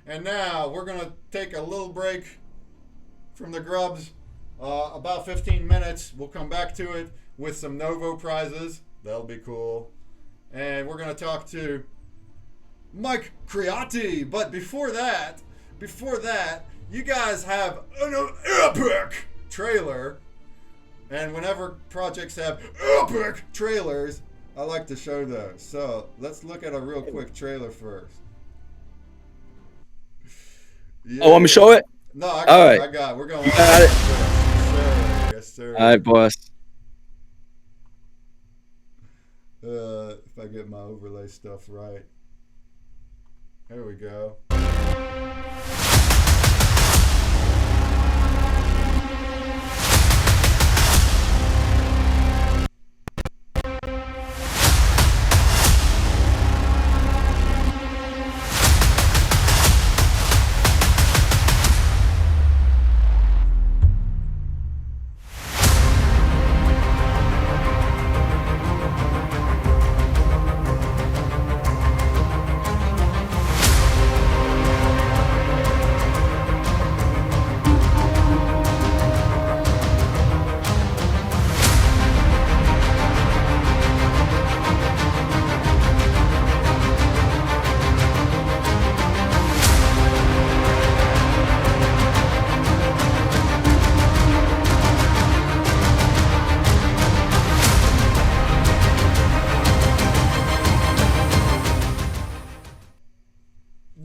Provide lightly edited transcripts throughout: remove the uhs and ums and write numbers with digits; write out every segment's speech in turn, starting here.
And now we're going to take a little break from the grubs, about 15 minutes. We'll come back to it with some Novo prizes. That'll be cool. And we're going to talk to Mike Creati. But before that, you guys have an epic trailer. And whenever projects have epic trailers, I like to show those. So let's look at a real quick trailer first. Yeah. Oh, want me to show it? No, I got All it. right. I got it. We're going You to got it. Yes, sir. All right, boss. If I get my overlay stuff right. There we go.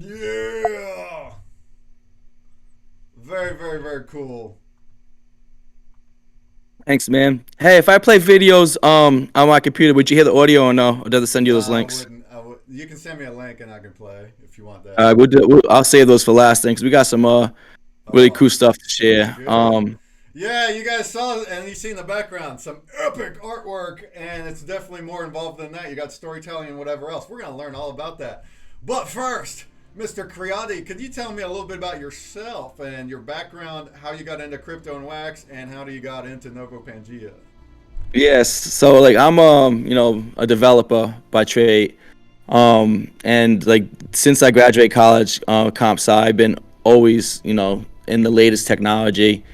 Yeah. Very, very, very cool. Thanks, man. Hey, if I play videos on my computer, would you hear the audio or no? Or does it send you those I links? wouldn't. You can send me a link and I can play if you want All that. right, I'll save those for last thing because we got some really Oh, cool stuff to share. good. Yeah, you guys saw it, and you see in the background some epic artwork, and it's definitely more involved than that. You got storytelling and whatever else. We're going to learn all about that. But first, Mr. Creati, could you tell me a little bit about yourself and your background, how you got into crypto and wax, and how you got into Novopangea? Yes, so like I'm a developer by trade. And like since I graduated college, comp sci, I've been always, in the latest technology.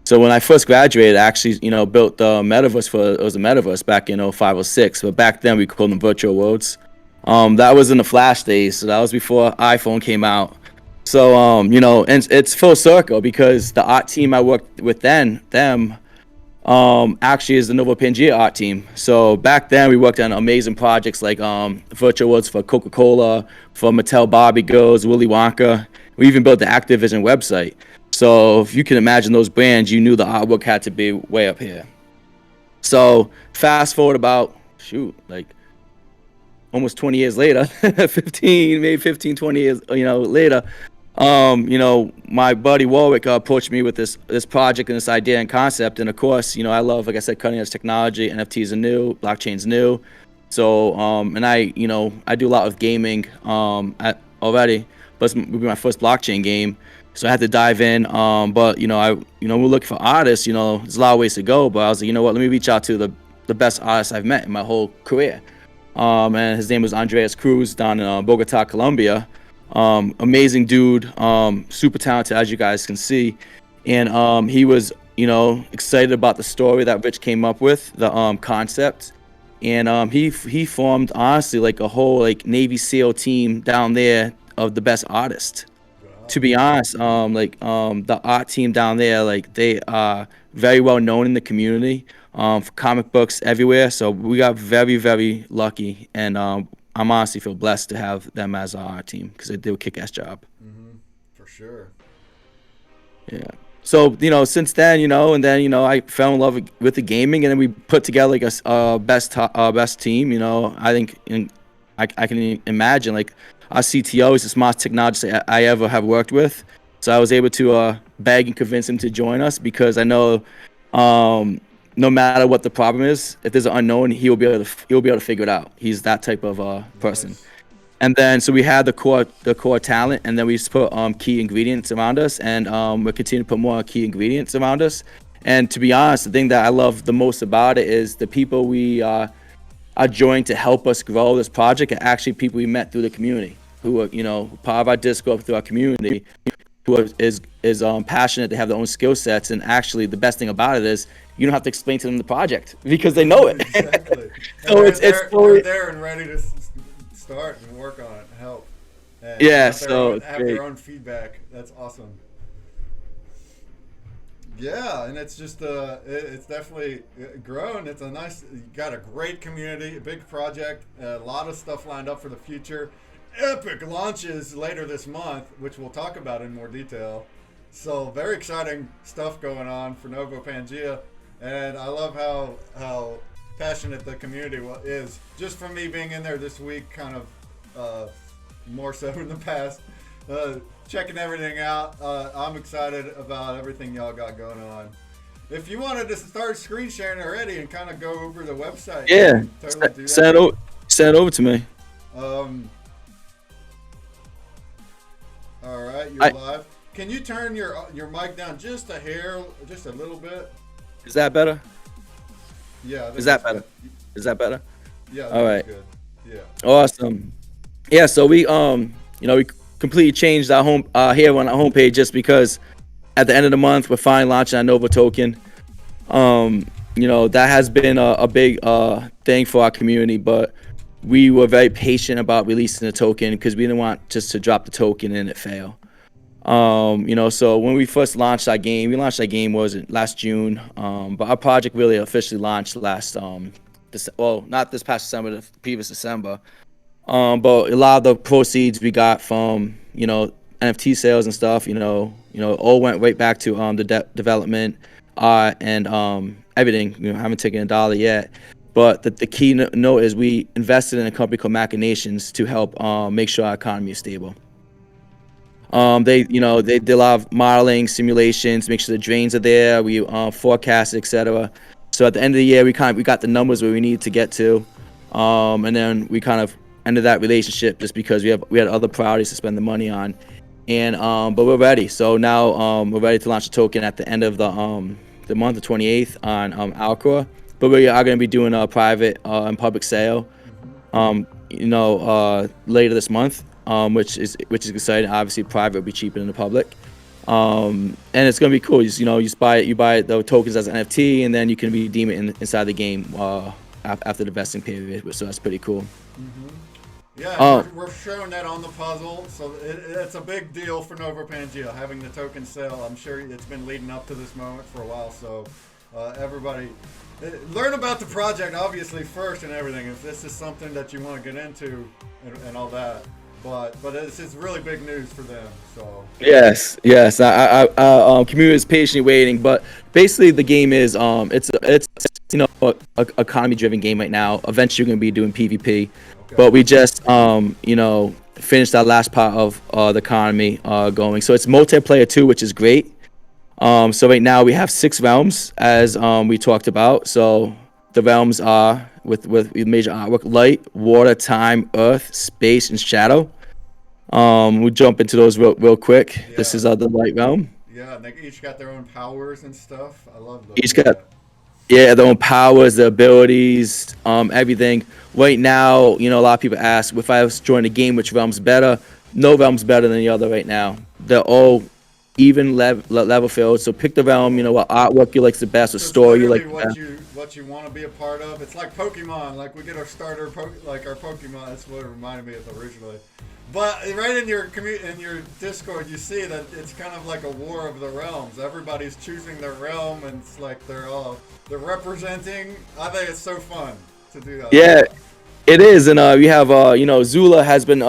So when I first graduated, I actually, built the metaverse it was a metaverse back in 05 or 06, but back then we called them virtual worlds. That was in the flash days, so that was before iPhone came out. So and it's full circle because the art team I worked with them actually is the Novopangea art team. So back then we worked on amazing projects like virtual worlds for Coca-Cola, for Mattel Barbie Girls, Willy Wonka. We even built the Activision website. So if you can imagine those brands, you knew the artwork had to be way up here. So fast forward about like almost 20 years later, 20 years, later. My buddy Warwick approached me with this project and this idea and concept. And of course, I love, like I said, cutting edge technology. NFTs are new, blockchain's new. So, and I do a lot of gaming already, but it will be my first blockchain game. So I had to dive in. But we're looking for artists. There's a lot of ways to go. But I was like, you know what? Let me reach out to the best artists I've met in my whole career. And his name was Andreas Cruz down in Bogota, Colombia. Amazing dude, super talented as you guys can see, and he was excited about the story that Rich came up with, the concept, and he formed honestly like a whole like Navy SEAL team down there of the best artists. To be honest, the art team down there, like they are very well known in the community, for comic books everywhere. So we got very, very lucky, and I'm honestly feel blessed to have them as our art team because they do a kick-ass job. Mm-hmm. For sure. Yeah. So since then, and then I fell in love with the gaming, and then we put together like a best team. I think I can imagine like our CTO is the smartest technologist I ever have worked with. So I was able to beg and convince him to join us because I know no matter what the problem is, if there's an unknown, he'll be able to figure it out. He's that type of person. Nice. And then so we had the core talent, and then we just put key ingredients around us, and we're continuing to put more key ingredients around us. And to be honest, the thing that I love the most about it is the people we are joined to help us grow this project are actually people we met through the community. who are, part of our Discord, through our community, who is passionate. They have their own skill sets, and actually, the best thing about it is you don't have to explain to them the project because they know it. Exactly. So And it's they're there and ready to start and work on it and help. And yeah. have their own feedback. That's awesome. Yeah, and it's just it's definitely grown. It's you got a great community, a big project, a lot of stuff lined up for the future. Epic launches later this month, which we'll talk about in more detail. So very exciting stuff going on for Novopangea, and I love how passionate the community is. Just from me being in there this week, kind of more so in the past. Checking everything out. I'm excited about everything y'all got going on. If you wanted to start screen sharing already and kind of go over the website, yeah, totally do that. Send it over to me. All right, you're live. Can you turn your mic down just a hair, just a little bit? Is that better? Yeah. Is that better? Good. Is that better? Yeah. All right. Good. Yeah. Awesome. Yeah. So we we completely changed our home here on our homepage just because at the end of the month we're finally launching our Novo token. That has been a big thing for our community, but we were very patient about releasing the token because we didn't want just to drop the token and it fail. So when we first launched our game, last June, but our project really officially launched last not this past December, the previous December. But a lot of the proceeds we got from, NFT sales and stuff, all went right back to the development, and everything. Haven't taken a dollar yet. But the key note is we invested in a company called Machinations to help make sure our economy is stable. They did a lot of modeling, simulations, make sure the drains are there. We forecast, etc. So at the end of the year, we got the numbers where we needed to get to, and then we kind of ended that relationship just because we had other priorities to spend the money on, and but we're ready. So now we're ready to launch the token at the end of the month, the 28th on Alcor. But we are going to be doing a private and public sale, later this month, which is exciting. Obviously, private will be cheaper than the public, and it's going to be cool. You buy the tokens as an NFT, and then you can redeem it inside the game after the vesting period. So that's pretty cool. Mm-hmm. Yeah, we're showing that on the puzzle, so it's a big deal for Novopangea having the token sale. I'm sure it's been leading up to this moment for a while, so everybody learn about the project obviously first and everything. If this is something that you want to get into and all that, but it's really big news for them. So yes, our community is patiently waiting, but basically the game is it's a economy driven game right now. Eventually, you're going to be doing PvP. But we just, finished our last part of the economy going. So it's multiplayer too, which is great. So right now we have 6 realms, as we talked about. So the realms are with major artwork: light, water, time, earth, space, and shadow. We'll jump into those real quick. Yeah. This is the light realm. Yeah, and they each got their own powers and stuff. I love those. Each got their own powers, their abilities, everything. Right now, a lot of people ask if I was joining the game, which realm's better. No realm's better than the other right now. They're all even level field. So pick the realm. What artwork you like the best, what story you like the best. What you want to be a part of. It's like Pokemon. Like we get our starter, like our Pokemon. That's what it reminded me of originally. But right in your Discord, you see that it's kind of like a war of the realms. Everybody's choosing their realm, and it's like they're representing. I think it's so fun to do that. Yeah, it is, and we have Zula has been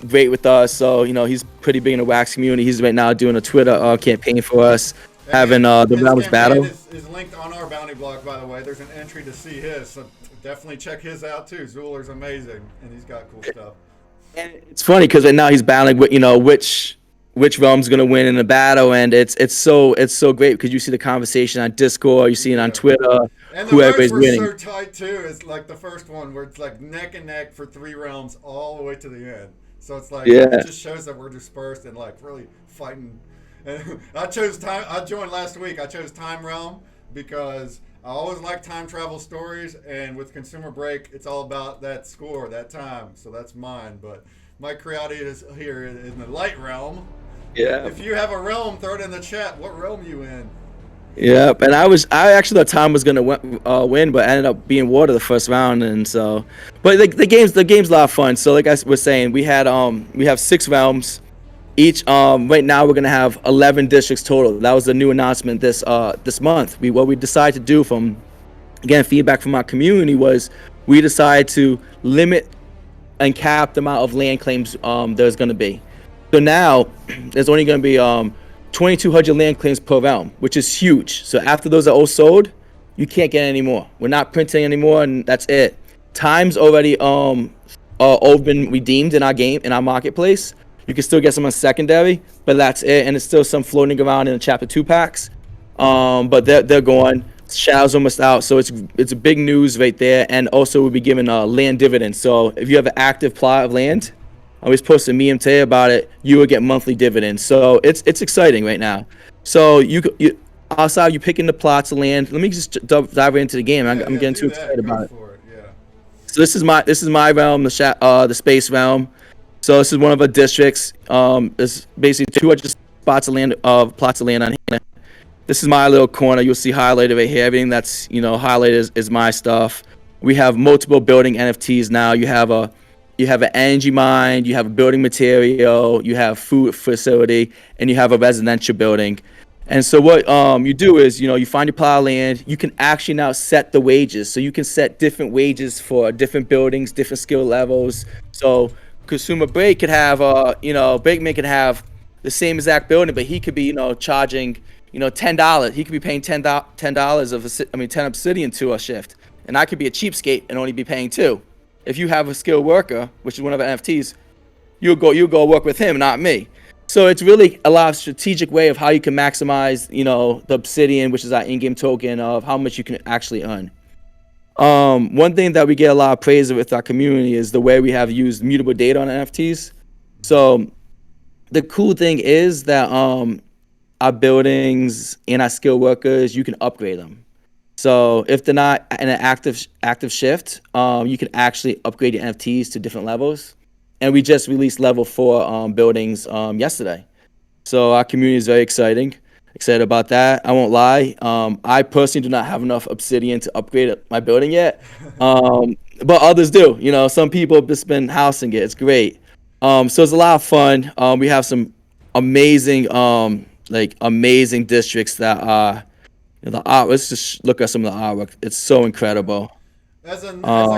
great with us. So he's pretty big in the WAX community. He's right now doing a Twitter campaign for us, and having the realms battle. Is linked on our bounty block, by the way. There's an entry to see his, so definitely check his out too. Zula's amazing, and he's got cool stuff. And it's funny because right now he's battling with which realm's gonna win in the battle, and it's so great because you see the conversation on Discord, you see it on Twitter. And the votes were so tight too. It's like the first one where it's like neck and neck for 3 realms all the way to the end. So it's like it just shows that we're dispersed and like really fighting. And I joined last week. I chose Time Realm because I always like time travel stories, and with ConsumerBreak, it's all about that score, that time. So that's mine. But Mike Creati is here in the light realm. Yeah. If you have a realm, throw it in the chat. What realm you in? Yeah, and I actually thought Tom was gonna win, but ended up being water the first round, and so, but the game's a lot of fun. So like I was saying, we have 6 realms. Each right now we're gonna have 11 districts total. That was the new announcement this month. What we decided to do from, again, feedback from our community was we decided to limit and cap the amount of land claims there's going to be. So now there's only going to be 2,200 land claims per realm, which is huge. So after those are all sold, you can't get any more. We're not printing anymore, and that's it. Time's already all been redeemed in our game, in our marketplace. You can still get some on secondary, but that's it. And there's still some floating around in the Chapter 2 packs, but they're gone. Shadow's almost out, so it's a big news right there. And also we'll be giving land dividends. So if you have an active plot of land, I was posting a meme today about it, you will get monthly dividends. So it's exciting right now. So you outside you picking the plots of land. Let me just dive right into the game. I'm getting too excited about it. Yeah. So this is my realm, the space realm. So this is one of our districts. There's basically 200 plots of land on here. This is my little corner. You'll see highlighted right here. Everything that's highlighted is my stuff. We have multiple building NFTs now. You have an energy mine, you have a building material, you have food facility, and you have a residential building. And so what you do is you find your plot of land. You can actually now set the wages. So you can set different wages for different buildings, different skill levels. So ConsumerBreak could have Breakman could have the same exact building, but he could be charging $10. He could be paying $10 10 obsidian to a shift, and I could be a cheapskate and only be paying 2. If you have a skilled worker, which is one of our NFTs, you'll go work with him, not me. So it's really a lot of strategic way of how you can maximize the obsidian, which is our in-game token, of how much you can actually earn. One thing that we get a lot of praise with our community is the way we have used mutable data on NFTs. So the cool thing is that our buildings and our skilled workers, you can upgrade them. So if they're not in an active shift, you can actually upgrade your NFTs to different levels. And we just released level 4 buildings yesterday. So our community is very excited about that. I won't lie. I personally do not have enough obsidian to upgrade my building yet. But others do. Some people have just been housing it. It's great. So it's a lot of fun. We have some amazing amazing districts that are the art. Let's just look at some of the artwork. It's so incredible. As a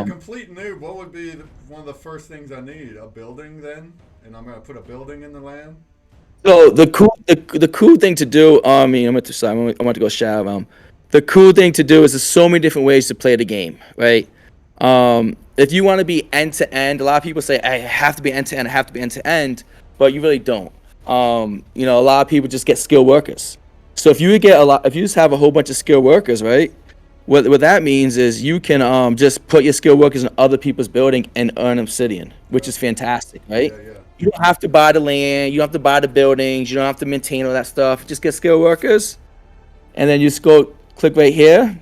complete noob, what would be one of the first things I need? A building, then, and I'm gonna put a building in the land. So the cool thing to do. I want to go shout out. The cool thing to do is there's so many different ways to play the game, right? If you want to be end to end, a lot of people say I have to be end to end. I have to be end to end, but you really don't. A lot of people just get skilled workers. So if you just have a whole bunch of skilled workers, right? What that means is you can just put your skilled workers in other people's building and earn obsidian, which is fantastic, right? Yeah. You don't have to buy the land, you don't have to buy the buildings, you don't have to maintain all that stuff. Just get skilled workers, and then you just go click right here,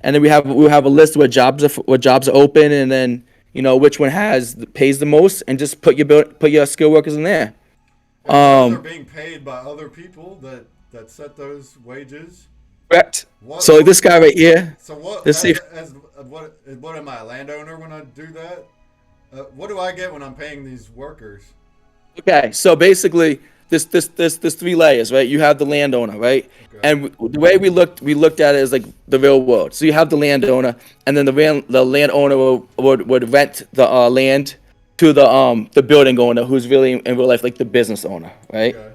and then we'll have a list of what jobs are open, and then which one pays the most, and just put your skilled workers in there. And those are being paid by other people that set those wages. Correct. So this guy right here. So what? What am I, a landowner when I do that? What do I get when I'm paying these workers? Okay, so basically, there's 3 layers, right? You have the landowner, right? Okay. And the way we looked at it is like the real world. So you have the landowner, and then the landowner would rent the land to the building owner, who's really in real life like the business owner, right? Okay.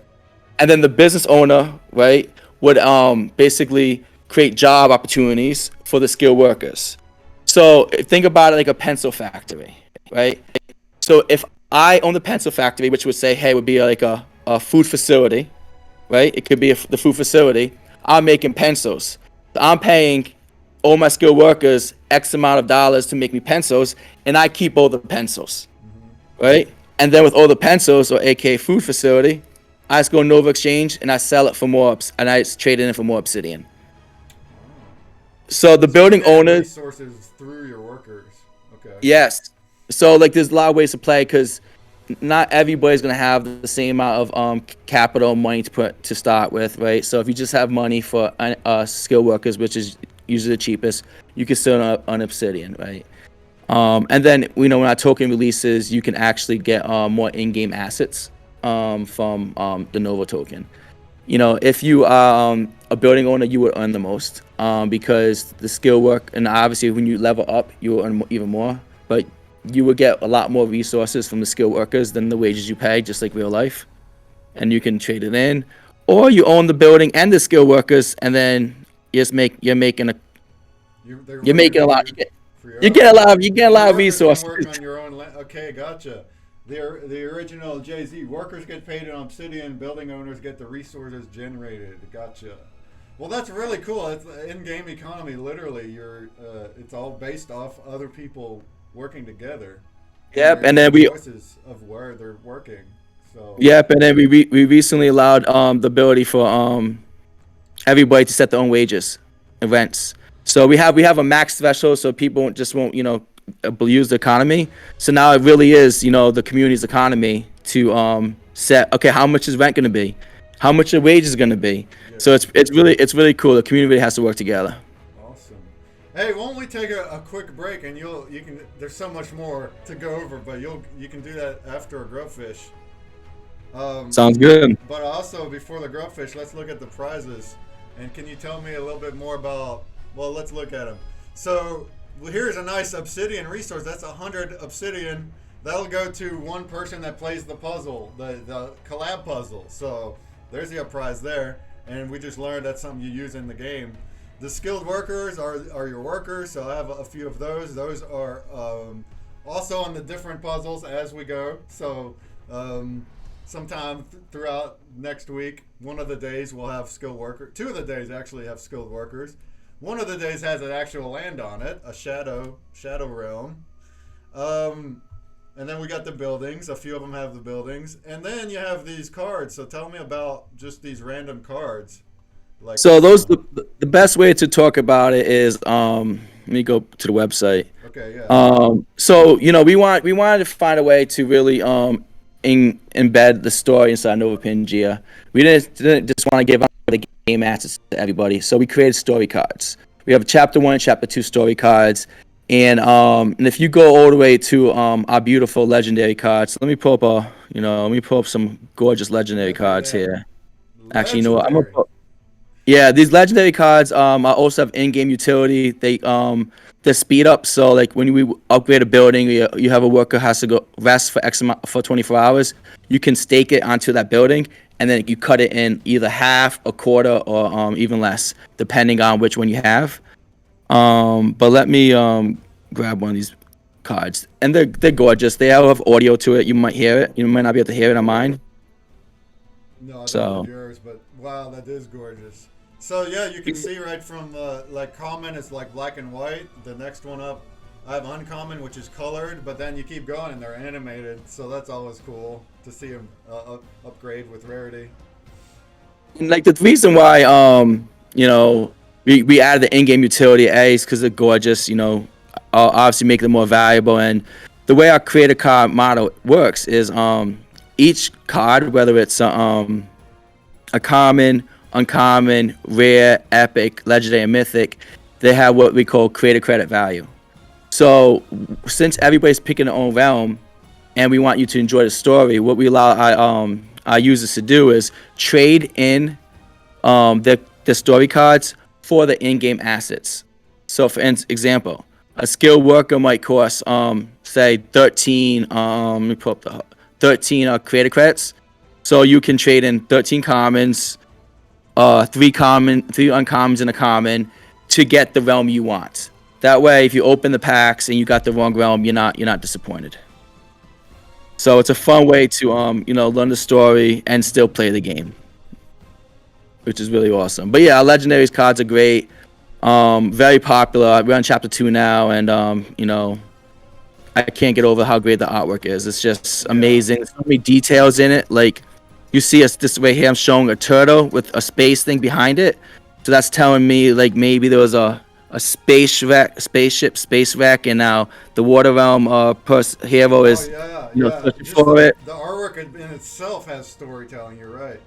And then the business owner, right, would basically create job opportunities for the skilled workers. So think about it like a pencil factory, right? So if I own the pencil factory, which would say, hey, would be like a food facility, right? It could be the food facility. I'm making pencils. So I'm paying all my skilled workers X amount of dollars to make me pencils, and I keep all the pencils, right? And then with all the pencils, or aka food facility, I just go Novo Exchange and I sell it for more, and I just trade it in for more obsidian. So the building owners resources through your workers. Okay. Yes. So there's a lot of ways to play, because not everybody's gonna have the same amount of capital money to put to start with, right? So if you just have money for skilled workers, which is usually the cheapest, you can still on Obsidian, right? And then when our token releases, you can actually get more in-game assets from the Novo token. If you are a building owner, you would earn the most because the skill work, and obviously when you level up, you will earn even more. But you would get a lot more resources from the skill workers than the wages you pay, just like real life. And you can trade it in, or you own the building and the skill workers, and then you're making a lot. You get a lot of resources. Work on your own okay, gotcha. The original Jay-Z, workers get paid on Obsidian, building owners get the resources generated. Gotcha. Well, that's really cool. It's in-game economy. Literally, it's all based off other people working together. Yep, and then choices of where they're working. So. Yep, and then we recently allowed the ability for everybody to set their own wages and rents. So we have a max threshold, so people won't abuse the economy. So now it really is the community's economy to set, okay, how much is rent going to be, how much the wages is going to be. Yeah. So it's really cool. The community has to work together. Awesome. Hey, why don't we take a quick break, and you can. There's so much more to go over, but you can do that after a Grubfish. Sounds good. But also before the Grubfish, let's look at the prizes. And can you tell me a little bit more about? Well, let's look at them. So here's a nice Obsidian resource. That's 100 Obsidian. That'll go to one person that plays the puzzle, the collab puzzle. So there's your prize there. And we just learned that's something you use in the game. The skilled workers are your workers. So I have a few of those. Those are also on the different puzzles as we go. So sometime throughout next week, one of the days we'll have skilled workers. 2 of the days actually have skilled workers. One of the days has an actual land on it, a shadow realm. And then we got the buildings. A few of them have the buildings. And then you have these cards. So tell me about just these random cards. So those the best way to talk about it is let me go to the website. Okay, yeah. So we wanted to find a way to really embed the story inside Novopangea. We didn't just want to give out the game assets to everybody. So we created story cards. We have chapter 1 and chapter 2 story cards. And if you go all the way to our beautiful legendary cards, let me pull up some gorgeous legendary cards here. Actually, you know what? I'm gonna these legendary cards also have in-game utility. They speed up. So like when we upgrade a building, you have a worker has to go rest for 24 hours. You can stake it onto that building, and then you cut it in either half, a quarter, or even less, depending on which one you have. But let me grab one of these cards, and they're gorgeous. They all have audio to it. You might hear it. You might not be able to hear it on mine. No, I don't hear yours, but wow, that is gorgeous. So yeah, you can see right from like common is like black and white. The next one up, I have uncommon, which is colored, but then you keep going and they're animated. So that's always cool to see them upgrade with rarity. And like the reason why we added the in-game utility is because they're gorgeous. Obviously make them more valuable. And the way our creator card model works is each card, whether it's a common, uncommon, rare, epic, legendary, and mythic, they have what we call creator credit value. So since everybody's picking their own realm and we want you to enjoy the story, what we allow our users to do is trade in the story cards for the in-game assets. So for example, a skilled worker might cost say 13 let me pull up the 13 creator credits. So you can trade in 13 commons, 3 uncommons, and a common to get the realm you want. That way, if you open the packs and you got the wrong realm, you're not disappointed. So it's a fun way to learn the story and still play the game, which is really awesome. But yeah, our legendaries cards are great, very popular. We're on chapter 2 now, and I can't get over how great the artwork is. It's just amazing. There's so many details in it. Like you see us this way here, I'm showing a turtle with a space thing behind it. So that's telling me like maybe there was a a spaceship, space wreck, and now the water realm hero Oh is, yeah, you know, yeah. searching Just for it. the artwork in itself has storytelling. You're right.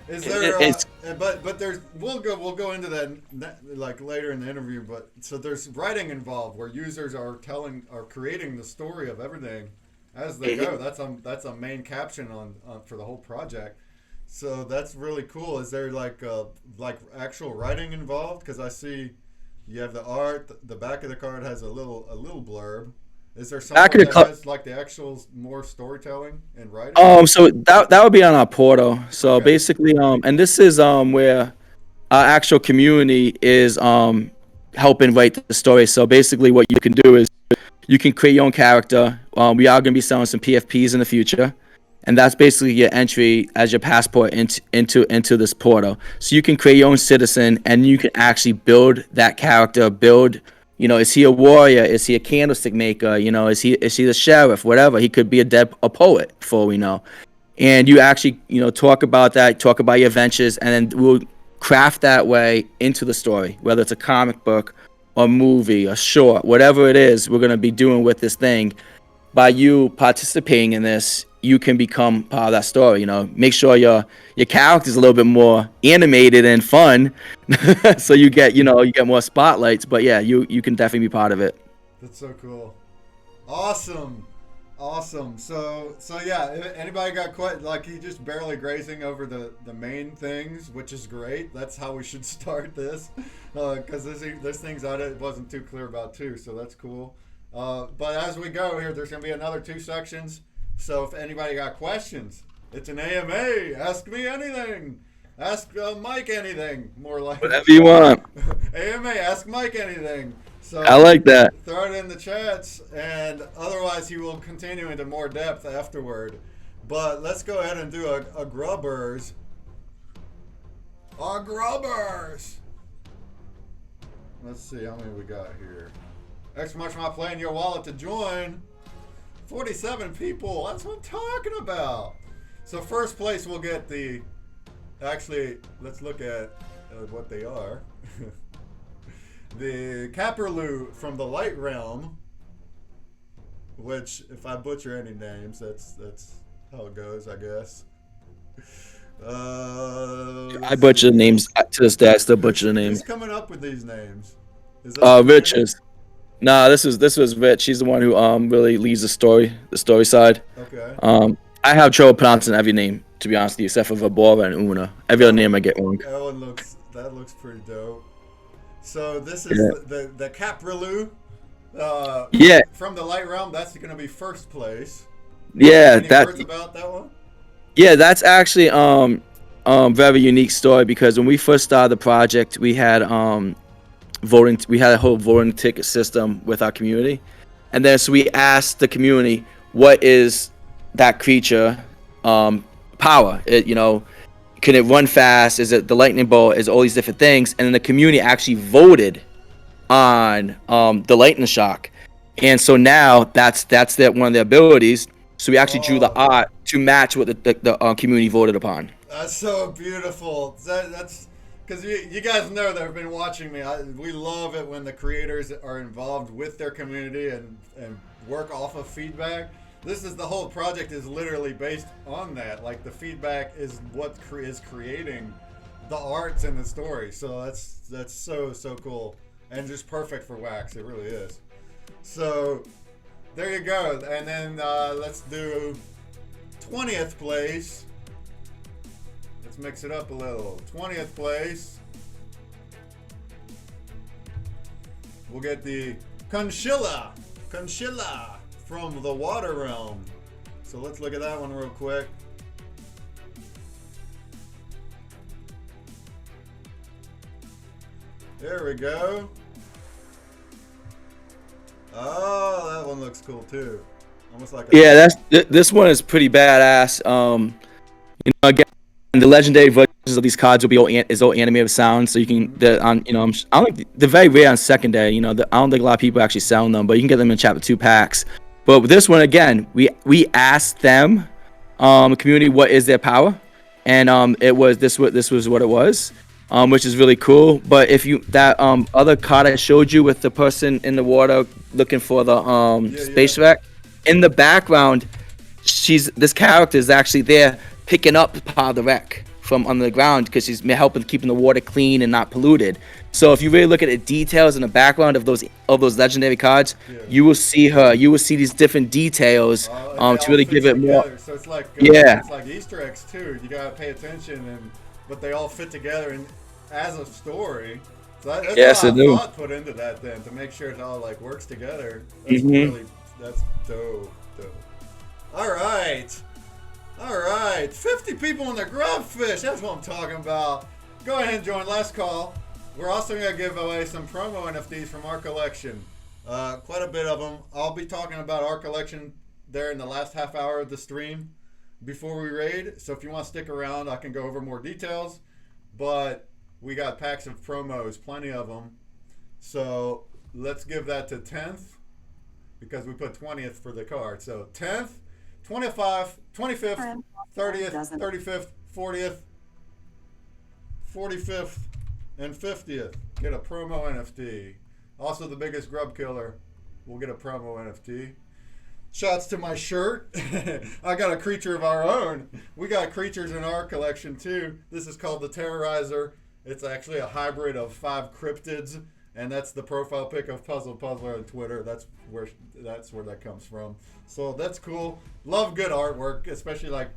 Is It- there? it's But there's we'll go into that like later in the interview. But so there's writing involved where users are creating the story of everything as they go. That's a main caption on for the whole project. So that's really cool. Is there like actual writing involved? Because I see you have the art. The back of the card has a little blurb. Is there some back of the that cl- has like the actual more storytelling and writing? So that would be on our portal. So Okay. basically, and this is where our actual community is helping write the story. So basically, what you can do is you can create your own character. We are going to be selling some PFPs in the future, and that's basically your entry as your passport into this portal. So you can create your own citizen, and you can actually build that character. Build, you know, is he a warrior? Is he a candlestick maker? You know, is he the sheriff? Whatever. He could be a poet, for all we know. And you actually, you know, talk about that, talk about your adventures, and then we'll craft that way into the story, whether it's a comic book, a movie, a short, whatever it is we're going to be doing with this thing. By you participating in this, you can become part of that story. You know, make sure your character's a little bit more animated and fun, so you get more spotlights. But yeah, you can definitely be part of it. That's so cool. Awesome. Awesome. So yeah, if anybody got quite like he just barely grazing over the main things, which is great. That's how we should start this, because there's things I wasn't too clear about too. So that's cool. But as we go here, there's gonna be another 2 sections. So if anybody got questions, it's an AMA. Ask me anything. Ask Mike anything. More like Whatever you want. AMA. Ask Mike anything. So I like that. throw it in the chats, and otherwise he will continue into more depth afterward. But let's go ahead and do a grubbers. A grubbers. Let's see how many we got here. Extra much my play in your wallet to join. 47 people. That's what I'm talking about. So first place will get the. Actually, let's look at what they are. The Caperlu from the Light Realm, which, if I butcher any names, that's how it goes, I guess. I butcher the names to this day. I still butcher the names. Who's coming up with these names? Is that Rich is. Nah, this was Rich. She's the one who really leads the story side. Okay. I have trouble pronouncing every name, to be honest with you, except for Vabora and Una. Every other name I get wrong. That looks pretty dope. So this is the Caprilu. Yeah. From the Light Realm, that's going to be first place. Yeah, Any words about that one? Yeah, that's actually very unique story, because when we first started the project, we had voting. We had a whole voting ticket system with our community, and then so we asked the community, what is that creature power? Can it run fast? Is it the lightning bolt? Is all these different things? And then the community actually voted on the lightning shock, and so now that's one of the abilities. So we actually drew the art to match what the community voted upon. That's so beautiful. That's because you guys know that have been watching me. We love it when the creators are involved with their community and work off of feedback. The whole project is literally based on that. Like the feedback is what is creating the arts and the story. So that's so cool and just perfect for Wax. It really is. So there you go. And then let's do 20th place. Let's mix it up a little. 20th place. We'll get the Conchilla from the Water Realm. So let's look at that one real quick. There we go. Oh, that one looks cool too. Almost like this one is pretty badass. Again, the legendary versions of these cards will be all animated sound, so you can I don't think they're very rare on secondary. I don't think a lot of people actually sell them, but you can get them in chapter 2 packs. But with this one, again, we asked them, the community, what is their power, and this was what it was. which is really cool. But if you that other card I showed you with the person in the water looking for the space wreck, in the background, this character is actually there picking up part of the wreck from under the ground because she's helping keeping the water clean and not polluted. So if you really look at the details in the background of those legendary cards, you will see her. You will see these different details to really give it more. So it's like it's like Easter eggs too. You gotta pay attention, but they all fit together and as a story. So that's a lot of thought put into that then to make sure it all like works together. That's dope. All right. 50 people in the Grubfish. That's what I'm talking about. Go ahead and join. Last call. We're also going to give away some promo NFTs from our collection. Quite a bit of them. I'll be talking about our collection there in the last half hour of the stream before we raid. So if you want to stick around, I can go over more details. But we got packs of promos, plenty of them. So let's give that to 10th because we put 20th for the card. So 10th, 25th, 25th, 30th, 35th, 40th, 45th, and 50th. Get a promo NFT. Also, the biggest grub killer will get a promo NFT. Shouts to my shirt. I got a creature of our own. We got creatures in our collection too. This is called the Terrorizer. It's actually a hybrid of 5 cryptids, and that's the profile pic of Puzzle Puzzler on Twitter. That's where that comes from. So that's cool. Love good artwork, especially like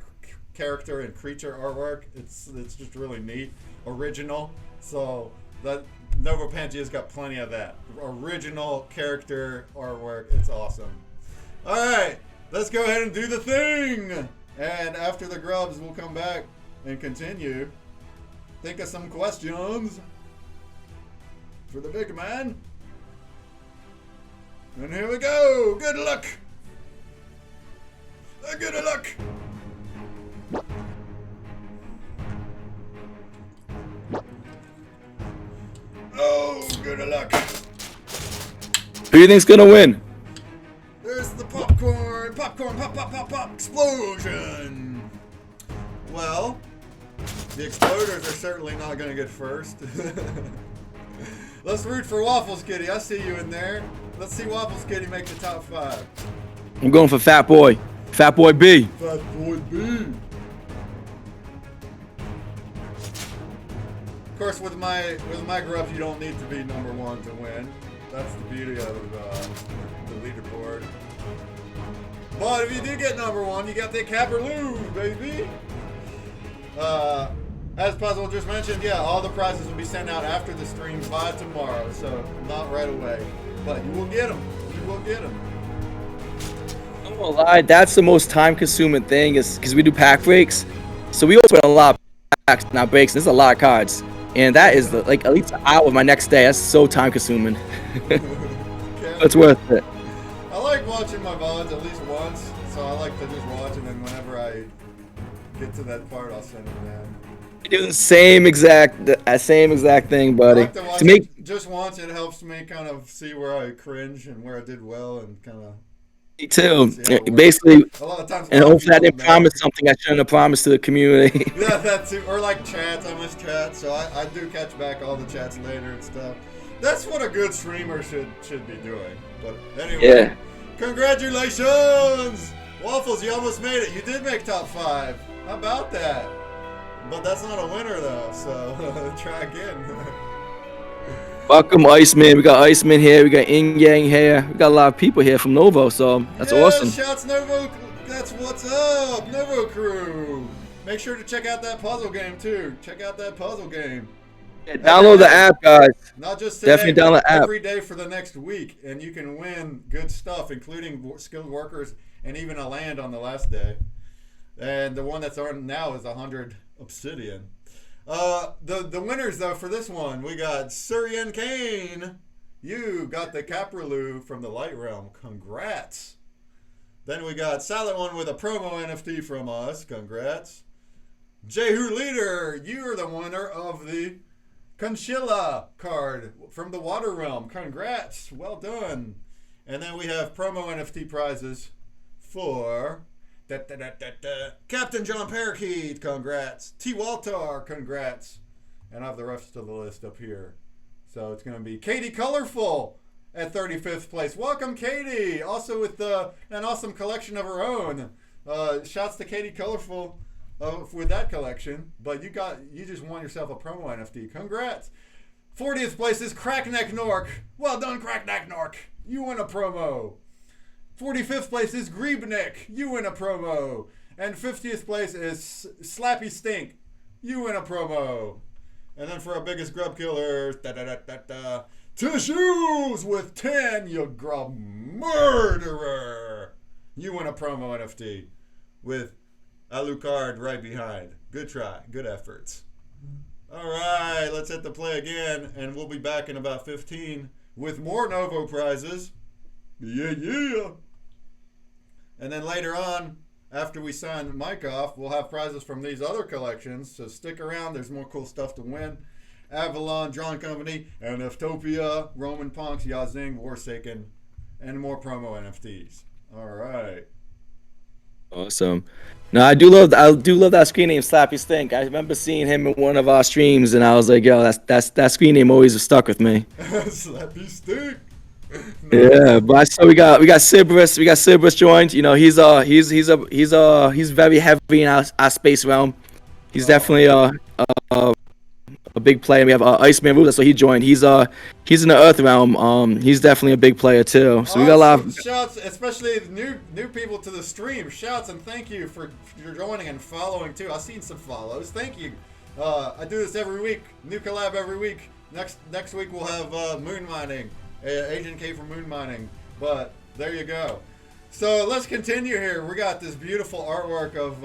character and creature artwork. It's just really neat, original. So that Novopangea's got plenty of that original character artwork. It's awesome. All right, let's go ahead and do the thing. And after the grubs, we'll come back and continue. Think of some questions for the big man. And here we go. Good luck. Good luck. Oh, good luck. Who do you think's gonna win? There's the popcorn. Popcorn, pop, pop, pop, pop. Explosion. Well, the exploders are certainly not gonna get first. Let's root for Waffles Kitty. I see you in there. Let's see Waffles Kitty make the top 5. I'm going for Fat Boy. Fat Boy B. Fat Boy B. Of course, with my grubs, you don't need to be number 1 to win. That's the beauty of the leaderboard. But if you do get number 1, you got the Caperloo, baby. As Puzzle just mentioned, yeah, all the prizes will be sent out after the stream by tomorrow, so not right away. But you will get them. You will get them. I'm gonna lie, that's the most time-consuming thing is because we do pack breaks, so we open a lot of packs in our breaks. There's a lot of cards, and that is like at least an hour of my next day. That's so time-consuming. It's worth it. I like watching my VODs at least once, so I like to just watch, and then whenever I get to that part, I'll send them down. You do the same exact thing, buddy. I like to watch it just once. It helps me kind of see where I cringe and where I did well, and kind of. Me too. Basically, a lot of times, and hopefully I didn't promise something I shouldn't have promised to the community. Yeah, that too. Or like chats. I miss chats, so I do catch back all the chats later and stuff. That's what a good streamer should be doing. But anyway, yeah. Congratulations, Waffles! You almost made it. You did make top 5. How about that? But that's not a winner though, so try again. Welcome, Iceman. We got Iceman here. We got Yin Yang here. We got a lot of people here from Novo, so that's awesome. Shouts Novo. That's what's up, Novo crew. Make sure to check out that puzzle game too. Check out that puzzle game. Yeah, download the app, guys. Not just today, definitely download the app every day for the next week, and you can win good stuff, including skilled workers and even a land on the last day. And the one that's on now is 100 obsidian. The winners though for this one, we got Surian Kane. You got the Capraloo from the Light Realm. Congrats. Then we got Silent One with a promo NFT from us. Congrats. Jehu Leader, you are the winner of the Conchilla card from the Water Realm. Congrats. Well done. And then we have promo NFT prizes for Captain John Parakeet. Congrats. T. Waltar. Congrats. and I have the rest of the list up here. So it's going to be Katie Colorful at 35th place. Welcome, Katie. Also with an awesome collection of her own. Shouts to Katie Colorful with that collection. But you just won yourself a promo NFT. Congrats. 40th place is Crackneck Nork. Well done, Crackneck Nork. You win a promo. 45th place is Greebnick. You win a promo. And 50th place is Slappy Stink. You win a promo. And then for our biggest grub killers, Tissues with 10, you grub murderer. You win a promo NFT with Alucard right behind. Good try. Good efforts. All right, let's hit the play again, and we'll be back in about 15 with more Novo prizes. Yeah. And then later on, after we sign Mike off, we'll have prizes from these other collections. So stick around. There's more cool stuff to win. Avalon, Drawn Company, NFTopia, Roman Punks, Yazing, Warsaken, and more promo NFTs. All right. Awesome. No, I do love that screen name, Slappy Stink. I remember seeing him in one of our streams, and I was like, yo, that screen name always stuck with me. Slappy Stink. Yeah, but so we got Cerberus joined. You know, he's very heavy in our space realm. He's definitely a big player. We have Iceman Ruler, so he joined. He's in the Earth realm. He's definitely a big player too. So we got a lot of shouts, especially the new people to the stream. Shouts and thank you for joining and following too. I've seen some follows. Thank you. I do this every week. New collab every week. Next week we'll have moon mining. Agent K from moon mining. But there you go. So let's continue here. We got this beautiful artwork of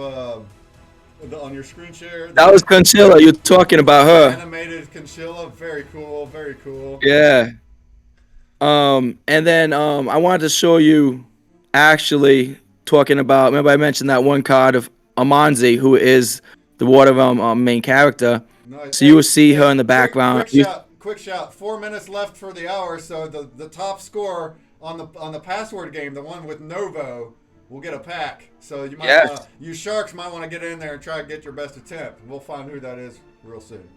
on your screen share. That was Conchilla. You're talking about her. Animated Conchilla. Very cool. Very cool. Yeah. And then I wanted to show you actually talking about. Remember I mentioned that one card of Amanzi, who is the Water Realm main character. Nice. So you will see her in the background. Quick shot. 4 minutes left for the hour. So the top score on the password game, the one with Novo, will get a pack. So you might you sharks might want to get in there and try to get your best attempt. We'll find who that is real soon.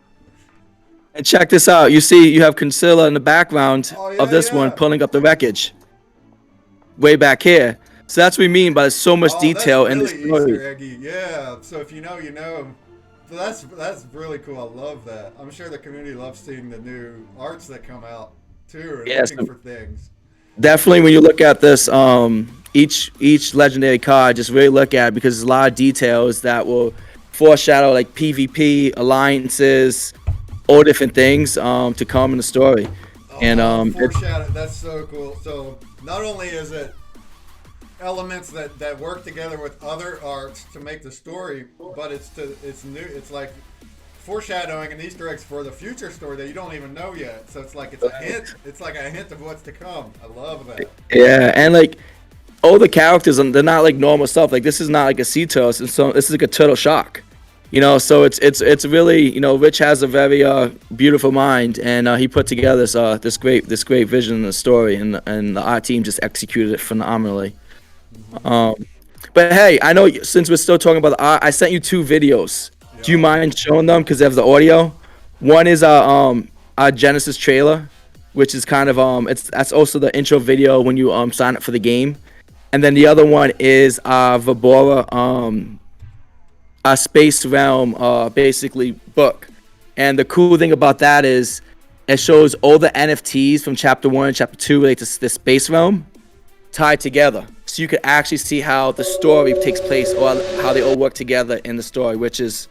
And check this out. You see, you have Conchilla in the background of this one pulling up the wreckage. Way back here. So that's what we mean by there's so much detail in this story. Easter eggy. Yeah. So if you know, you know. So that's really cool. I love that. I'm sure the community loves seeing the new arts that come out too, and looking for things. Definitely, when you look at this, each legendary card, just really look at it because there's a lot of details that will foreshadow like PvP alliances, all different things to come in the story. Foreshadow. That's so cool. So not only is it elements that work together with other arts to make the story, but it's new. It's like foreshadowing and Easter eggs for the future story that you don't even know yet. So it's like it's a hint. It's like a hint of what's to come. I love that. Yeah, and like all the characters, they're not like normal stuff. Like this is not like a sea turtle. So this is like a turtle shark. You know, so it's really, you know, Rich has a very beautiful mind, and he put together this great vision in the story, and the art team just executed it phenomenally. But hey, I know since we're still talking about the art, I sent you 2 videos. Yeah. Do you mind showing them because they have the audio? One is our Genesis trailer, which is kind of that's also the intro video when you sign up for the game, and then the other one is Vibora a Space Realm basically book. And the cool thing about that is it shows all the NFTs from chapter 1 and chapter 2 related to the Space Realm tied together. So you can actually see how the story takes place or how they all work together in the story, which is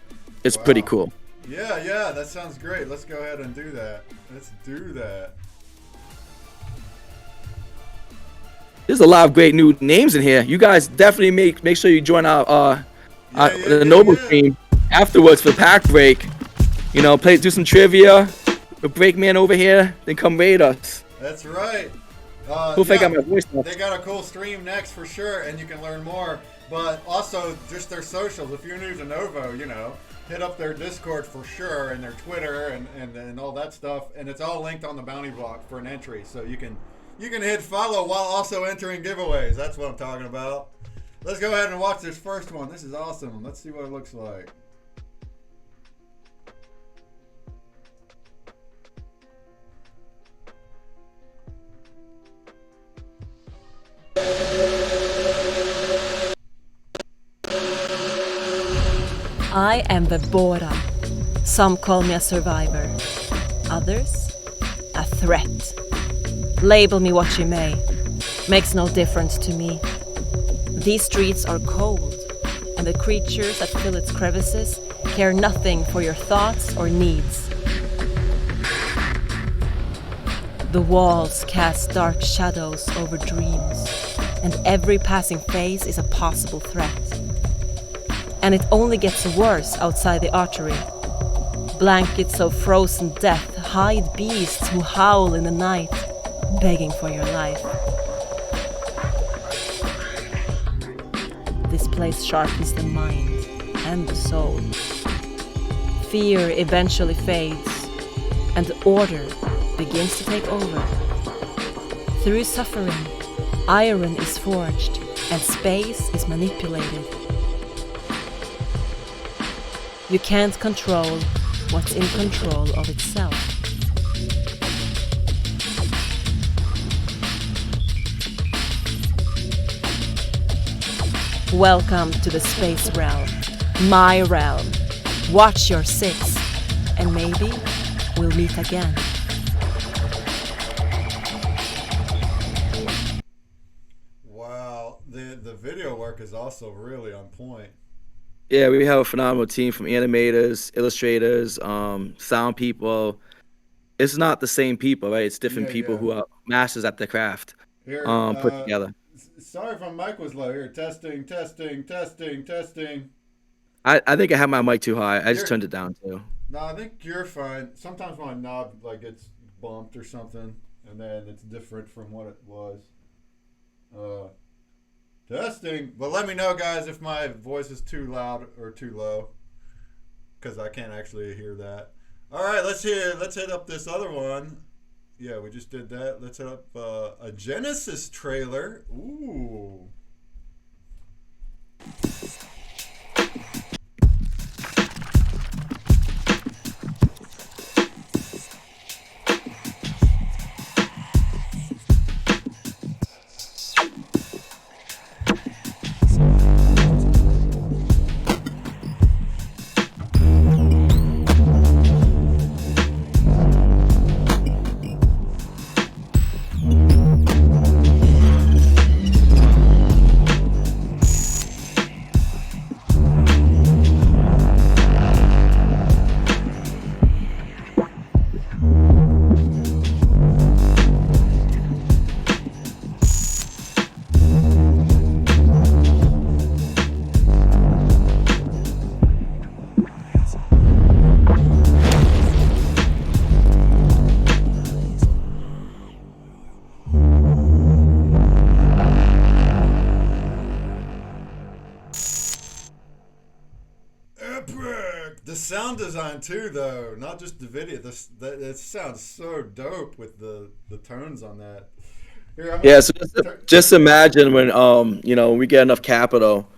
pretty cool. Yeah, that sounds great. Let's go ahead and do that. Let's do that. There's a lot of great new names in here. You guys definitely make sure you join our the Novo stream afterwards for pack break. You know, do some trivia with Breakman over here, then come raid us. That's right. They got my voice off. They got a cool stream next for sure, and you can learn more. But also just their socials. If you're new to Novo, you know, hit up their Discord for sure, and their Twitter and all that stuff. And it's all linked on the bounty block for an entry, so you can hit follow while also entering giveaways. That's what I'm talking about. Let's go ahead and watch this first one. This is awesome. Let's see what it looks like. I am Vebora. Some call me a survivor, others a threat. Label me what you may, makes no difference to me. These streets are cold, and the creatures that fill its crevices care nothing for your thoughts or needs. The walls cast dark shadows over dreams, and every passing phase is a possible threat. And it only gets worse outside the artery. Blankets of frozen death hide beasts who howl in the night, begging for your life. This place sharpens the mind and the soul. Fear eventually fades, and order begins to take over. Through suffering, iron is forged, and space is manipulated. You can't control what's in control of itself. Welcome to the space realm, my realm. Watch your six, and maybe we'll meet again. Wow, the video work is also really on point. Yeah, we have a phenomenal team from animators, illustrators, sound people. It's not the same people, right? It's different people who are masters at the craft. Here, Put together. Sorry if my mic was low. Here, testing, testing, testing, testing. I think I have my mic too high. I just You're- turned it down too. No, I think you're fine. Sometimes my knob like gets bumped or something, and then it's different from what it was. Testing. But let me know, guys, if my voice is too loud or too low, because I can't actually hear that. All right, let's hit up this other one. Yeah, we just did that. Let's hit up a Genesis trailer. Ooh. The sound design too, though, not just the video. It sounds so dope with the tones on that. Here, Yeah, so just imagine when we get enough capital,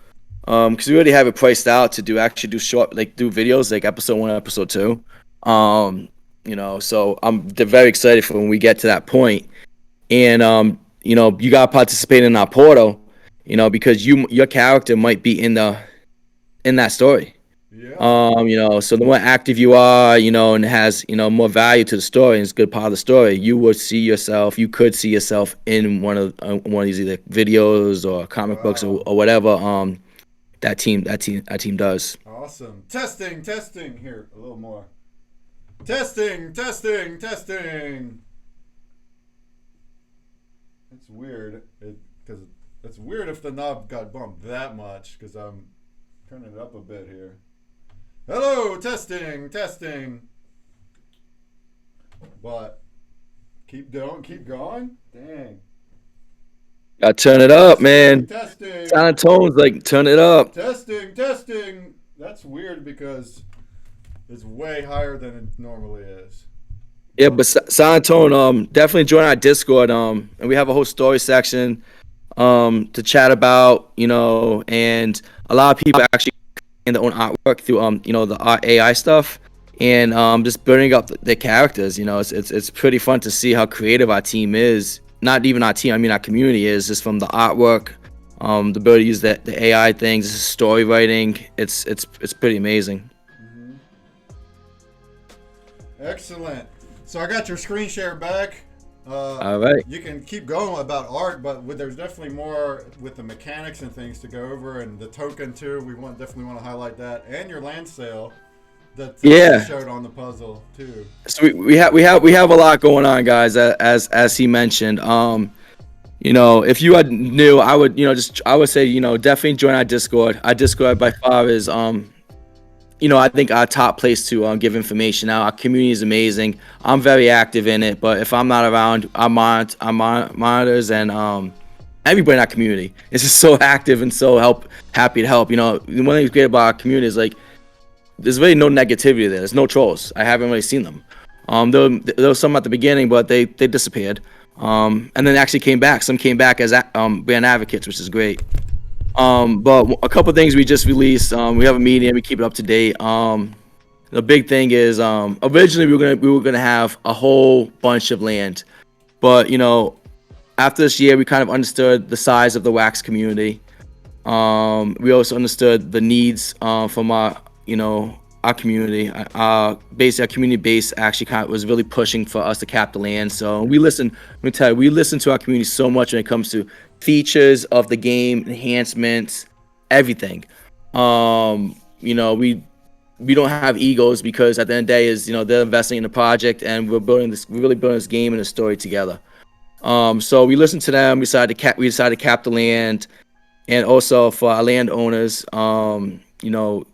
because we already have it priced out to do short, like do videos like episode 1, episode 2. So I'm very excited for when we get to that point. And you gotta participate in our portal, because your character might be in that story. Yeah. So the more active you are, and it has, more value to the story and it's a good part of the story, you could see yourself in one of these either videos or comic books or whatever that team does. Awesome. Testing. Here, a little more. Testing. It's weird. Because it's weird if the knob got bumped that much, because I'm turning it up a bit here. Hello, testing. But keep going. Dang. Gotta turn it up, man. Testing. Silent tones, like turn it up. Testing. That's weird because it's way higher than it normally is. Yeah, but Silent Tone, definitely join our Discord. And we have a whole story section to chat about, and a lot of people actually in their own artwork through the art AI stuff, and just building up their characters. It's pretty fun to see how creative our team is. Not even our team, I mean our community is, just from the artwork The ability to use the AI things, story writing, it's pretty amazing. Excellent. So I got your screen share back. All right. You can keep going about art, but there's definitely more with the mechanics and things to go over, and the token too. We definitely want to highlight that, and your land sale that you showed on the puzzle too. So we have a lot going on, guys. As he mentioned, you know, if you are new, I would say, you know, definitely join our Discord. Our Discord by far is you know, I think our top place to give information out. Our community is amazing. I'm very active in it, but if I'm not around, our monitors and everybody in our community is just so active and so happy to help. You know, one thing that's great about our community is like there's really no negativity there. There's no trolls. I haven't really seen them. There was some at the beginning, but they disappeared. And then actually came back. Some came back as brand advocates, which is great. But a couple things we just released. We have a medium. We keep it up to date. The big thing is originally we were gonna have a whole bunch of land, but you know, after this year we kind of understood the size of the wax community. We also understood the needs from our community. Basically, our community base actually kind of was really pushing for us to cap the land. So we listened. Let me tell you, we listen to our community so much when it comes to features of the game, enhancements, everything. You know, we don't have egos because at the end of the day is, you know, they're investing in the project and we're really building this game and a story together. So we listened to them. We decided to cap the land, and also for our landowners, you know,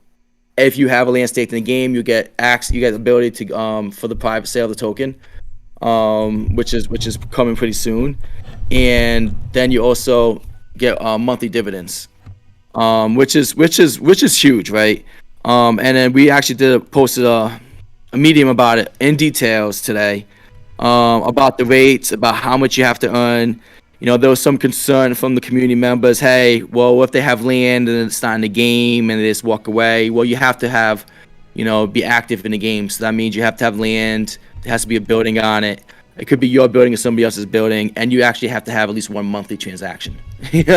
if you have a land stake in the game, you get the ability to for the private sale of the token, which is coming pretty soon, and then you also get monthly dividends, which is huge, right? And then we actually posted a medium about it in details today, about the rates, about how much you have to earn. You know, there was some concern from the community members. Hey, well, what if they have land and it's not in the game and they just walk away? Well, you have to have, you know, be active in the game. So that means you have to have land. There has to be a building on it. It could be your building or somebody else's building, and you actually have to have at least one monthly transaction.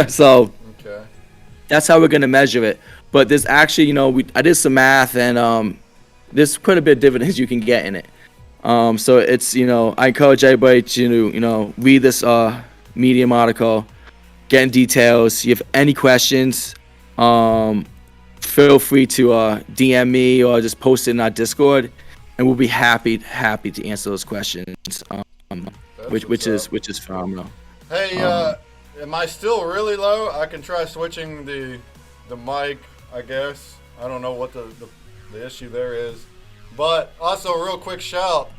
So okay, that's how we're gonna measure it. But there's actually, you know, I did some math, and there's quite a bit of dividends you can get in it. So it's, you know, I encourage everybody to, you know, read this Medium article, get in details. If you have any questions, feel free to DM me or just post it in our Discord, and we'll be happy to answer those questions. Which is phenomenal. Hey, am I still really low? I can try switching the mic, I guess. I don't know what the issue there is, but also a real quick shout.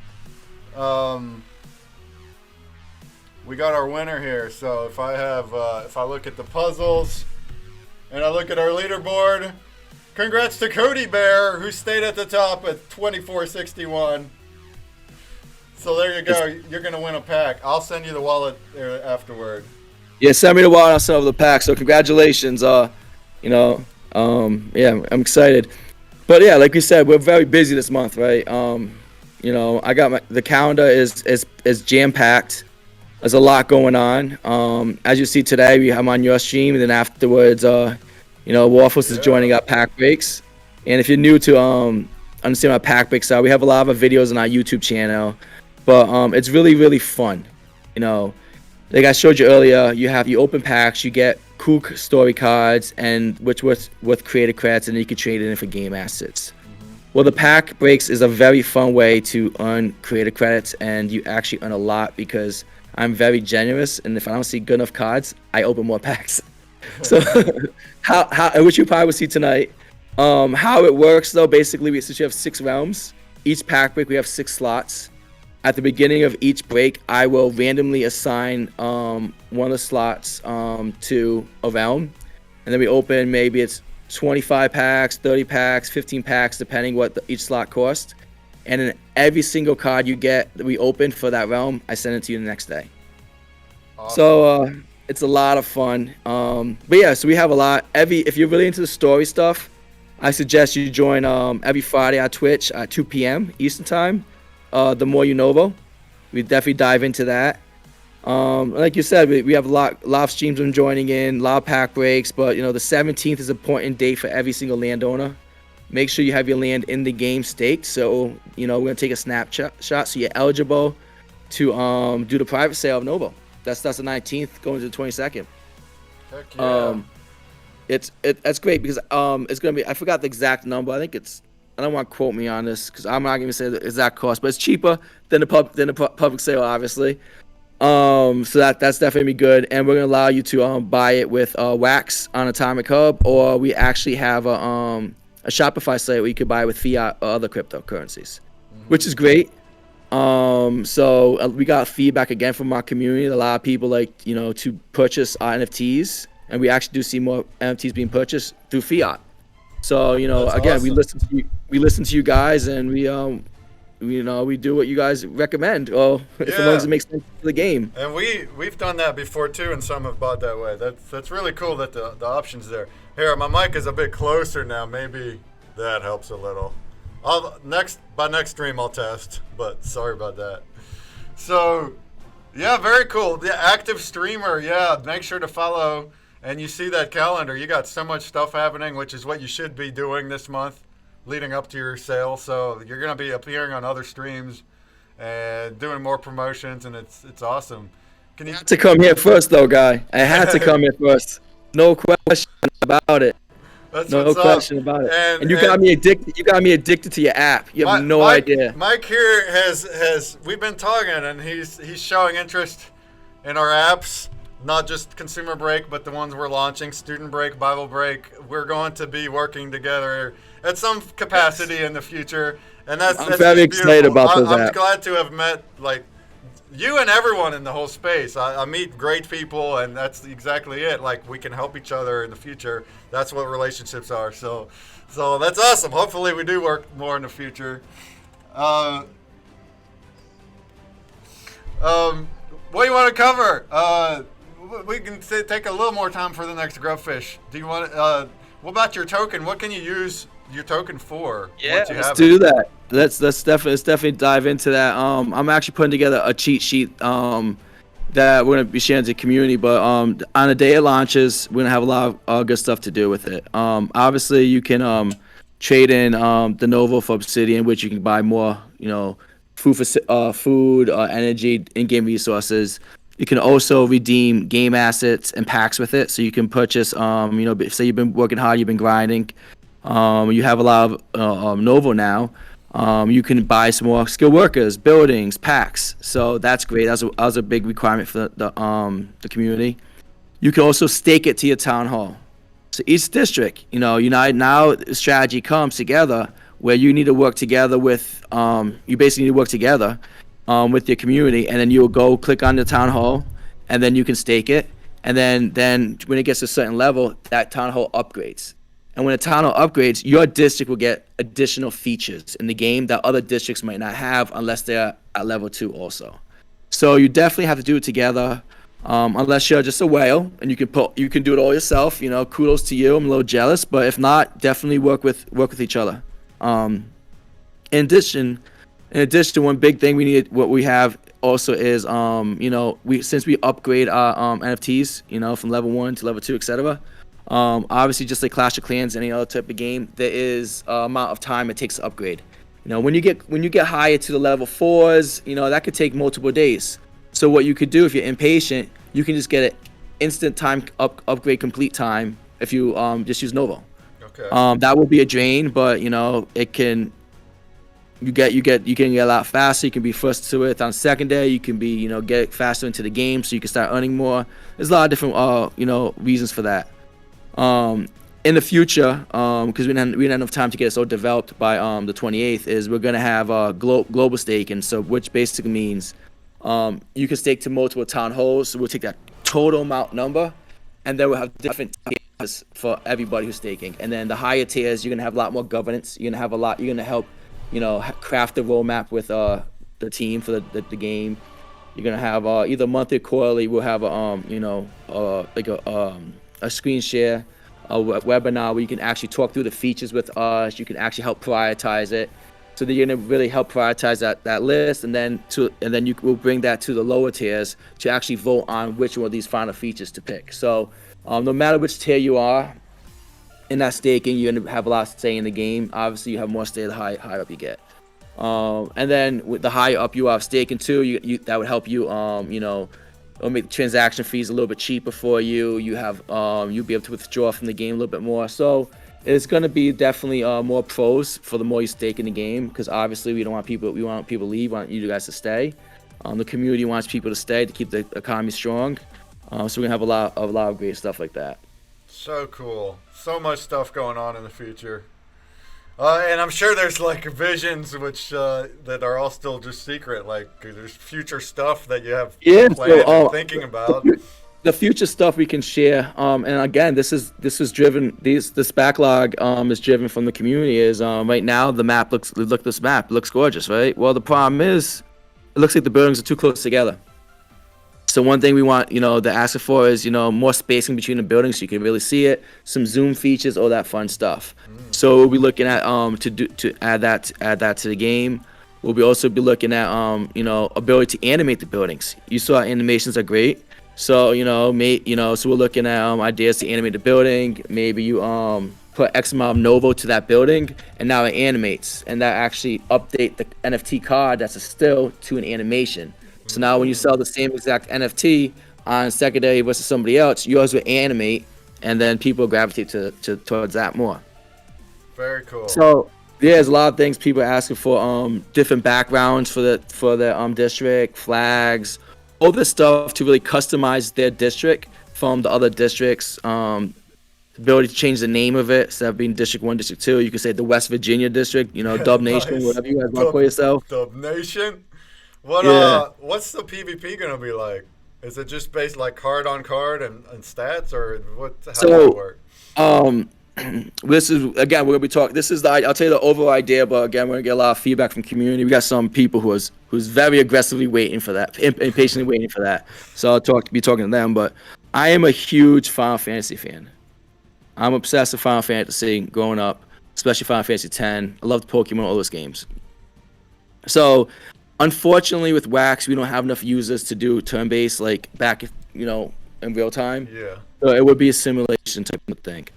We got our winner here. So if I look at the puzzles and I look at our leaderboard, congrats to Cody Bear, who stayed at the top at 2461. So there you go. You're gonna win a pack. I'll send you the wallet there afterward. Yeah, send me the wallet. I'll send over the pack. So congratulations. You know, yeah, I'm excited. But yeah, like we said, we're very busy this month, right? You know, I got the calendar is jam packed. There's a lot going on. As you see today, I'm on your stream, and then afterwards, you know, Waffles is joining our pack breaks. And if you're new to understand what pack breaks are, we have a lot of videos on our YouTube channel, but it's really fun. You know, like I showed you earlier, you open packs, you get cool story cards, and which with creator credits, and then you can trade it in for game assets. Well, the pack breaks is a very fun way to earn creator credits, and you actually earn a lot because I'm very generous, and if I don't see good enough cards, I open more packs. So, which you probably will see tonight. How it works, though, basically, since you have 6 realms, each pack break we have 6 slots. At the beginning of each break, I will randomly assign one of the slots to a realm, and then we open maybe it's 25 packs, 30 packs, 15 packs, depending what each slot costs. And then every single card you get that we open for that realm, I send it to you the next day. Awesome. So it's a lot of fun. But yeah, so we have a lot. If you're really into the story stuff, I suggest you join every Friday on Twitch at 2 p.m. Eastern time. The More You Novo. We definitely dive into that. Like you said, we have a lot of streams been joining in, a lot of pack breaks, but the 17th is an important date for every single landowner. Make sure you have your land in the game staked. So we're gonna take a snapshot so you're eligible to do the private sale of Novo. That's the 19th going to the 22nd. Heck yeah. That's great because it's gonna be, I forgot the exact number. I think I don't want to quote me on this because I'm not gonna say the exact cost, but it's cheaper than the public sale, obviously. So that's definitely good, and we're gonna allow you to buy it with WAX on Atomic Hub, or we actually have a Shopify site where you could buy with fiat or other cryptocurrencies, which is great. So we got feedback again from our community. A lot of people to purchase our NFTs, and we actually do see more NFTs being purchased through fiat. So again, awesome. we listen to you guys, and we do what you guys recommend. As long as it makes sense for the game. And we've done that before too, and some have bought that way. That's really cool that the option's there. Here, my mic is a bit closer now. Maybe that helps a little. By next stream I'll test, but sorry about that. So, yeah, very cool. The active streamer, yeah. Make sure to follow, and you see that calendar. You got so much stuff happening, which is what you should be doing this month, leading up to your sale. So you're gonna be appearing on other streams and doing more promotions, and it's awesome. Can you I had to come here first, though, guy? I had to come here first. No question about it. That's no what's question up. about it. And you got me addicted. You got me addicted to your app. You have no idea. Mike here has we've been talking, and he's showing interest in our apps, not just ConsumerBreak, but the ones we're launching, Student Break, Bible Break. We're going to be working together at some capacity in the future, and that's very excited about those apps. I'm glad to have met you and everyone in the whole space. I meet great people, and that's exactly it. We can help each other in the future. That's what relationships are. So that's awesome. Hopefully we do work more in the future. What do you want to cover? We can take a little more time for the next Grubfish. Do you want? What about your token? What can you use your token for? Yeah, let's do that. Let's definitely dive into that. I'm actually putting together a cheat sheet that we're gonna be sharing to the community. But on the day it launches, we're gonna have a lot of good stuff to do with it. Obviously, you can trade in the Novo for Obsidian, which you can buy more, food, energy, in-game resources. You can also redeem game assets and packs with it, so you can purchase. Say you've been working hard, you've been grinding. You have a lot of Novo now. You can buy some more skilled workers, buildings, packs. So that's great. That was a big requirement for the community. You can also stake it to your town hall. So each district, United now strategy comes together where you need to work together with. You basically need to work together with your community, and then you'll go click on the town hall, and then you can stake it. And then when it gets to a certain level, that town hall upgrades. And when a town hall upgrades, your district will get additional features in the game that other districts might not have unless they're at level 2 also. So you definitely have to do it together, unless you're just a whale and you can do it all yourself. Kudos to you. I'm a little jealous, but if not, definitely work with each other. In addition, one big thing what we have also is since we upgrade our NFTs, from level 1 to level 2, etc. Obviously, just like Clash of Clans, any other type of game, there is amount of time it takes to upgrade. When you get higher to the level 4s, that could take multiple days. So what you could do if you're impatient, you can just get an instant time upgrade complete time if you just use Novo. Okay. That will be a drain, but it can. You can get a lot faster. You can be first to it on second day. You can be get faster into the game, so you can start earning more. There's a lot of different reasons for that. In the future, because we didn't have enough time to get it so developed by the 28th, is we're gonna have global staking. So which basically means you can stake to multiple town halls. So we'll take that total amount number, and then we'll have different tiers for everybody who's staking. And then the higher tiers, you're gonna have a lot more governance. You're gonna help craft the roadmap with the team for the game. You're gonna have either monthly or quarterly. We'll have a screen share, a webinar where you can actually talk through the features with us. You can actually help prioritize it. So they're gonna really help prioritize that list, and then you will bring that to the lower tiers to actually vote on which one of these final features to pick. So no matter which tier you are in that staking, you have a lot of say in the game. Obviously, you have more say the higher up you get. And then with the higher up you are staking too, you that would help you, you know, it'll make the transaction fees a little bit cheaper for you. You have, you'll be able to withdraw from the game a little bit more. So it's going to be definitely more pros for the more you stake in the game, because obviously we want people to leave. We want you guys to stay. The community wants people to stay to keep the economy strong. So we're gonna have a lot of great stuff like that. So cool. So much stuff going on in the future. And I'm sure there's like visions which that are all still just secret. Like there's future stuff that you have planned and thinking about. The future stuff we can share. And again, this is driven. This backlog is driven from the community. Is right now the map looks gorgeous, right? Well, the problem is it looks like the buildings are too close together. So one thing we want, you know, to ask for is, you know, more spacing between the buildings so you can really see it, some zoom features, all that fun stuff. So we'll be looking at to add that to the game. We'll also be looking at you know, ability to animate the buildings. You saw animations are great. So so we're looking at ideas to animate the building. Maybe you put X amount of Novo to that building, and now it animates, and that actually update the NFT card that's a still to an animation. So now when you sell the same exact NFT on secondary versus somebody else, yours will animate, and then people gravitate towards that more. Very cool. So yeah, there's a lot of things people are asking for, different backgrounds for the district, flags, all this stuff to really customize their district from the other districts. The ability to change the name of it, instead of being District 1, District 2, you can say the West Virginia District, you know, Dub Nation, Nice. whatever you guys want to call yourself. Dub Nation. What's the PvP gonna be like? Is it just based like card on card and stats, or how does it work? This is, again, we're gonna be talking. This is I'll tell you the overall idea, but again, we're gonna get a lot of feedback from community. We got some people who's very aggressively waiting for that, impatiently waiting for that. So I'll be talking to them. But I am a huge Final Fantasy fan. I'm obsessed with Final Fantasy growing up, especially Final Fantasy X. I loved Pokemon, all those games. So unfortunately, with WAX, we don't have enough users to do turn-based like back, you know, in real time. Yeah. So it would be a simulation type of thing.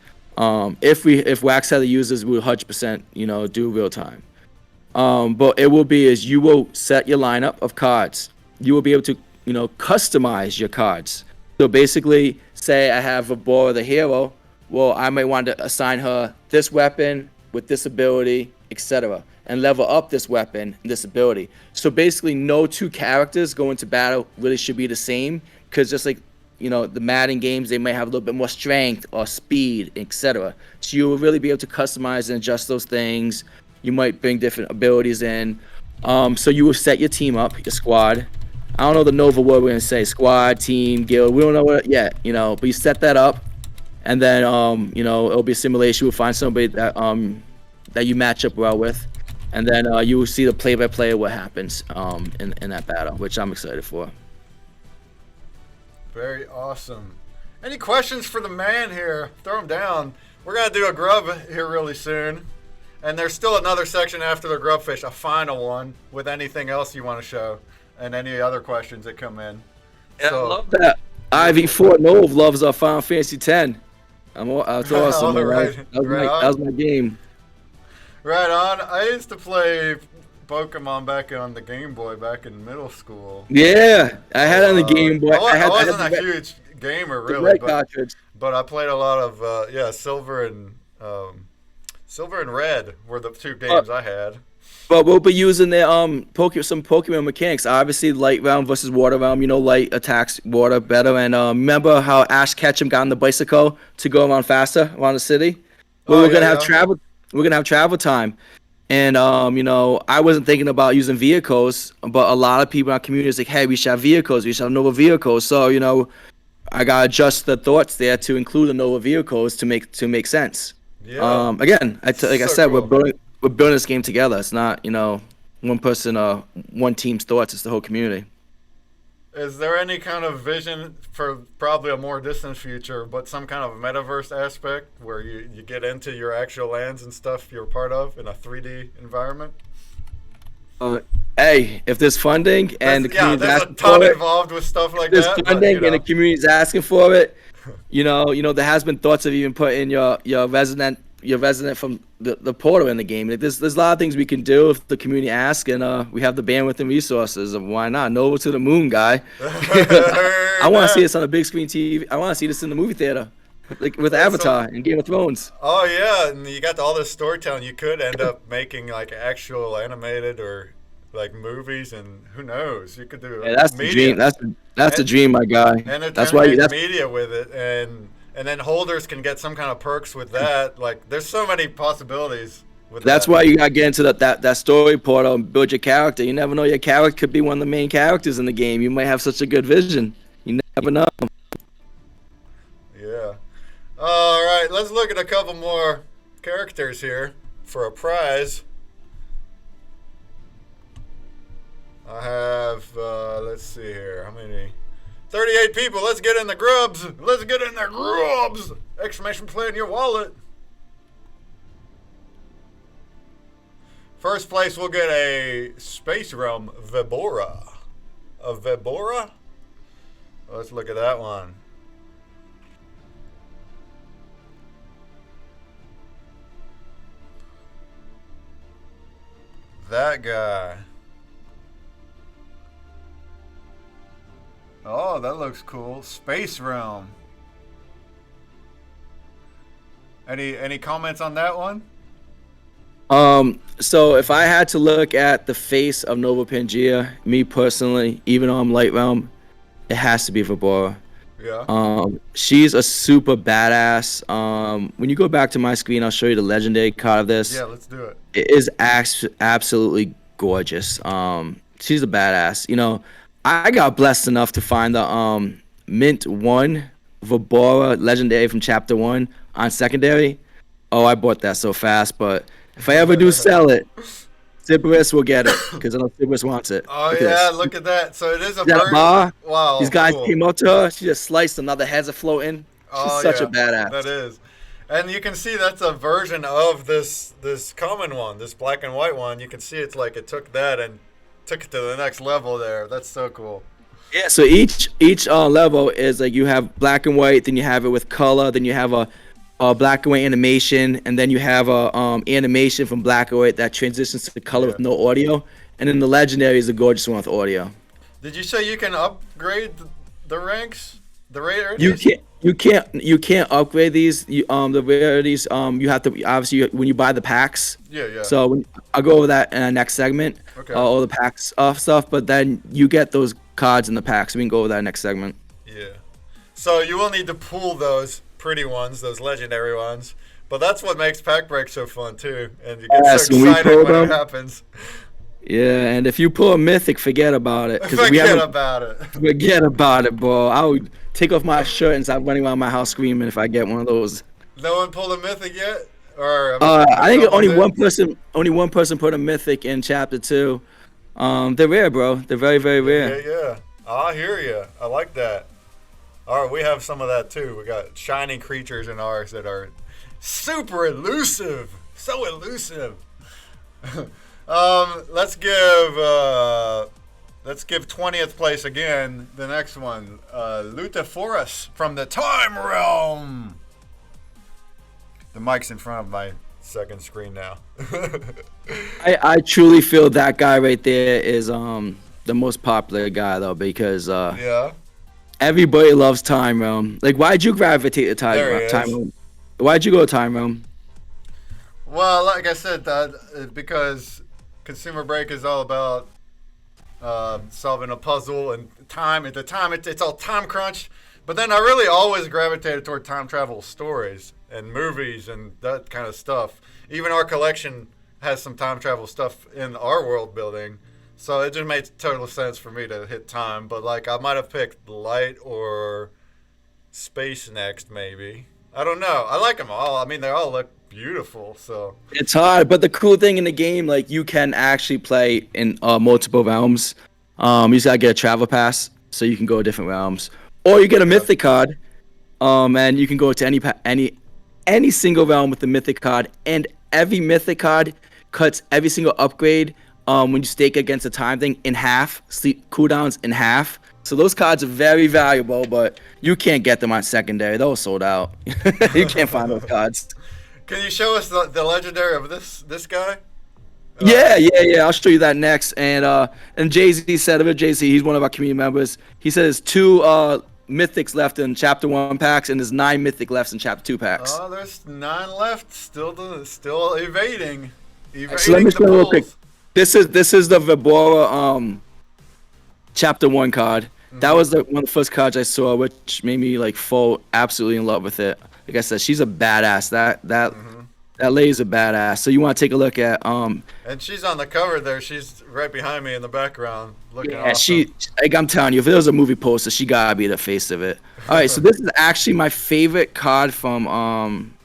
If WAX had the users, we would 100%, you know, do real time. But it will be is you will set your lineup of cards. You will be able to, you know, customize your cards. So basically, say I have a Bora the hero. Well, I might want to assign her this weapon with this ability, etc., and level up this weapon and this ability. So basically, no two characters going to battle really should be the same, because just like, you know, the Madden games, they might have a little bit more strength or speed, etc. So you will really be able to customize and adjust those things. You might bring different abilities in. So you will set your team up, your squad. I don't know the Novo word we're gonna say, squad, team, guild. We don't know what yet, you know. But you set that up, and then you know, it'll be a simulation. We'll find somebody that that you match up well with, and then you will see the play-by-play of what happens in that battle, which I'm excited for. Very awesome. Any questions for the man here? Throw them down. We're going to do a grub here really soon. And there's still another section after the grubfish, a final one, with anything else you want to show and any other questions that come in. Yeah, I love that. IV4 Novo loves our Final Fantasy X. That's awesome. Right. That was my game. Right on. I used to play Pokemon back on the Game Boy back in middle school. Yeah, I had it on the Game Boy. I wasn't a huge gamer really, but I played a lot of Silver and Red were the two games I had. But we'll be using the some Pokemon mechanics. Obviously, light realm versus water realm. You know, light attacks water better. And remember how Ash Ketchum got on the bicycle to go around faster around the city? Well, we're gonna have travel. We're gonna have travel time. And, you know, I wasn't thinking about using vehicles, but a lot of people in our community is like, hey, we should have vehicles. We should have Nova vehicles. So, you know, I got to adjust the thoughts there to include the Nova vehicles to make sense. Yeah. Again, I said, cool. We're building this game together. It's not, you know, one person or one team's thoughts. It's the whole community. Is there any kind of vision for probably a more distant future, but some kind of metaverse aspect where you get into your actual lands and stuff you're part of in a 3D environment? Hey, if there's funding and the community's there's a asking ton for it, involved with stuff like there's that. funding But, and the community's asking for it. There has been thoughts of even putting your resident from the portal in the game. Like, there's a lot of things we can do if the community asks, and we have the bandwidth and resources. Why not? Novo to the moon, guy. I want to see this on a big screen TV. I want to see this in the movie theater, like with Avatar and Game of Thrones. Oh yeah, and you got all this storytelling. You could end up making like actual animated or like movies, and who knows? You could do. Yeah, that's media. the dream. That's the dream, my guy. And That's why media with it, and then holders can get some kind of perks with that. Like, there's so many possibilities with That's that. why you gotta get into that story portal and build your character. You never know, your character could be one of the main characters in the game. You might have such a good vision. You never know. Yeah. All right, let's look at a couple more characters here for a prize. I have, let's see here, how many? 38 people. Let's get in the grubs. Let's get in the grubs! Exclamation point in your wallet. First place, we'll get a Space Realm Vibora. A Vibora? Let's look at that one. That guy. Oh, that looks cool. Space Realm. Any comments on that one? So if I had to look at the face of Novopangea, me personally, even though I'm Light Realm, it has to be Vibora. Yeah. She's a super badass. When you go back to my screen, I'll show you the legendary card of this. Yeah, let's do it. It is absolutely gorgeous. She's a badass. I got blessed enough to find the Mint 1 Vibora legendary from Chapter 1 on secondary. Oh, I bought that so fast, but if I ever do sell it, Sybaris will get it because I know Sybaris wants it. Oh, look yeah, look at that. So it is a that bird. bar? Wow. These guys cool. came up to her. She just sliced them. Now the heads are floating. She's such a badass. That is. And you can see that's a version of this common one, this black and white one. You can see it's like it took that and took it to the next level there. That's so cool. Yeah, so each level is like you have black and white, then you have it with color, then you have a black and white animation, and then you have a animation from black and white that transitions to color with no audio, and then the legendary is the gorgeous one with audio. Did you say you can upgrade the ranks, the rarities? You can't upgrade these. The rarities. You have to obviously when you buy the packs. Yeah. So I'll go over that in the next segment. Okay. All the packs stuff, but then you get those cards in the packs. We can go over that next segment. Yeah. So you will need to pull those pretty ones, those legendary ones. But that's what makes Pack Break so fun too, and you get so excited when it happens. Yeah, and if you pull a mythic, forget about it. Forget about it. Forget about it, bro. I would take off my shirt and stop running around my house screaming if I get one of those. No one pulled a mythic yet? Or I think only one person put a mythic in chapter 2. They're rare, bro. They're very, very rare. Yeah. I hear you. I like that. All right, we have some of that too. We got shiny creatures in ours that are super elusive. So elusive. Let's give 20th place again. The next one, Lutaforus from the Time Realm. The mic's in front of my second screen now. I truly feel that guy right there is the most popular guy though, because yeah, everybody loves Time Realm. Like, why'd you gravitate to Time Realm? Why'd you go to Time Realm? Well, like I said, because ConsumerBreak is all about solving a puzzle and time. At the time, it's all time crunch. But then I really always gravitated toward time travel stories and movies and that kind of stuff. Even our collection has some time travel stuff in our world building. So it just made total sense for me to hit time. But like, I might have picked Light or Space next, maybe. I don't know. I like them all. I mean, they all look beautiful. So it's hard, but the cool thing in the game, like, you can actually play in multiple realms. You just gotta get a travel pass so you can go to different realms, or you get a mythic card, and you can go to any single realm with the mythic card, and every mythic card cuts every single upgrade when you stake against a time thing in half, sleep cooldowns in half. So those cards are very valuable, but you can't get them on secondary. Those sold out. You can't find those cards. Can you show us the legendary of this guy? Yeah. I'll show you that next. And Jay-Z said of it, Jay-Z, he's one of our community members. He says 2 mythics left in Chapter 1 packs, and there's 9 mythic left in Chapter 2 packs. Oh, there's 9 left. Still evading. So let me show you real quick. This is the Vibora Chapter 1 card. Mm-hmm. That was one of the first cards I saw, which made me like fall absolutely in love with it. Like I said, she's a badass. That lady's a badass. So you want to take a look at and she's on the cover there. She's right behind me in the background, looking awesome. She, like I'm telling you, if there was a movie poster, she gotta be the face of it. All right, so this is actually my favorite card from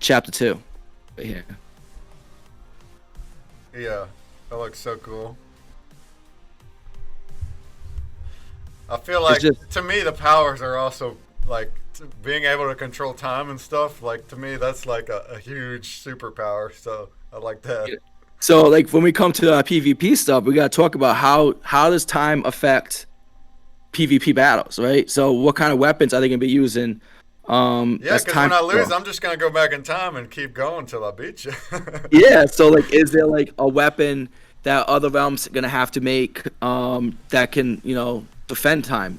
Chapter 2. Right here. Yeah, that looks so cool. I feel like, to me, the powers are also, like, being able to control time and stuff. Like, to me, that's, like, a huge superpower. So, I like that. Yeah. So, like, when we come to PvP stuff, we got to talk about how does time affect PvP battles, right? So, what kind of weapons are they going to be using? Yeah, because when I lose, I'm just going to go back in time and keep going until I beat you. Yeah, so, like, is there, like, a weapon that other realms are going to have to make that can, defend time,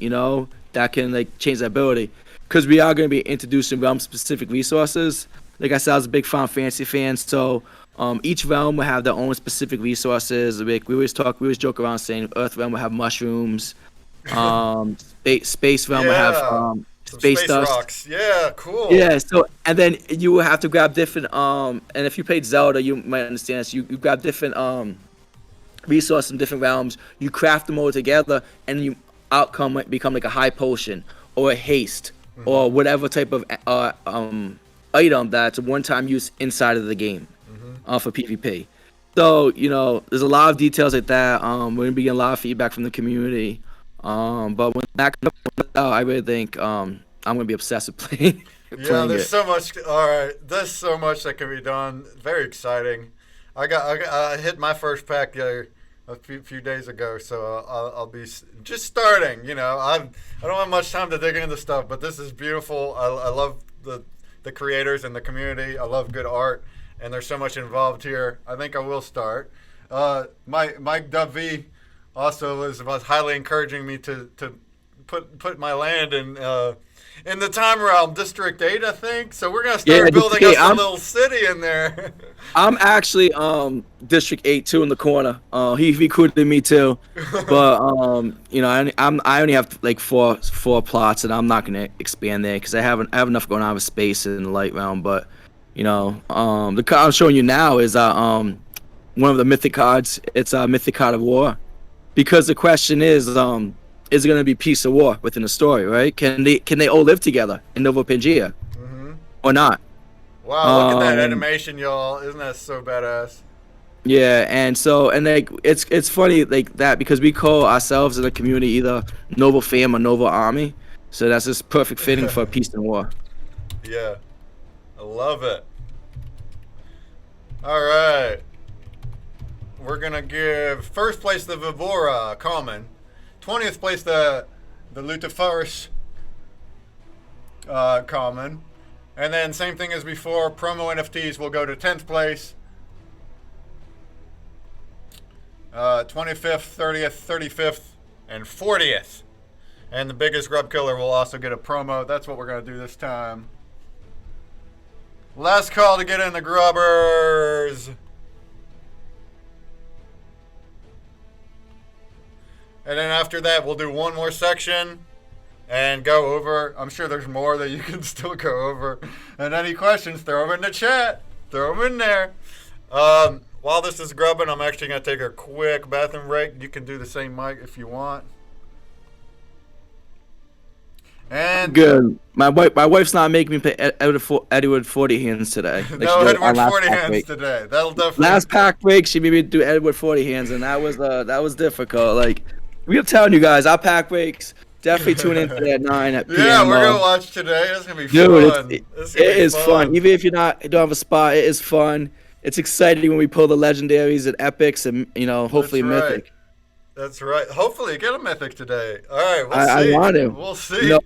that can like change the ability, because we are going to be introducing realm specific resources. Like I said, I was a big Final Fantasy fan, so each realm will have their own specific resources. Like we always joke around saying Earth realm will have mushrooms, space realm will have space dust. Rocks. Yeah, cool. Yeah, so and then you will have to grab different and if you played Zelda, you might understand this. You grab different resources from different realms. You craft them all together, and you outcome might become like a high potion or a haste or whatever type of item that's a one-time use inside of the game for PvP. So there's a lot of details like that. We're gonna be getting a lot of feedback from the community. But when that comes out, I really think I'm gonna be obsessed with playing. Yeah, there's so much. All right, there's so much that can be done. Very exciting. I hit my first pack a few days ago, so I'll be just starting. I don't have much time to dig into stuff, but this is beautiful. I love the creators and the community. I love good art, and there's so much involved here. I think I will start. Mike W also was highly encouraging me to put my land in the time realm, District 8, I think. So we're gonna start building us a little city in there. I'm actually District 8 too in the corner. He recruited me too, but I only have like four plots, and I'm not gonna expand there because I have enough going on with space in the light realm. But the card I'm showing you now is one of the mythic cards. It's a mythic card of war, because the question is it going to be peace or war within the story, right? Can they all live together in Novopangea or not? Wow, look at that animation, y'all. Isn't that so badass? Yeah, and like it's funny like that, because we call ourselves in the community either Novo Fam or Novo Army. So that's just perfect fitting for peace and war. Yeah. I love it. All right. We're going to give first place the Vibora common. 20th place the Lutifarus common, and then same thing as before, promo NFTs will go to 10th place, 25th, 30th, 35th, and 40th, and the biggest grub killer will also get a promo. That's what we're going to do this time. Last call to get in the grubbers. And then after that, we'll do one more section and go over. I'm sure there's more that you can still go over. And any questions, throw them in the chat. Throw them in there. While this is grubbing, I'm actually going to take a quick bathroom break. You can do the same, Mike, if you want. And good. My wife's not making me play Edward 40 hands today. Like no Edward 40 hands today. That'll definitely. Last pack break, she made me do Edward 40 hands, and that was difficult. Like, we're telling you guys, our pack breaks. Definitely tune in today at 9 at PM. Yeah, we're gonna watch today. It's gonna be fun. Dude, it is fun. Even if you don't have a spot, it is fun. it's exciting when we pull the legendaries and epics and, you know, hopefully That's right. mythic. That's right. Hopefully you get a mythic today. All right, we'll I see. want to. We'll see. You know,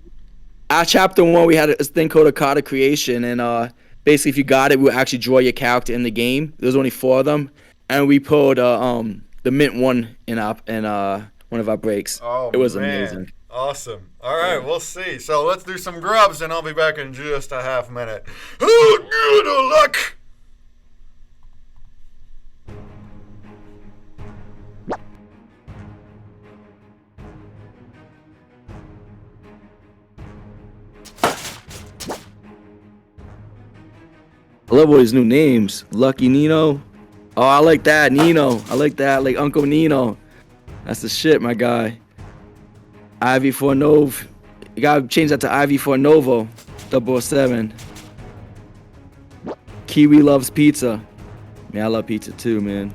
our chapter 1, we had a thing called a card of creation, and basically if you got it, we would actually draw your character in the game. There was only 4 of them, and we pulled the mint one in one of our breaks. Oh, it was man. amazing. Awesome. All right, we'll see. So let's do some grubs, and I'll be back in just a half minute. Oh, good luck! I love all these new names. Lucky Nino. Oh, I like that. Nino. I like that. Like Uncle Nino. That's the shit, my guy. Ivy for Novo. You gotta change that to Ivy for Novo. 007. Kiwi loves pizza. Man, I love pizza too, man.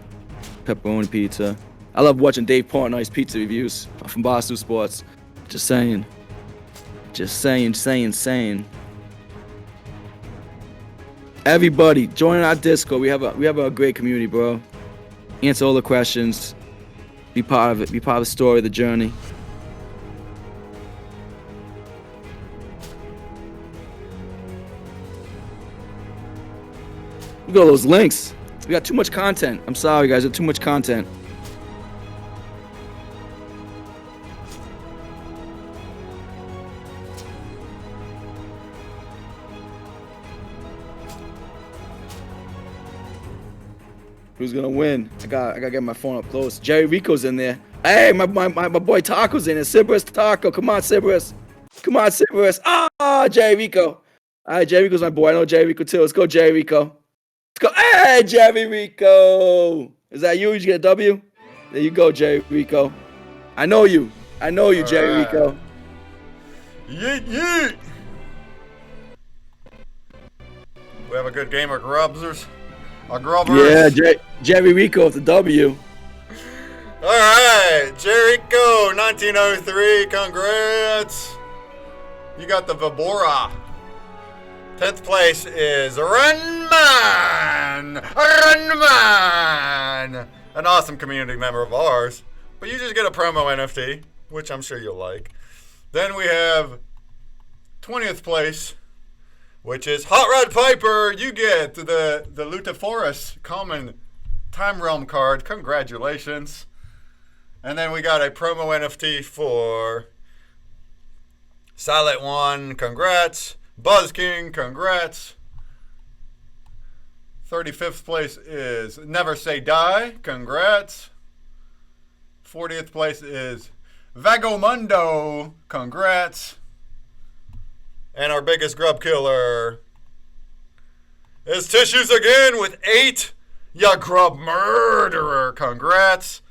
Pepperoni pizza. I love watching Dave Portnoy's pizza reviews from Boston Sports. Just saying. Saying. Everybody, join our Discord. We have a great community, bro. Answer all the questions. Be part of it. Be part of the story, the journey. Look at all those links. We got too much content. I'm sorry, guys. There's too much content. Who's gonna win? I gotta get my phone up close. Jerry Rico's in there. Hey, my boy Taco's in there. Cerberus Taco. Come on, Cerberus. Ah, Jerry Rico. All right, Jerry Rico's my boy. I know Jerry Rico too. Let's go, Jerry Rico. Let's go. Hey, Jerry Rico. Is that you? Did you get a W? There you go, Jerry Rico. I know you, Jerry right. Rico. Yeet. We have a good game of grubsers. Yeah, Jerry Rico with the W. All right, Jericho, 1903. Congrats. You got the Vibora. 10th place is Runman. An awesome community member of ours. But you just get a promo NFT, which I'm sure you'll like. Then we have 20th place, which is Hot Rod Piper. You get the Lutaforus common Time Realm card. Congratulations. And then we got a promo NFT for Silent One. Congrats. Buzz King. Congrats. 35th place is Never Say Die. Congrats. 40th place is Vagomundo. Congrats. And our biggest grub killer is Tissues again with 8. Ya grub murderer. Congrats.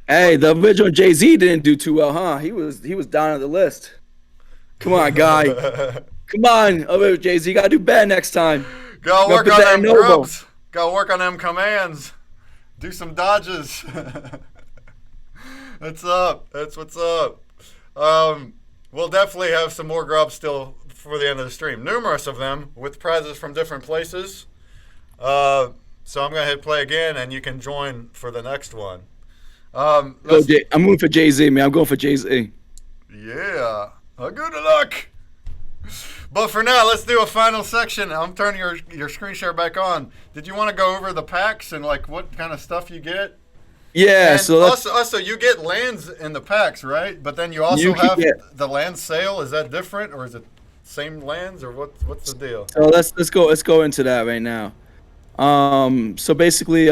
Hey, the original Jay-Z didn't do too well, huh? He was down on the list. Come on, guy. Come on, original Jay-Z. You gotta do better next time. Gotta work put on that them in Novo. grubs. Gotta work on them commands. Do some dodges. That's what's up. We'll definitely have some more grubs still for the end of the stream. Numerous of them with prizes from different places. So I'm gonna hit play again, and you can join for the next one. I'm moving for Jay-Z, man. I'm going for Jay-Z. Yeah. Good luck. But for now, let's do a final section. I'm turning your screen share back on. Did you want to go over the packs and like what kind of stuff you get? Yeah. And So also you get lands in the packs, right? But then you also have the land sale. Is that different, or is it same lands, or what's the deal? So let's go into that right now. So basically,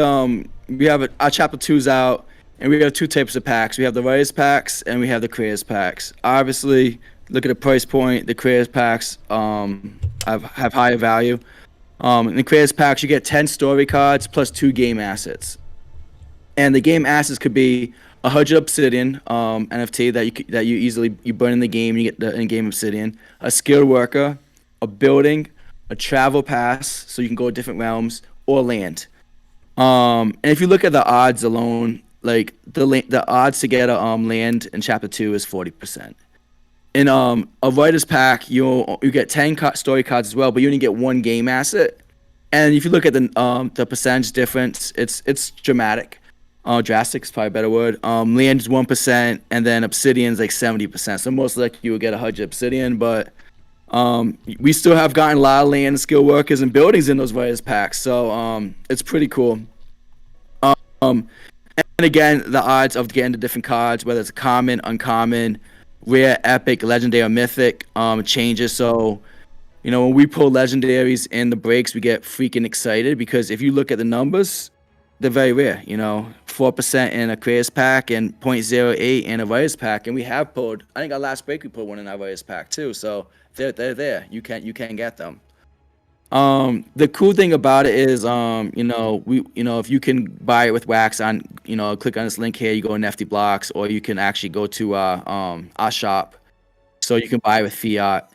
we have our chapter 2's out, and we have 2 types of packs. We have the writers packs and we have the creators packs. Obviously, look at the price point. The creators packs have higher value. In the creators packs, you get 10 story cards plus 2 game assets. And the game assets could be 100 obsidian NFT that you easily burn in the game. You get the in-game obsidian. A skilled worker, a building, a travel pass, so you can go to different realms, or land. And if you look at the odds alone, like the odds to get a land in chapter 2 is 40%. In a writer's pack, you get 10 story cards as well, but you only get 1 game asset. And if you look at the percentage difference, it's dramatic. Drastic is probably a better word. Land is 1%, and then obsidian's like 70%. So most likely you will get 100 obsidian, but we still have gotten a lot of land, skill workers, and buildings in those various packs. So it's pretty cool. And again, the odds of getting the different cards, whether it's common, uncommon, rare, epic, legendary, or mythic, changes. So, you know, when we pull legendaries in the breaks, we get freaking excited because if you look at the numbers, they're very rare. You know, 4% in a creators pack and 0.08 in a writers pack, and we have pulled. I think our last break we pulled one in our writers pack too. So they're there. You can get them. The cool thing about it is, you know, if you can buy it with Wax on, you know, click on this link here, you go to NFT Blocks, or you can actually go to our shop, so you can buy it with fiat.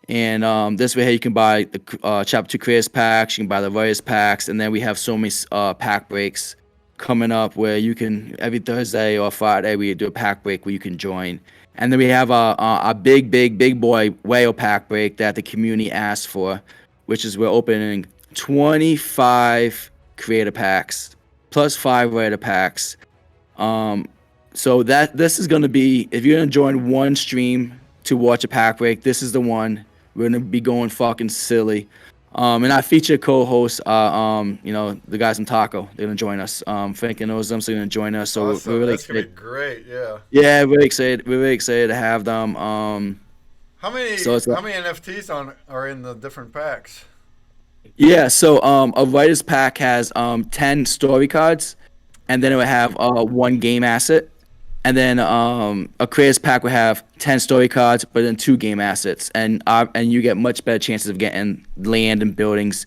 And this way here you can buy the Chapter 2 Creators packs, you can buy the Writers packs, and then we have so many pack breaks coming up where you can, every Thursday or Friday, we do a pack break where you can join. And then we have a big boy whale pack break that the community asked for, which is we're opening 25 creator packs plus 5 writer packs. So this is going to be, if you're going to join one stream to watch a pack break, this is the one. We're going to be going fucking silly. And our featured co-hosts are, you know, the guys from Taco. They're going to join us. Frank knows them, so they're going to join us. So awesome. we're really That's excited. Gonna be great, yeah. Yeah, we're excited. We're really excited to have them. How many NFTs are in the different packs? Yeah, so a writer's pack has 10 story cards, and then it would have 1 game asset. And then a creators pack would have 10 story cards, but then 2 game assets, and you get much better chances of getting land and buildings,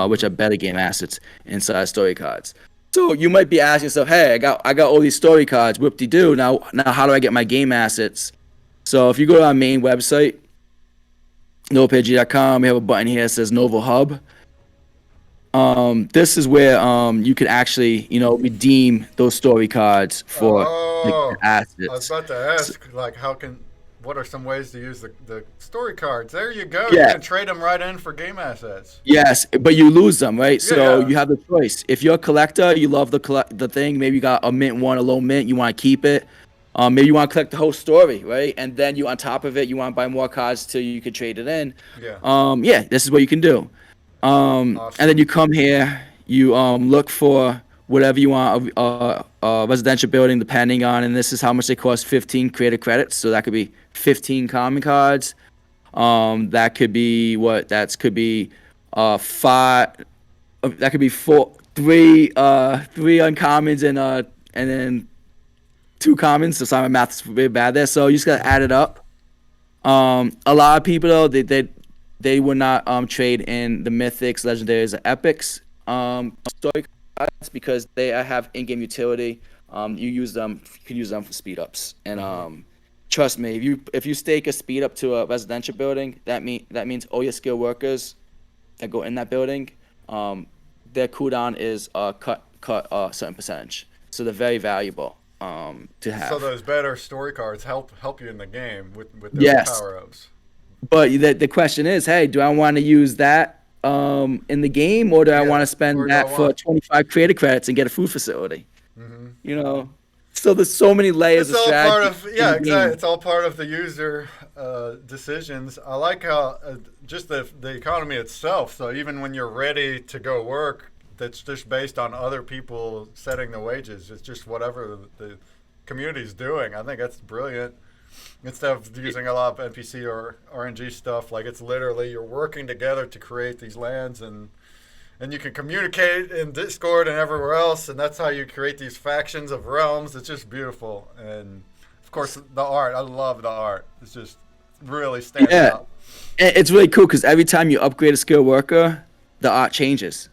which are better game assets inside story cards. So you might be asking yourself, hey, I got all these story cards, whoop-de-doo. Now how do I get my game assets? So if you go to our main website, Novopangea.com, we have a button here that says Novo Hub. This is where you can actually, you know, redeem those story cards for like, assets. I was about to ask, like, what are some ways to use the story cards? There you go. Yeah. You can trade them right in for game assets. Yes, but you lose them, right? So Yeah. you have the choice. If you're a collector, you love the thing. Maybe you got a mint one, a low mint, you want to keep it. Maybe you want to collect the whole story, right? And then you, on top of it, you want to buy more cards till you can trade it in. Yeah. Yeah, this is what you can do. Awesome. And then you come here, you look for whatever you want, a residential building, depending on, and this is how much they cost, 15 creator credits. So that could be 15 common cards. That could be what? That could be 5. That could be 3 uncommons and then 2 commons. So sorry, my math's really bad there. So you just gotta add it up. A lot of people though, they would not trade in the mythics, legendaries, or epics story cards because they have in-game utility. You can use them for speed ups. And trust me, if you stake a speed up to a residential building, that means all your skilled workers that go in that building, their cooldown is cut a certain percentage. So they're very valuable to have. So those better story cards help you in the game with their power-ups. But the question is, hey, do I want to use that in the game, or do I want to spend that for 25 creator credits and get a food facility? Mm-hmm. You know, so there's so many layers of strategy. Exactly. It's all part of the user decisions. I like how just the economy itself. So even when you're ready to go work, that's just based on other people setting the wages. It's just whatever the community's doing. I think that's brilliant. Instead of using a lot of NPC or RNG stuff, like it's literally you're working together to create these lands, and you can communicate in Discord and everywhere else, and that's how you create these factions of realms. It's just beautiful, and of course the art. I love the art. It's just really stands out. It's really cool because every time you upgrade a skilled worker, the art changes.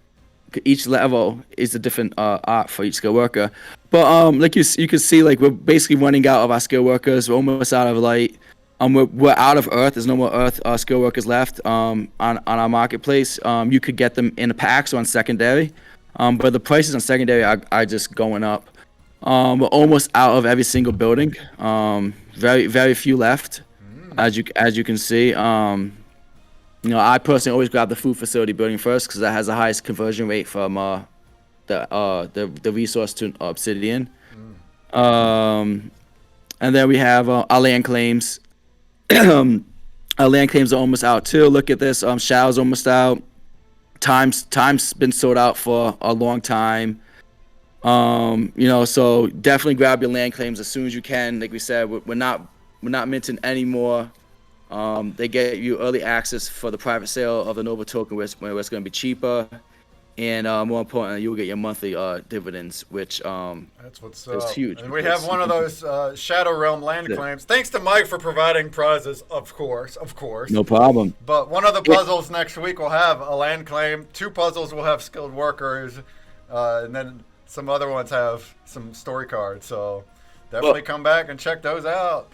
Each level is a different art for each skilled worker. But like you can see, like we're basically running out of our skilled workers. We're almost out of light. We're out of earth. There's no more earth skilled workers left on our marketplace. You could get them in a pack, so on secondary. But the prices on secondary are just going up. We're almost out of every single building. Very few left, as you can see. I personally always grab the food facility building first because that has the highest conversion rate from the resource to obsidian. And then we have our land claims. Our land claims are almost out too. Look at this. Shadow's almost out. Time's been sold out for a long time. So definitely grab your land claims as soon as you can. Like we said, we're not minting anymore. They get you early access for the private sale of the Novo token, where it's going to be cheaper, and more importantly, you'll get your monthly dividends, which that's what's is huge. And we have one of those Shadow Realm land claims. Thanks to Mike for providing prizes, of course. No problem. But one of the puzzles next week will have a land claim. 2 puzzles will have skilled workers, and then some other ones have some story cards. So definitely come back and check those out.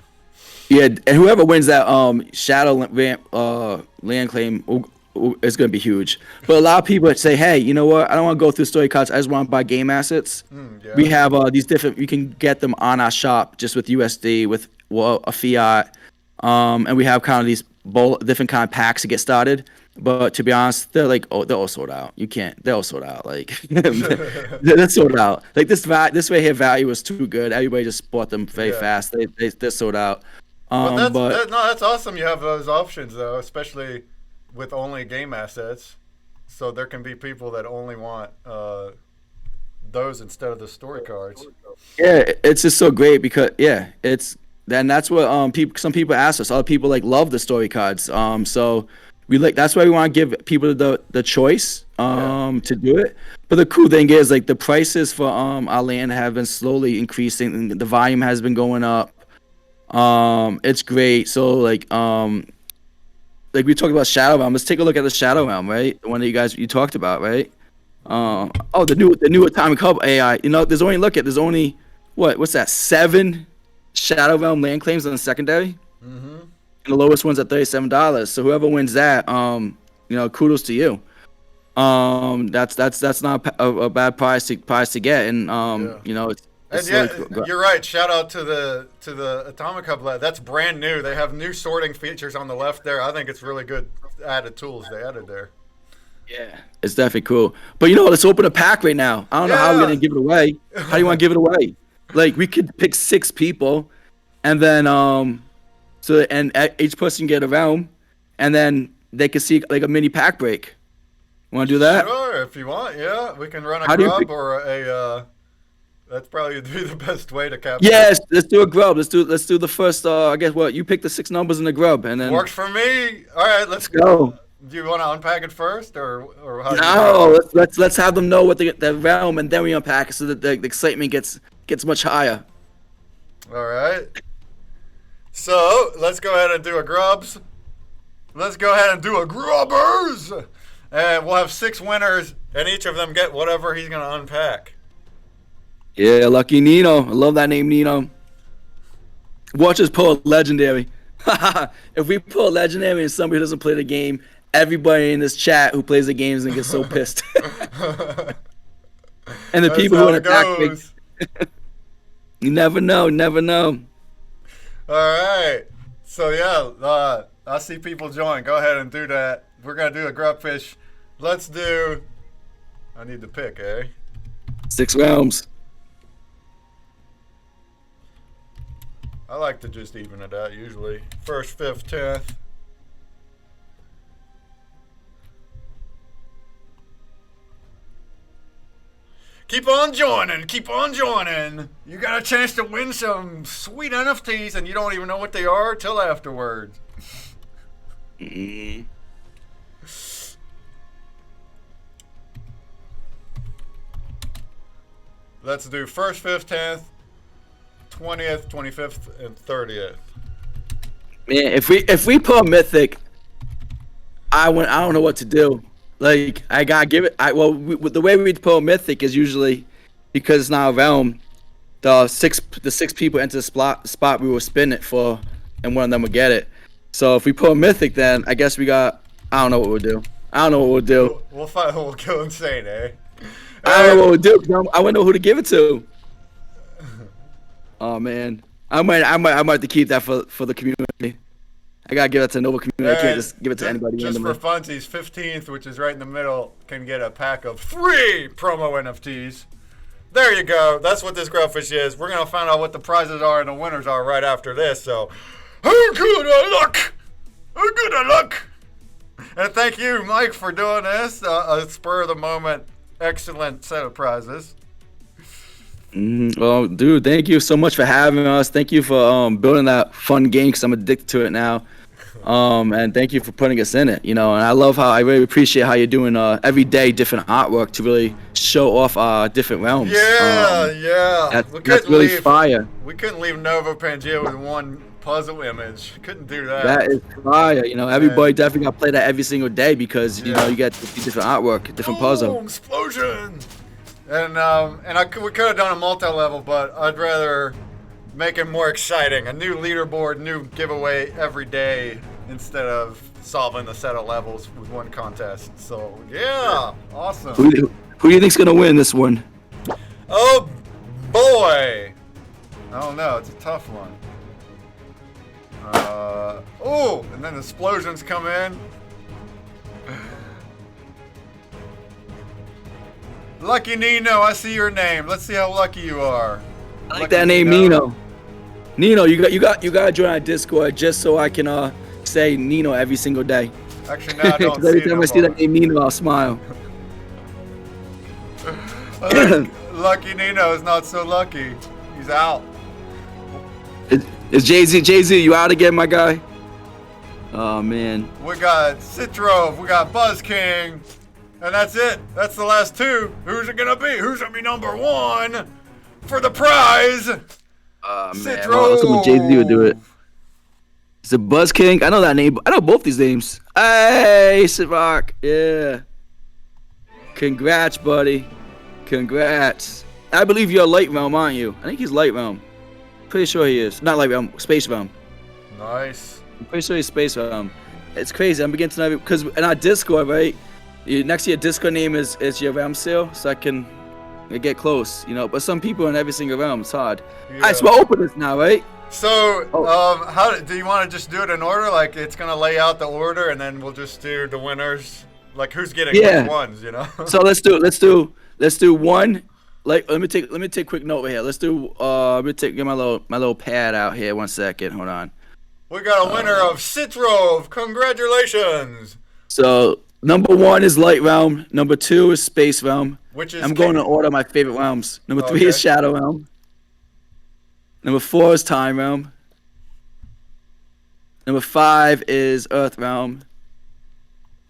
Yeah, and whoever wins that Shadow land claim is going to be huge. But a lot of people say, hey, you know what? I don't want to go through story cards. I just want to buy game assets. Yeah. We have these different. You can get them on our shop just with USD, with a fiat, and we have kind of these different kind of packs to get started. But to be honest, they're all sold out. You can't. They're all sold out. Like they're sold out. Like this way here value is too good. Everybody just bought them very fast. They're sold out. That's awesome. You have those options though, especially with only game assets. So there can be people that only want those instead of the story cards. Yeah, it's just so great because that's what some people ask us. Other people love the story cards. So that's why we want to give people the choice to do it. But the cool thing is the prices for our land have been slowly increasing, and the volume has been going up. It's great. So we talked about Shadow Realm. Let's take a look at the Shadow Realm, right? The one that you talked about, right? The new Atomic Hub AI. There's only what's that? 7 Shadow Realm land claims on the secondary. Mm-hmm. And the lowest one's at $37. So whoever wins that, kudos to you. That's not a bad prize to get, and you're right. Shout out to the Atomic Hub Lab. That's brand new. They have new sorting features on the left there. I think it's really good added tools they added there. Yeah, it's definitely cool. But let's open a pack right now. I don't know how we're gonna give it away. How do you want to give it away? We could pick 6 people, and then each person get a realm, and then they can see a mini pack break. Want to do that? Sure, if you want. Yeah, we can run a grub or a. That's probably be the best way to capture. Yes, let's do a grub. Let's do the first. I guess you pick the 6 numbers in the grub, and then works for me. All right, let's go. Do you want to unpack it first, or how? No, let's have them know what the realm, and then we unpack it so that the excitement gets much higher. All right. So let's go ahead and do a grubs. Let's go ahead and do a grubbers, and we'll have 6 winners, and each of them get whatever he's gonna unpack. Yeah, lucky Nino. I love that name, Nino. Watch us pull a legendary. If we pull a legendary and somebody doesn't play the game, everybody in this chat who plays the games and get so pissed. And the people who attack me. You never know. All right. So yeah, I see people join. Go ahead and do that. We're gonna do a grubfish. Let's do. I need to pick, 6 realms. I like to just even it out usually. 1st, 5th, 10th. Keep on joining. You got a chance to win some sweet NFTs and you don't even know what they are till afterwards. Let's do 1st, 5th, 10th, 20th, 25th, and 30th. Man, if we pull a mythic, I don't know what to do. I gotta give it. The way we pull a mythic is usually because it's not a realm. The six people enter the spot we will spin it for, and one of them will get it. So if we pull a mythic, then I guess I don't know what we'll do. We'll find. We'll go insane, I don't know what we'll do. 'Cause I wouldn't know who to give it to. Oh man, I might have to keep that for the community. I gotta give it to Novo community. I can't And just give it to anybody just randomly. for funsies, 15th, which is right in the middle, can get a pack of 3 promo NFTs. There you go. That's what this Grubfish is. We're going to find out what the prizes are and the winners are right after this. So, how good a luck! How good a luck! And thank you, Mike, for doing this. A spur of the moment, excellent set of prizes. Well, dude, thank you so much for having us. Thank you for building that fun game because I'm addicted to it now. And thank you for putting us in it. And I love I really appreciate how you're doing every day different artwork to really show off different realms. Yeah. That's really fire. We couldn't leave Novopangea with one puzzle image. Couldn't do that. That is fire. Everybody definitely got to play that every single day because you get different artwork, different puzzle. Explosion. And we could have done a multi-level, but I'd rather make it more exciting. A new leaderboard, new giveaway every day instead of solving a set of levels with one contest. So yeah, awesome. Who do you think's gonna win this one? Oh boy, I don't know. It's a tough one. And then explosions come in. Lucky Nino, I see your name. Let's see how lucky you are. I like that name, Nino. Nino, you got to join our Discord just so I can say Nino every single day. Actually, now I don't see every it time no I see more. that name Nino, I'll smile. Lucky Nino is not so lucky. He's out. Is Jay-Z, you out again, my guy? Oh man. We got Citrove, we got Buzz King, and that's it. That's the last two. Who's it gonna be? Who's gonna be number one for the prize? Man, Citrove. well, I was hoping Jay-Z would do it. Is it Buzz King? I know that name. I know both these names. Hey, Sitvok. Yeah. Congrats, buddy. Congrats. I believe you're Light Realm, aren't you? I think he's Light Realm. Pretty sure he is. Not Light Realm, Space Realm. Nice. I'm pretty sure he's Space Realm. It's crazy. I'm beginning to know because in our Discord, right? Next to your Discord name is your realm seal, so I can get close, But some people in every single realm, it's hard. Yeah. Alright, so we'll open this now, right? So, how do you want to just do it in order? Like it's gonna lay out the order, and then we'll just do the winners. Like who's getting which ones, So let's do one. Like let me take a quick note right here. Let's do let me get my little pad out here. 1 second, hold on. We got a winner of Citrove. Congratulations. So number 1 is Light Realm. Number 2 is Space Realm. Which is I'm going to order my favorite realms. Number 3 is Shadow Realm. Number 4 is Time Realm. Number 5 is Earth Realm.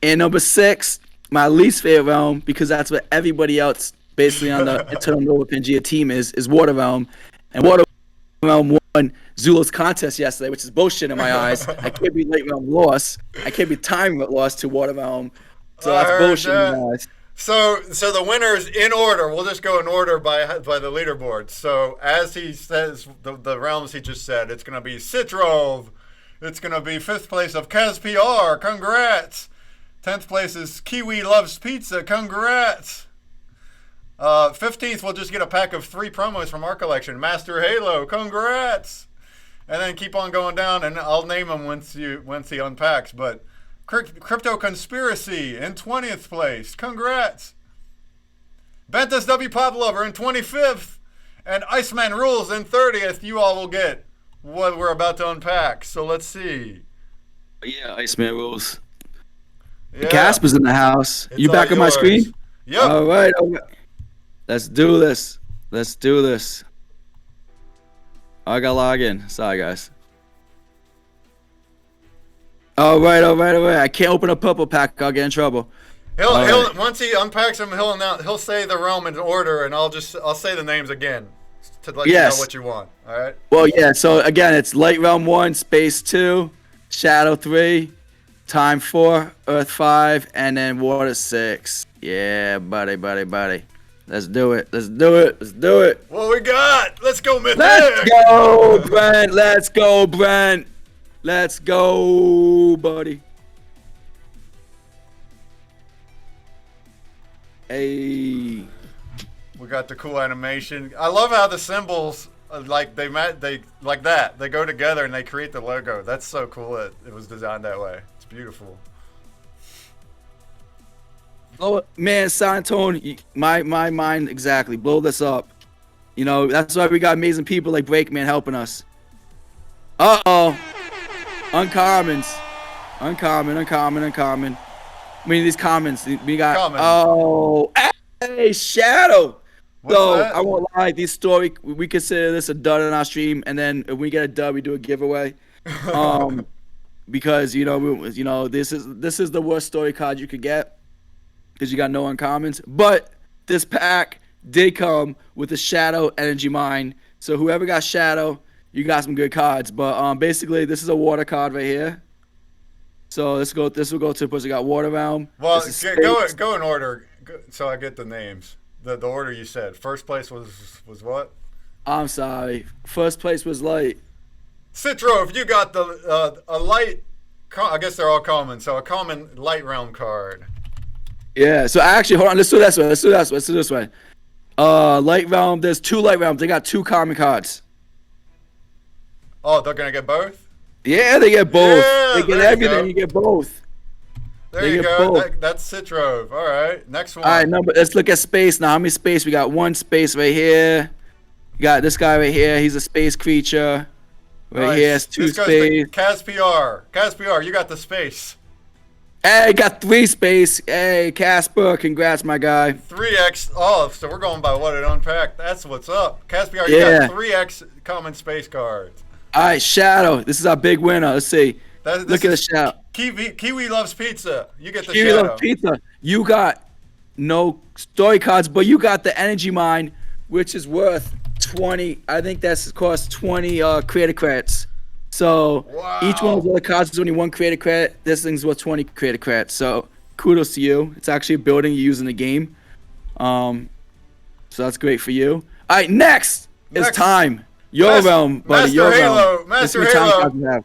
And number 6, my least favorite realm, because that's what everybody else basically on the Eternal Novopangea team is Water Realm. And Water Realm won Zula's contest yesterday, which is bullshit in my eyes. I can't be Light Realm lost. I can't be Time lost to Water Realm. So that's bullshit in my eyes. So the winners in order. We'll just go in order by the leaderboard. So as he says, the realms he just said, it's gonna be Citrove. It's gonna be 5th place of Kaz PR. Congrats. 10th place is Kiwi Loves Pizza. Congrats. 15th, we'll just get a pack of 3 promos from our collection. Master Halo. Congrats. And then keep on going down, and I'll name them once he unpacks. But Crypto Conspiracy in 20th place. Congrats. Bentus W. Pop Lover in 25th. And Iceman Rules in 30th. You all will get what we're about to unpack. So let's see. Yeah, Iceman Rules. Yeah. Casper's in the house. It's You back all on my yours. screen? Yep. All right. Let's do this. I gotta log in. Sorry, guys. All right. I can't open a purple pack. I'll get in trouble. He'll once he unpacks them, he'll say the realm in order, and I'll say the names again to let you know what you want. All right. Well, yeah. So again, it's Light Realm 1, Space 2, Shadow 3, Time 4, Earth 5, and then Water 6. Yeah, buddy. Let's do it. What we got? Let's go, Mythic. Let's go, Brent. Let's go, buddy. Hey. We got the cool animation. I love how the symbols like they like that. They go together and they create the logo. That's so cool. It was designed that way. It's beautiful. Oh man, Santone, my mind exactly. Blow this up. You know, that's why we got amazing people like Breakman helping us. Uh-oh. Uncommons. Uncommon. I mean, these comments. We got, Common. oh, hey, Shadow. What's So, that? I won't lie, these story, we consider this a dud on our stream, and then if we get a dud, we do a giveaway. Because, this is the worst story card you could get, because you got no uncommons. But this pack did come with a Shadow Energy Mine. So, whoever got Shadow, you got some good cards. But basically, this is a water card right here. So this will go to the person who got Water Realm. Well, go in order, so I get the names. The order you said. First place was what? I'm sorry. First place was Light. Citro, if you got the a light, I guess they're all common. So a common light realm card. Yeah. So actually, hold on. Let's do this way. Light Realm. There's 2 Light Realms. They got 2 common cards. Oh, they're gonna get both. Yeah, they get both. Yeah, they get everything. You get both. There you go. That's Citrove. All right. Next one. All right. Let's look at space now. How many space? We got 1 space right here. You got this guy right here. He's a space creature. Right here. It's 2 space. Caspiar, you got the space. Hey, got 3 space. Hey, Casper. Congrats, my guy. 3x. Oh, so we're going by what it unpacked. That's what's up. Caspiar, you got 3x common space cards. All right, Shadow. This is our big winner. Let's see. Look at the Shadow. Kiwi loves pizza. You get the Kiwi Shadow. loves pizza. You got no story cards, but you got the Energy Mine, which is worth 20. I think that's cost 20 creator credits. So each one of those other cards is only 1 creator credit. This thing's worth 20 creator credits. So kudos to you. It's actually a building you use in the game. So that's great for you. All right, next is time. Your realm, buddy. Your realm. Master Halo.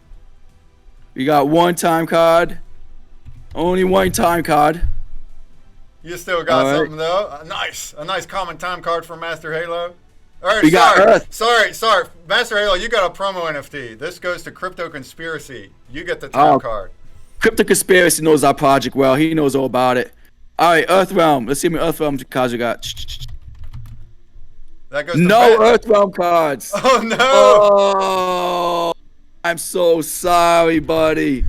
We got 1 time card. Only 1 time card. You still got something though. A nice common time card for Master Halo. All right, we got Earth. Sorry. Master Halo, you got a promo NFT. This goes to Crypto Conspiracy. You get the time card. Crypto Conspiracy knows our project well. He knows all about it. All right, Earth Realm. Let's see how many Earth Realm cards we got. That goes no Earth Realm cards. Oh no! Oh, I'm so sorry, buddy.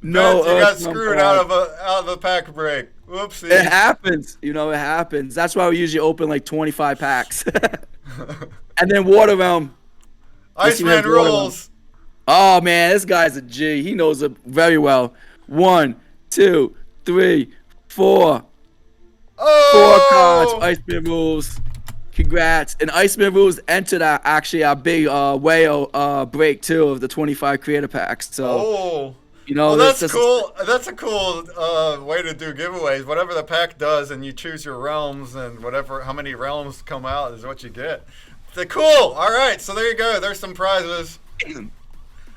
No, you got screwed out of a pack break. Whoopsie. It happens. It happens. That's why we usually open like 25 packs. And then Water Realm. Iceman rules. Oh man, this guy's a G. He knows it very well. 1, 2, 3, 4. 4 cards. Iceman rules. Congrats. And Iceman rules entered our big whale break too of the 25 creator packs. So that's cool. That's a cool way to do giveaways. Whatever the pack does, and you choose your realms, and how many realms come out is what you get. Cool. All right. So there you go. There's some prizes.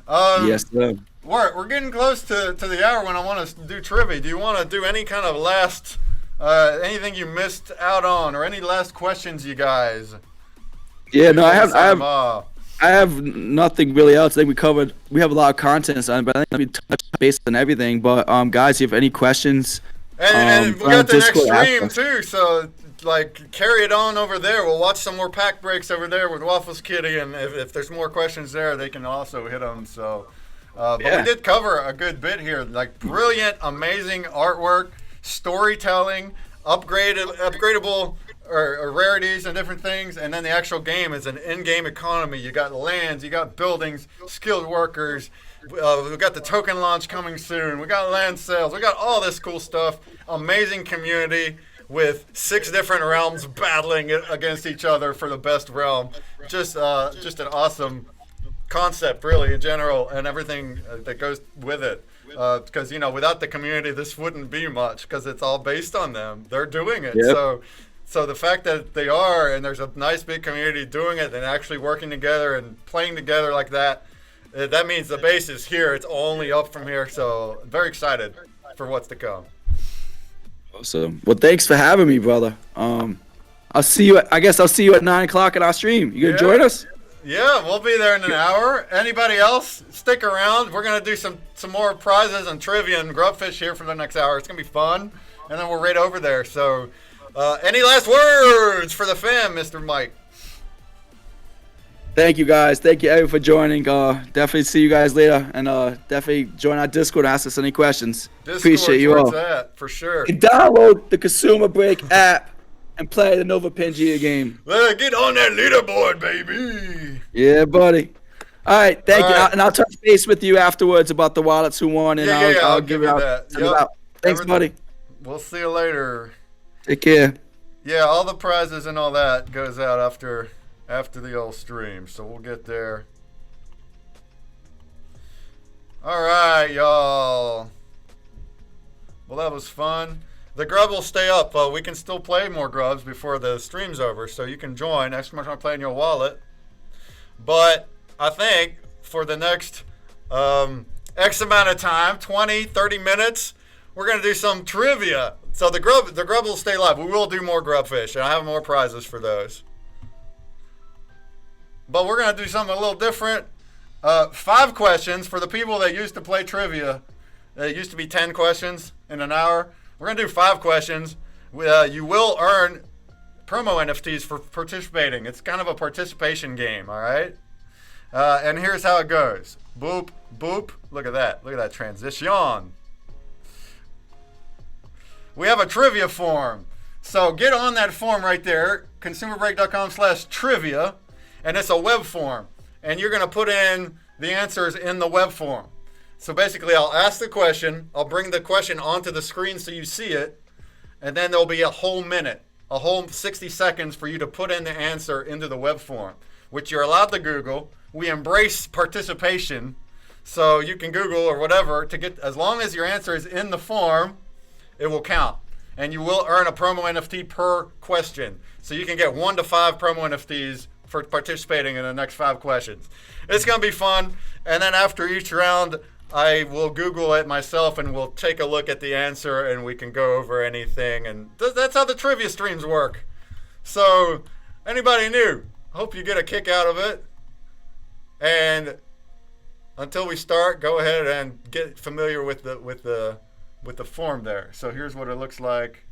Yes, sir. We're getting close to the hour when I want to do trivia. Do you want to do any kind of last? Anything you missed out on, or any last questions, you guys? Yeah, no, I have nothing really else. I think we have a lot of content on, but I think we touched base on everything. But guys, if you have any questions, and we got the next stream too, so carry it on over there. We'll watch some more pack breaks over there with Waffles Kitty, and if there's more questions there, they can also hit them. So, but we did cover a good bit here, brilliant, amazing artwork. Storytelling, upgradable or rarities and different things, and then the actual game is an in-game economy. You got lands, you got buildings, skilled workers. We've got the token launch coming soon. We got land sales. We got all this cool stuff. Amazing community with 6 different realms battling against each other for the best realm. Just an awesome concept, really, in general, and everything that goes with it. Because without the community, this wouldn't be much, because it's all based on them. They're doing it. Yep. So the fact that they are, and there's a nice big community doing it and actually working together and playing together like that, that means the base is here. It's only up from here. So I'm very excited for what's to come. Awesome. Well, thanks for having me, brother. I'll see you at 9 o'clock in our stream. You gonna join us? Yeah, we'll be there in an hour. Anybody else? Stick around. We're gonna do some more prizes and trivia and grubfish here for the next hour. It's gonna be fun, and then we're right over there. So, any last words for the fam, Mr. Mike? Thank you guys. Thank you everyone for joining. Definitely see you guys later, and definitely join our Discord and ask us any questions. Appreciate you all. That, for sure. And download the ConsumerBreak app and play the Novopangea game. Get on that leaderboard, baby. Yeah, buddy. All right, thank you. Right. And I'll touch base with you afterwards about the wallets who won, and I'll give it out. That. Send it out. Thanks, buddy. We'll see you later. Take care. Yeah, all the prizes and all that goes out after the old stream, so we'll get there. All right, y'all. Well, that was fun. The grub will stay up. We can still play more grubs before the stream's over, so you can join. Next time I play in your wallet. But I think for the next X amount of time, 20, 30 minutes, we're going to do some trivia. So the grub will stay live. We will do more grubfish, and I have more prizes for those. But we're going to do something a little different. 5 questions for the people that used to play trivia. It used to be 10 questions in an hour. We're going to do 5 questions. You will earn promo NFTs for participating. It's kind of a participation game, all right? And here's how it goes. Boop, boop. Look at that. Look at that transition. We have a trivia form. So get on that form right there, consumerbreak.com/trivia, and it's a web form. And you're going to put in the answers in the web form. So basically, I'll ask the question, I'll bring the question onto the screen so you see it, and then there'll be a whole minute, a whole 60 seconds for you to put in the answer into the web form, which you're allowed to Google. We embrace participation, so you can Google or whatever to get, as long as your answer is in the form, it will count. And you will earn a promo NFT per question. So you can get 1 to 5 promo NFTs for participating in the next 5 questions. It's going to be fun. And then after each round, I will Google it myself and we'll take a look at the answer and we can go over anything. And that's how the trivia streams work. So anybody new, hope you get a kick out of it. And until we start, go ahead and get familiar with the form there. So here's what it looks like.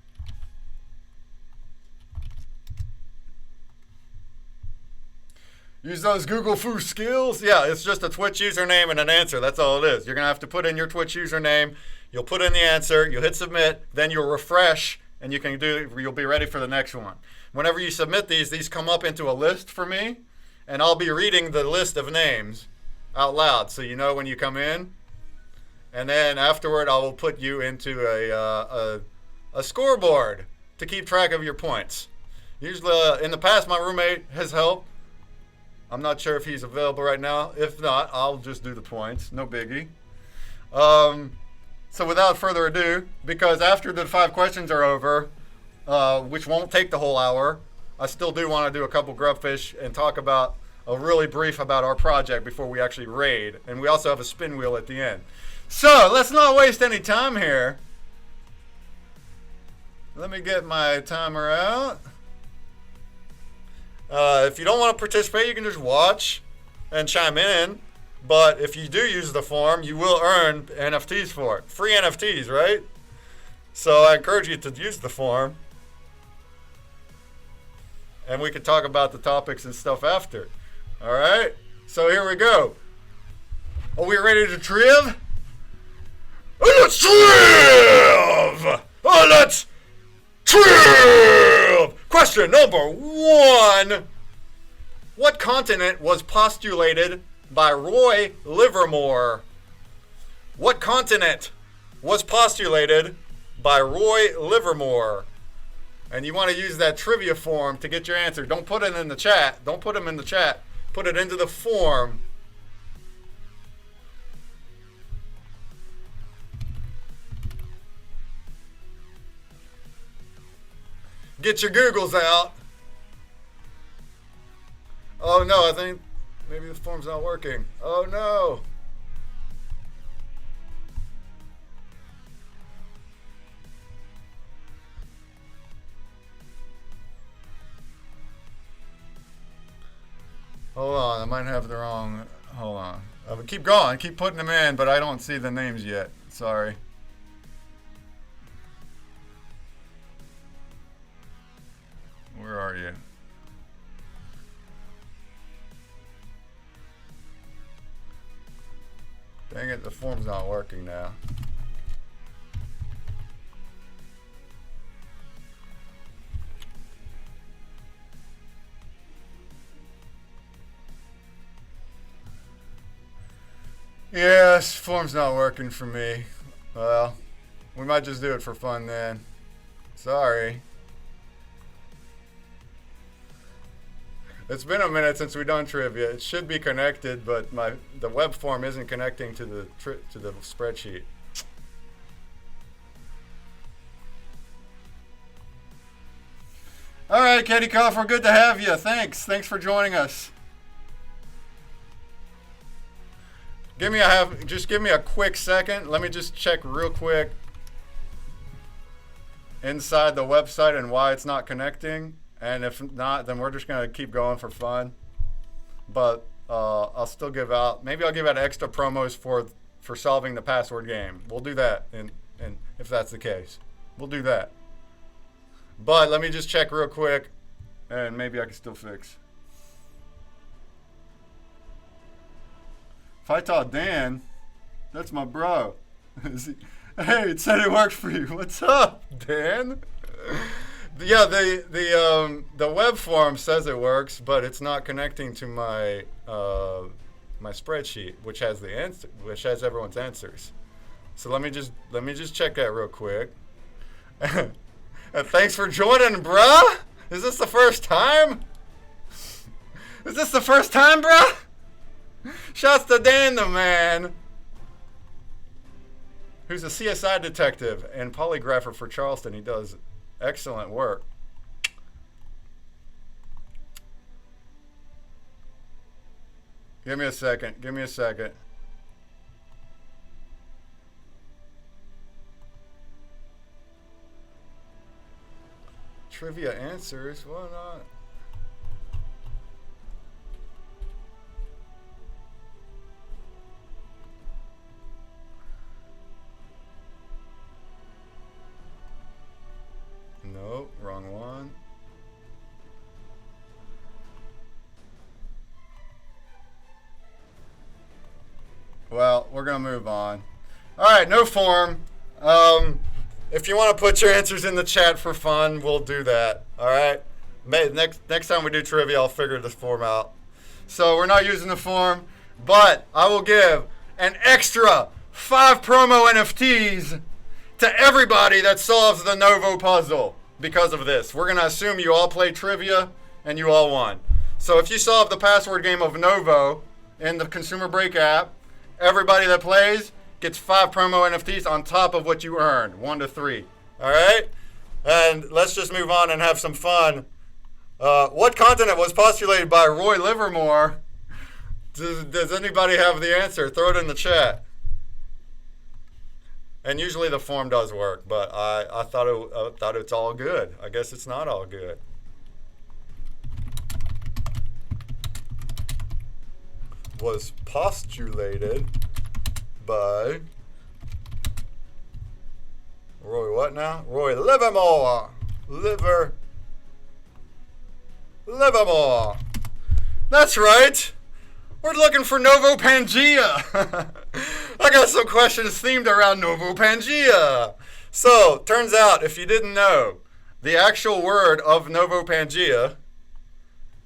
Use those Google Foo skills. Yeah, it's just a Twitch username and an answer. That's all it is. You're going to have to put in your Twitch username. You'll put in the answer. You'll hit submit. Then you'll refresh, and you'll be ready for the next one. Whenever you submit these come up into a list for me, and I'll be reading the list of names out loud so you know when you come in. And then afterward, I will put you into a scoreboard to keep track of your points. Usually, in the past, my roommate has helped. I'm not sure if he's available right now. If not, I'll just do the points. No biggie. So without further ado, because after the 5 questions are over, which won't take the whole hour, I still do want to do a couple grubfish and talk about a really brief about our project before we actually raid. And we also have a spin wheel at the end. So let's not waste any time here. Let me get my timer out. If you don't want to participate, you can just watch and chime in. But if you do use the form, you will earn NFTs for it. Free NFTs, right? So I encourage you to use the form. And we can talk about the topics and stuff after. All right? So here we go. Are we ready to triv? Let's triv! Oh, let's triv! Question number 1. What continent was postulated by Roy Livermore? What continent was postulated by Roy Livermore? And you want to use that trivia form to get your answer. Don't put it in the chat. Don't put them in the chat. Put it into the form. Get your Googles out. Oh no, I think maybe the form's not working. Oh no. Hold on, might have the wrong. Hold on. Keep going. Keep putting them in, but I don't see the names yet. Sorry. Where are you? Dang it, the form's not working now. Yes, form's not working for me. Well, we might just do it for fun then. Sorry. It's been a minute since we've done trivia. It should be connected, but the web form isn't connecting to the spreadsheet. All right, Katie Coffer, good to have you. Thanks for joining us. Just give me a quick second. Let me just check real quick inside the website and why it's not connecting. And if not, then we're just gonna keep going for fun. But I'll still give out. Maybe I'll give out extra promos for solving the password game. We'll do that, and if that's the case, we'll do that. But let me just check real quick, and maybe I can still fix. If I taught Dan, that's my bro. Hey, it said it worked for you. What's up, Dan? Yeah, the web form says it works, but it's not connecting to my my spreadsheet, which has the answer, which has everyone's answers. So let me just check that real quick. And thanks for joining, bruh. Is this the first time? Is this the first time, bruh? Shouts to Dan the man, who's a CSI detective and polygrapher for Charleston. He does excellent work. Give me a second. Trivia answers, why not? Nope, wrong one. Well, we're gonna move on. All right, no form. If you want to put your answers in the chat for fun, we'll do that. All right. Next time we do trivia, I'll figure this form out. So we're not using the form, but I will give an extra 5 promo NFTs to everybody that solves the Novo puzzle because of this. We're gonna assume you all played trivia and you all won. So if you solve the password game of Novo in the ConsumerBreak app, everybody that plays gets 5 promo NFTs on top of what you earned, 1 to 3. All right? And let's just move on and have some fun. What continent was postulated by Roy Livermore? Does anybody have the answer? Throw it in the chat. And usually the form does work, but I thought it's all good. I guess it's not all good. Was postulated by Roy what now? Roy Livermore. Livermore. That's right. We're looking for Novopangea. I got some questions themed around Novopangea. So, turns out, if you didn't know, the actual word of Novopangea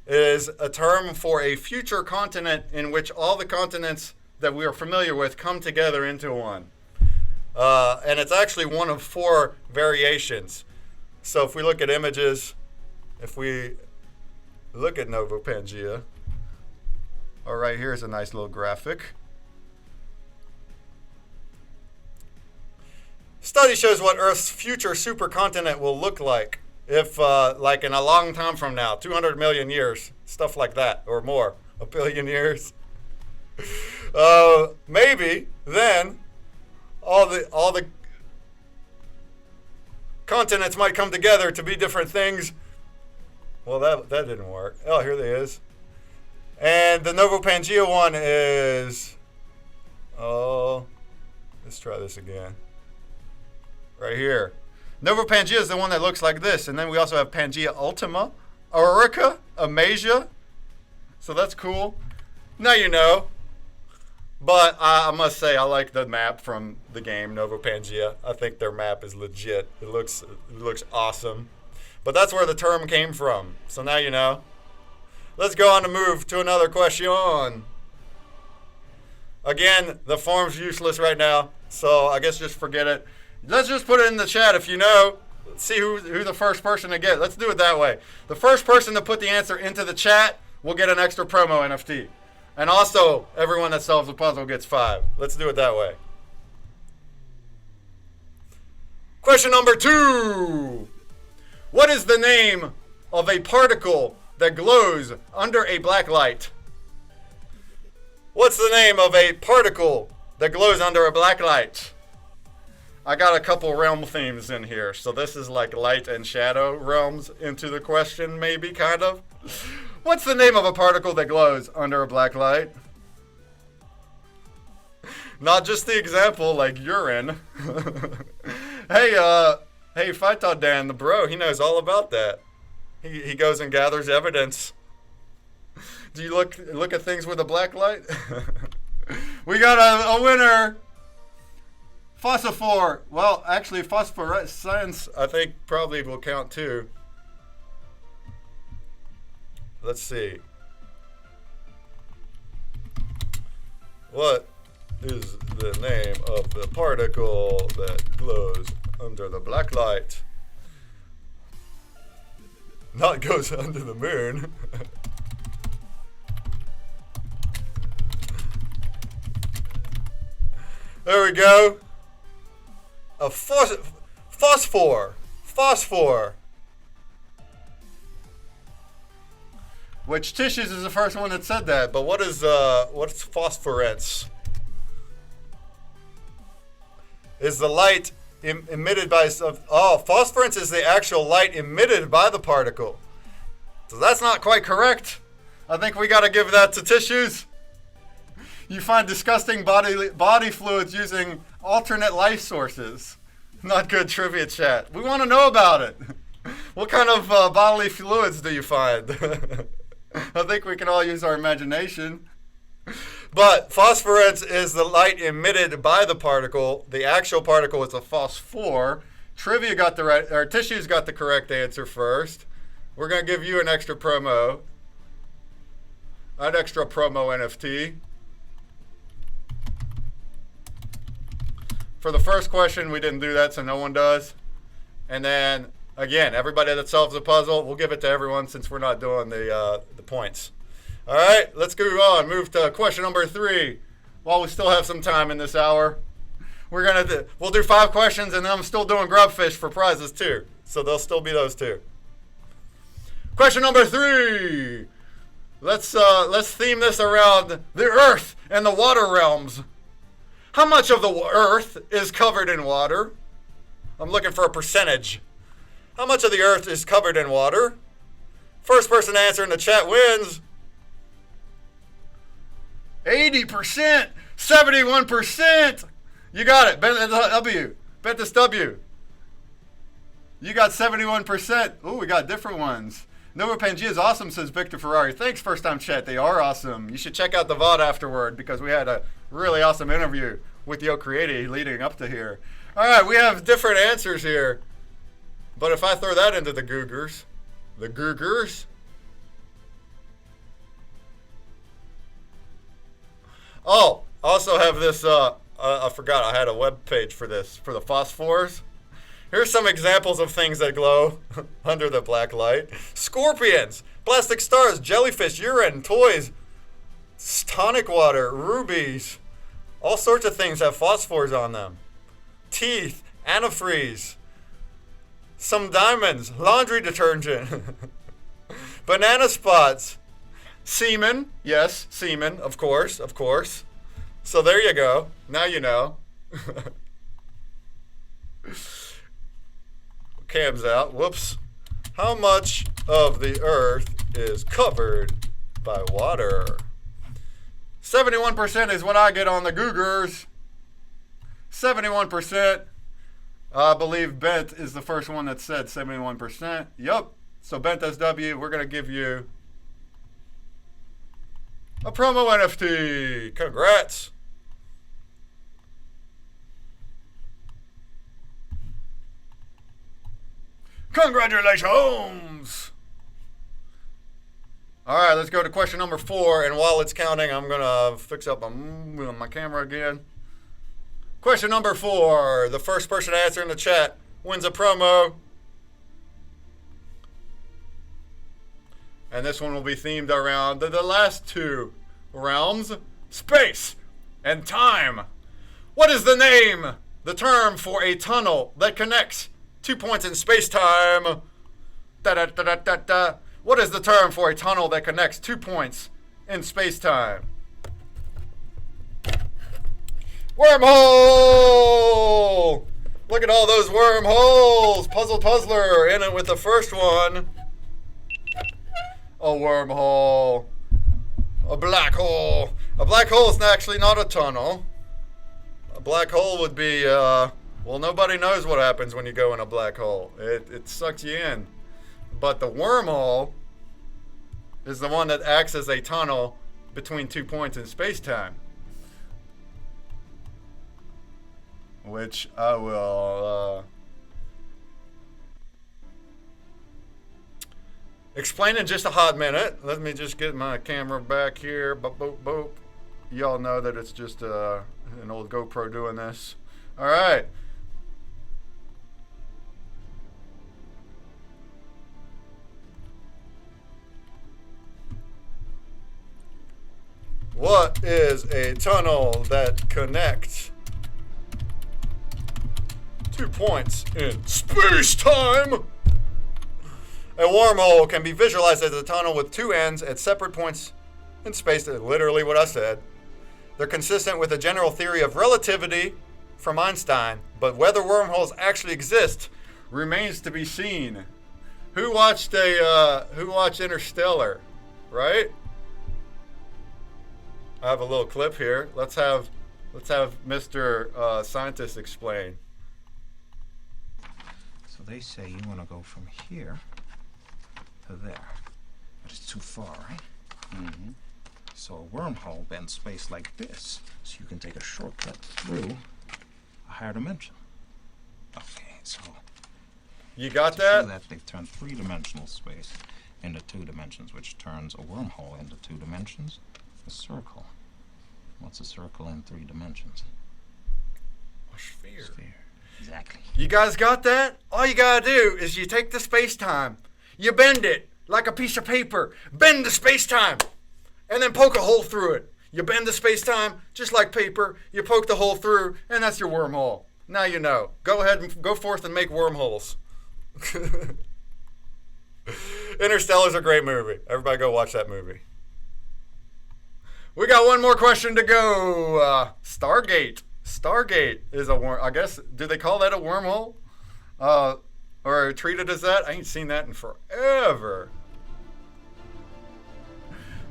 is a term for a future continent in which all the continents that we are familiar with come together into one. And it's actually one of 4 variations. So if we look at images, if we look at Novopangea, all right, here's a nice little graphic. Study shows what Earth's future supercontinent will look like if, like in a long time from now, 200 million years, stuff like that, or more, a billion years. Maybe then all the continents might come together to be different things. Well, that didn't work. Oh, here they is. And the Novopangea one is, oh, let's try this again. Right here. Novopangea is the one that looks like this. And then we also have Pangea Ultima, Aurica, Amasia. So that's cool. Now you know. But I must say, I like the map from the game, Novopangea. I think their map is legit. It looks awesome. But that's where the term came from. So now you know. Let's go on to move to another question. Again, the form's useless right now, so I guess just forget it. Let's just put it in the chat if you know. Let's see who the first person to get. Let's do it that way. The first person to put the answer into the chat will get an extra promo NFT. And also, everyone that solves the puzzle gets 5. Let's do it that way. Question number 2. What is the name of a particle that glows under a black light? What's the name of a particle that glows under a black light? I got a couple realm themes in here, so this is like light and shadow realms into the question, maybe, kind of. What's the name of a particle that glows under a black light? Not just the example, like urine. Hey, Phytod Dan, the bro, he knows all about that. He goes and gathers evidence. Do you look at things with a black light? We got a winner. Phosphophore. Well, actually, phosphorescence, I think, probably will count too. Let's see. What is the name of the particle that glows under the black light? Not goes under the moon. There we go. A phosphor. Which Tissues is the first one that said that, but what's phosphorence? Is the light emitted by phosphorence is the actual light emitted by the particle. So that's not quite correct. I think we got to give that to Tissues. You find disgusting body fluids using alternate life sources. Not good trivia chat. We want to know about it. What kind of bodily fluids do you find? I think we can all use our imagination. But phosphorence is the light emitted by the particle. The actual particle is a phosphor. Tissues got the correct answer first. We're going to give you an extra promo. An extra promo NFT. For the first question, we didn't do that, so no one does. And then, again, everybody that solves the puzzle, we'll give it to everyone since we're not doing the points. All right, let's go on. Move to question number 3. While we still have some time in this hour, we'll do 5 questions, and then I'm still doing grubfish for prizes too. So there'll still be those too. Question number 3. Let's theme this around the earth and the water realms. How much of the earth is covered in water? I'm looking for a percentage. How much of the earth is covered in water? First person to answer in the chat wins. 80%, 71%. You got it. Bet this W. You got 71%. Ooh, we got different ones. Novopangea is awesome, says Victor Ferrari. Thanks, first time chat. They are awesome. You should check out the VOD afterward because we had a really awesome interview with Mike Creati leading up to here. All right, we have different answers here. But if I throw that into the Googers. Oh, also have this, I forgot I had a web page for this, for the phosphors. Here's some examples of things that glow under the black light. Scorpions, plastic stars, jellyfish, urine, toys, tonic water, rubies. All sorts of things have phosphors on them. Teeth, antifreeze, some diamonds, laundry detergent, banana spots, semen. Yes, semen, of course. So there you go. Now you know. Cam's out. Whoops. How much of the earth is covered by water. 71% is what I get on the Googers. 71%. I believe Bent is the first one that said 71%. Yup. So Bent SW, we're going to give you a promo NFT. Congrats. Congratulations. All right, let's go to question number 4. And while it's counting, I'm going to fix up my camera again. Question number 4. The first person to answer in the chat wins a promo. And this one will be themed around the last 2 realms, space and time. What is the name, the term for a tunnel that connects 2 points in space-time? What is the term for a tunnel that connects 2 points in space-time? Wormhole! Look at all those wormholes. Puzzler in it with the first one. A wormhole. A black hole. A black hole is actually not a tunnel. A black hole would be, well, nobody knows what happens when you go in a black hole. It sucks you in. But the wormhole is the one that acts as a tunnel between 2 points in space-time. Which I will explain in just a hot minute. Let me just get my camera back here. Boop, boop, boop. Y'all know that it's just an old GoPro doing this. All right. What is a tunnel that connects 2 points in space-time? A wormhole can be visualized as a tunnel with 2 ends at separate points in space. That's literally what I said. They're consistent with the general theory of relativity from Einstein, but whether wormholes actually exist remains to be seen. Who watched Interstellar, right? I have a little clip here. Let's have Mr. Scientist explain. So they say you want to go from here to there, but it's too far, right? Mm-hmm. So a wormhole bends space like this, so you can take a shortcut through a higher dimension. Okay, so you got to that? do that, they've turned 3-dimensional space into 2 dimensions, which turns a wormhole into 2 dimensions. A circle. What's a circle in 3 dimensions? A sphere. Sphere. Exactly. You guys got that? All you gotta do is you take the space-time, you bend it like a piece of paper, bend the space-time, and then poke a hole through it. You bend the space-time just like paper, you poke the hole through, and that's your wormhole. Now you know. Go ahead and go forth and make wormholes. Interstellar's a great movie. Everybody go watch that movie. We got one more question to go. Stargate. Stargate is a worm. I guess, do they call that a wormhole? Or treat it as that? I ain't seen that in forever.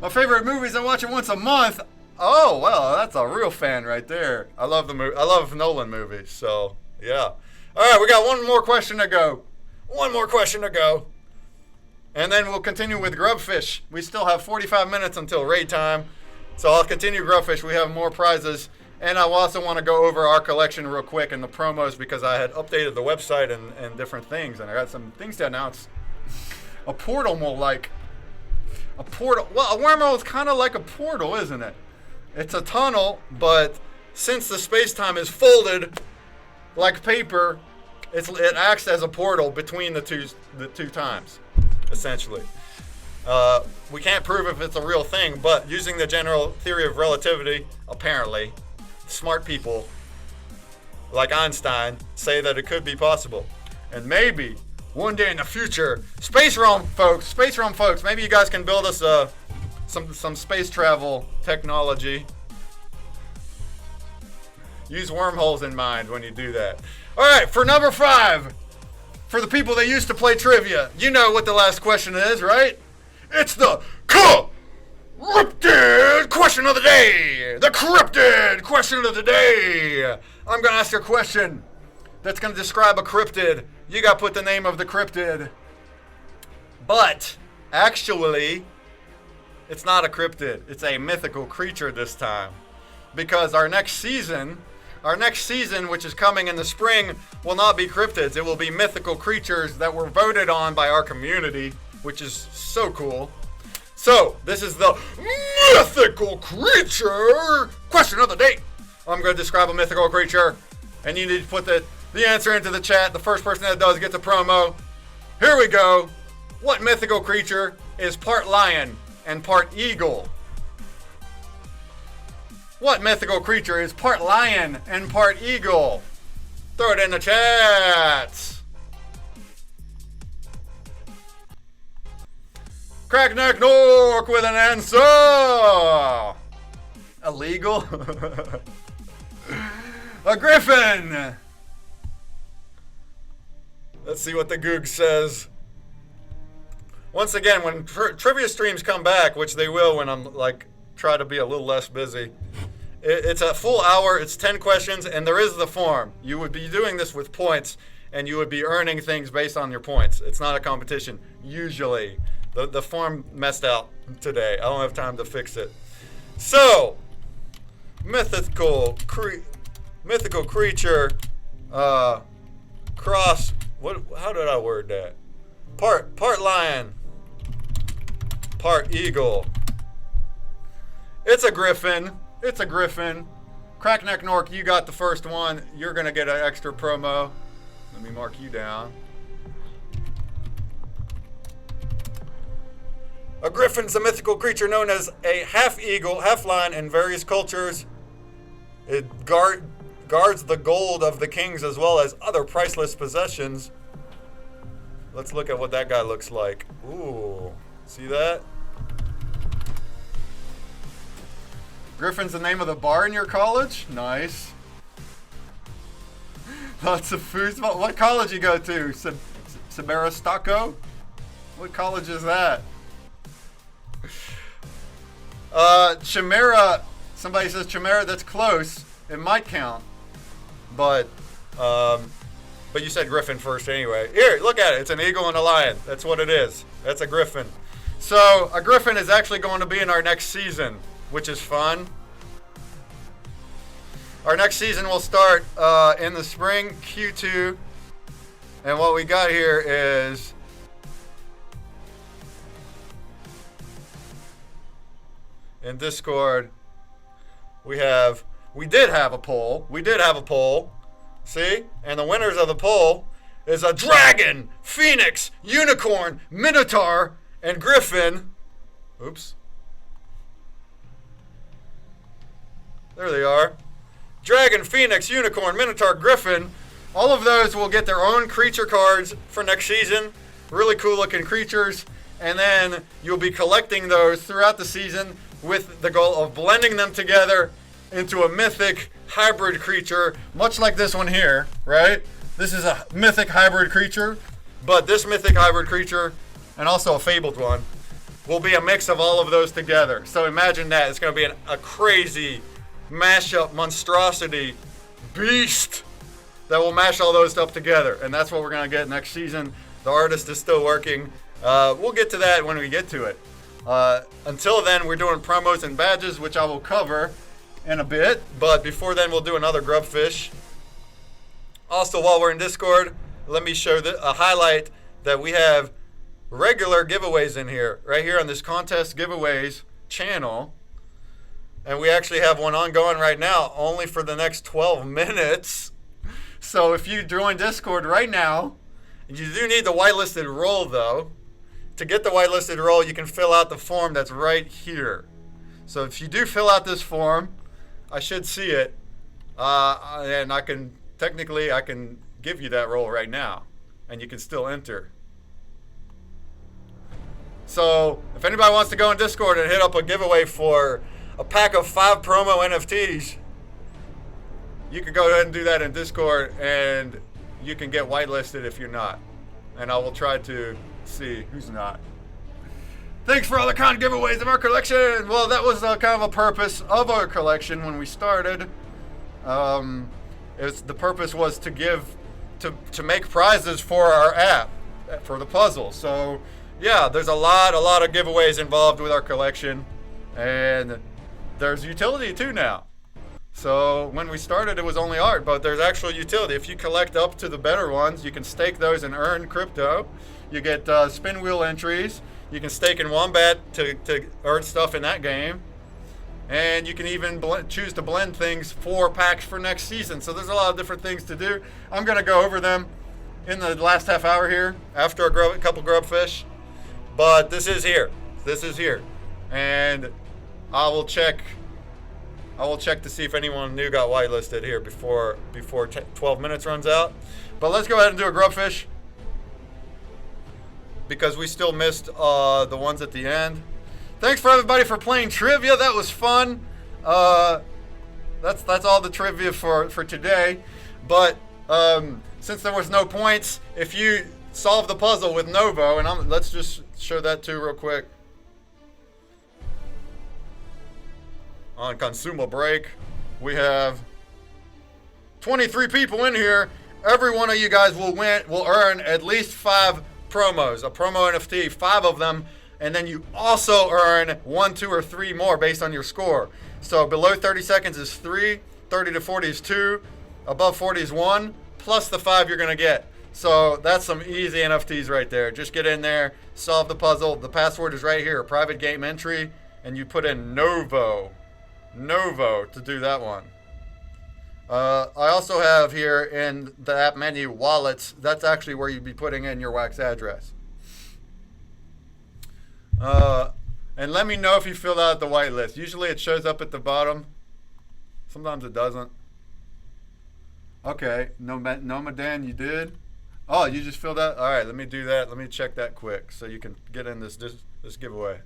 My favorite movies, I watch it once a month. Oh, well, that's a real fan right there. I love the movie. I love Nolan movies, so yeah. All right, we got one more question to go. One more question to go. And then we'll continue with Grubfish. We still have 45 minutes until raid time. So I'll continue Grubfish. We have more prizes. And I also want to go over our collection real quick and the promos because I had updated the website and different things. And I got some things to announce. A portal more like... A portal... Well, a wormhole is kind of like a portal, isn't it? It's a tunnel, but since the space-time is folded like paper, it acts as a portal between the two times, essentially. We can't prove if it's a real thing, but using the general theory of relativity, apparently, smart people like Einstein say that it could be possible. And maybe one day in the future, space realm folks, maybe you guys can build us some space travel technology. Use wormholes in mind when you do that. All right, for number 5, for the people that used to play trivia, you know what the last question is, right? It's the Cryptid question of the day! The cryptid question of the day! I'm gonna ask a question that's gonna describe a cryptid. You gotta put the name of the cryptid. But, actually, it's not a cryptid. It's a mythical creature this time. Because our next season, which is coming in the spring, will not be cryptids. It will be mythical creatures that were voted on by our community, which is so cool. So, this is the mythical creature question of the day. I'm going to describe a mythical creature, and you need to put the answer into the chat. The first person that does gets a promo. Here we go. What mythical creature is part lion and part eagle? What mythical creature is part lion and part eagle? Throw it in the chat. Crackneck Nork with an answer. Illegal? A griffin. Let's see what the Goog says. Once again, when trivia streams come back, which they will when I'm try to be a little less busy, it's a full hour, it's 10 questions, and there is the form. You would be doing this with points, and you would be earning things based on your points. It's not a competition, usually. The form messed out today. I don't have time to fix it. So, mythical creature, cross, how did I word that? Part lion, part eagle. It's a griffin. It's a griffin. Crackneck Nork, you got the first one. You're going to get an extra promo. Let me mark you down. A griffin's a mythical creature known as a half eagle, half lion in various cultures. It guards the gold of the kings as well as other priceless possessions. Let's look at what that guy looks like. Ooh, see that? Griffin's the name of the bar in your college? Nice. Lots of food. What college you go to? Sebastopol? What college is that? Chimera. Somebody says Chimera. That's close. It might count. But you said griffin first anyway. Here, look at it. It's an eagle and a lion. That's what it is. That's a griffin. So a griffin is actually going to be in our next season, which is fun. Our next season will start in the spring, Q2. And what we got here is in Discord, we did have a poll. See? And the winners of the poll is a dragon, phoenix, unicorn, minotaur, and griffin. Oops. There they are. Dragon, phoenix, unicorn, minotaur, griffin. All of those will get their own creature cards for next season. Really cool looking creatures. And then you'll be collecting those throughout the season with the goal of blending them together into a mythic hybrid creature, much like this one here, right? This is a mythic hybrid creature, but this mythic hybrid creature, and also a fabled one, will be a mix of all of those together. So imagine that. It's going to be a crazy mashup monstrosity beast that will mash all those up together. And that's what we're going to get next season. The artist is still working. We'll get to that when we get to it. Until then, we're doing promos and badges, which I will cover in a bit. But before then, we'll do another Grubfish. Also, while we're in Discord, let me show a highlight that we have regular giveaways in here. Right here on this contest giveaways channel. And we actually have one ongoing right now, only for the next 12 minutes. So if you join Discord right now, you do need the whitelisted role though. To get the whitelisted role, you can fill out the form that's right here. So if you do fill out this form, I should see it, and I can give you that role right now, and you can still enter. So if anybody wants to go in Discord and hit up a giveaway for a pack of 5 promo NFTs, you can go ahead and do that in Discord, and you can get whitelisted if you're not. And I will try to see who's not. Thanks for all the con giveaways of our collection. Well, that was kind of a purpose of our collection when we started. The purpose was to give, to make prizes for our app, for the puzzle. So, yeah, there's a lot of giveaways involved with our collection, and there's utility too now. So when we started, it was only art, but there's actual utility. If you collect up to the better ones, you can stake those and earn crypto. You get spin wheel entries. You can stake in Wombat to earn stuff in that game. And you can even choose to blend things for packs for next season. So there's a lot of different things to do. I'm going to go over them in the last half hour here after a couple grubfish. But this is here. And I will check to see if anyone new got whitelisted here before 12 minutes runs out. But let's go ahead and do a grubfish, because we still missed the ones at the end. Thanks for everybody for playing trivia. That was fun. That's all the trivia for today. But since there was no points, if you solve the puzzle with Novo, and let's just show that too real quick. On ConsumerBreak, we have 23 people in here. Every one of you guys will earn at least 5 promos, a promo NFT, 5 of them, and then you also earn 1, 2, or 3 more based on your score. So below 30 seconds is 3, 30 to 40 is 2, above 40 is 1, plus the 5 you're gonna get. So that's some easy NFTs right there. Just get in there, solve the puzzle. The password is right here, a private game entry, and you put in Novo to do that one. I also have here in the app menu wallets. That's actually where you'd be putting in your WAX address. And let me know if you filled out the whitelist. Usually it shows up at the bottom. Sometimes it doesn't. Okay, Nomadan, you did? Oh, you just filled out? All right, let me do that. Let me check that quick so you can get in this giveaway.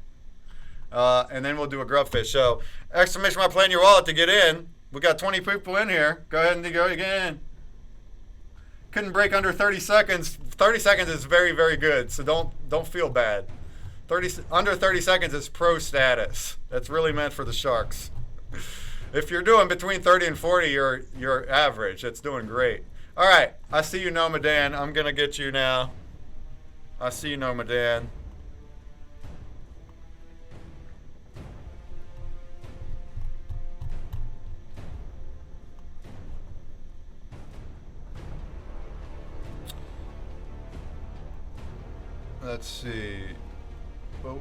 And then we'll do a grubfish. So, exclamation mark play in your wallet to get in. We got 20 people in here. Go ahead and go again. Couldn't break under 30 seconds. 30 seconds is very, very good. So don't feel bad. Under 30 seconds is pro status. That's really meant for the sharks. If you're doing between 30 and 40, you're average. That's doing great. All right, I see you, Nomadan. I'm gonna get you now. I see you, Nomadan. Let's see. Oh.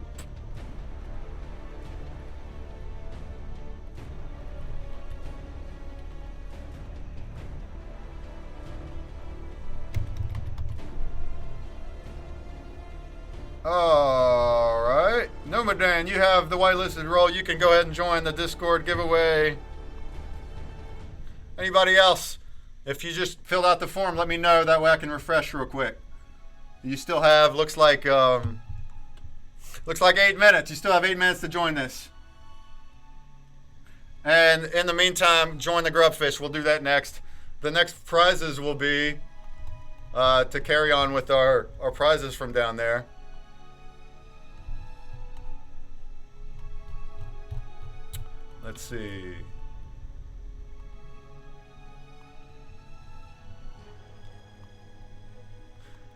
All right. Nomadan, you have the whitelisted role. You can go ahead and join the Discord giveaway. Anybody else? If you just filled out the form, let me know. That way I can refresh real quick. You still have, looks like 8 minutes. You still have 8 minutes to join this. And in the meantime, join the grubfish. We'll do that next. The next prizes will be to carry on with our prizes from down there. Let's see.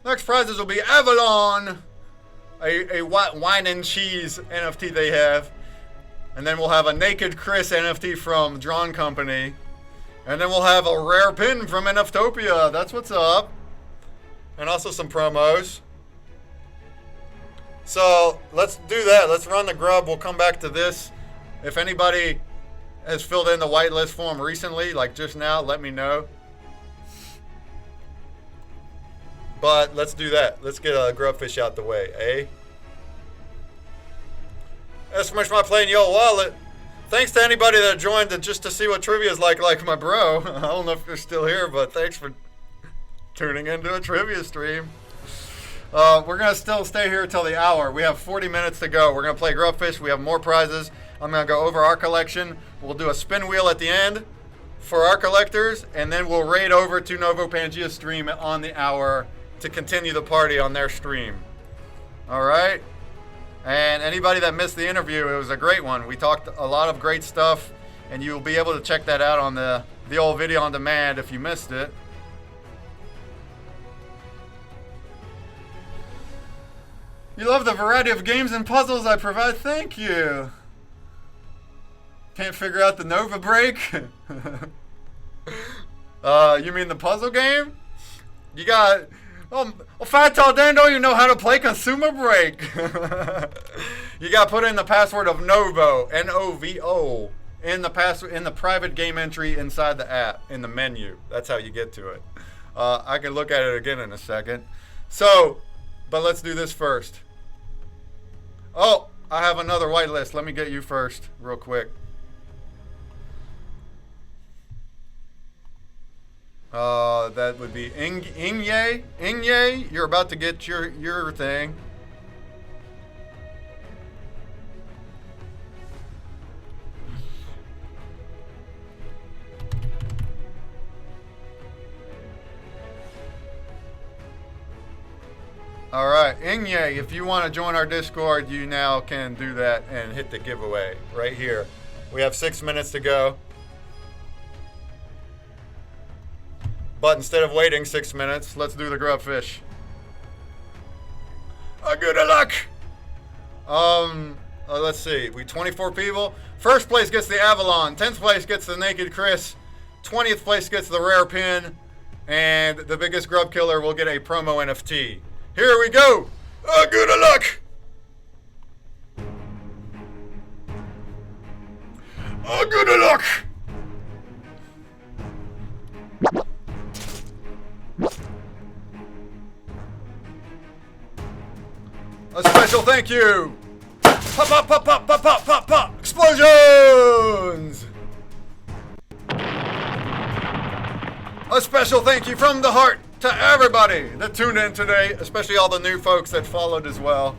Next prizes will be Avalon, a wine and cheese NFT they have. And then we'll have a Naked Chris NFT from Drawn Company. And then we'll have a rare pin from NFTopia. That's what's up. And also some promos. So let's do that. Let's run the grub. We'll come back to this. If anybody has filled in the whitelist form recently, like just now, let me know. But let's do that. Let's get a grubfish out the way, eh? Exclamation mark play in your wallet. Thanks to anybody that joined just to see what trivia is like my bro. I don't know if you're still here, but thanks for tuning into a trivia stream. We're going to still stay here till the hour. We have 40 minutes to go. We're going to play grubfish. We have more prizes. I'm going to go over our collection. We'll do a spin wheel at the end for our collectors, and then we'll raid over to Novopangea stream on the hour to continue the party on their stream. All right? And anybody that missed the interview, it was a great one. We talked a lot of great stuff, and you'll be able to check that out on the old video on demand if you missed it. You love the variety of games and puzzles I provide. Thank you. Can't figure out the Nova break? You mean the puzzle game? You got... Oh, Fat Tall Dan don't even know how to play ConsumerBreak. You got to put in the password of Novo, N-O-V-O, in the private game entry inside the app, in the menu. That's how you get to it. I can look at it again in a second. So, but let's do this first. Oh, I have another whitelist. Let me get you first, real quick. That would be Inye. Inye, you're about to get your thing. All right, Inye, if you want to join our Discord, you now can do that and hit the giveaway right here. We have 6 minutes to go. But instead of waiting 6 minutes, let's do the grubfish. Good luck! Let's see. We 24 people. First place gets the Avalon. 10th place gets the Naked Chris. 20th place gets the Rare Pin. And the biggest grub killer will get a promo NFT. Here we go! Good luck! Good luck! A special thank you! Pop, pop, pop, pop, pop, pop, pop, pop! Explosions! A special thank you from the heart to everybody that tuned in today, especially all the new folks that followed as well.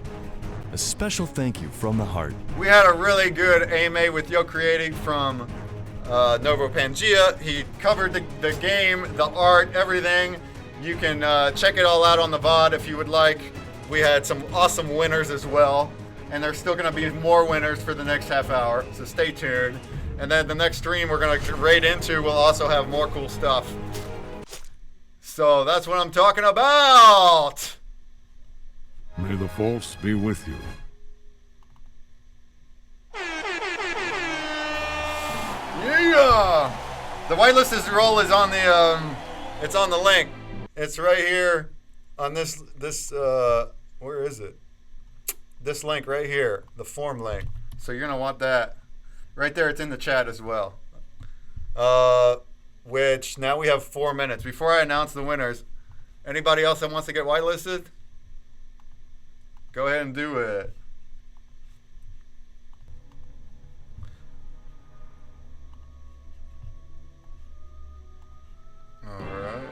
A special thank you from the heart. We had a really good AMA with Mike Creati from Novopangea. He covered the game, the art, everything. You can check it all out on the VOD if you would like. We had some awesome winners as well, and there's still going to be more winners for the next half hour, so stay tuned. And then the next stream we're going to raid into will also have more cool stuff. So that's what I'm talking about! May the force be with you. Yeah! The whitelisted role is on the, it's on the link. It's right here on this, where is it? This link right here, the form link. So you're gonna want that. Right there, it's in the chat as well. Which, now we have 4 minutes. Before I announce the winners, anybody else that wants to get whitelisted? Go ahead and do it. Alright.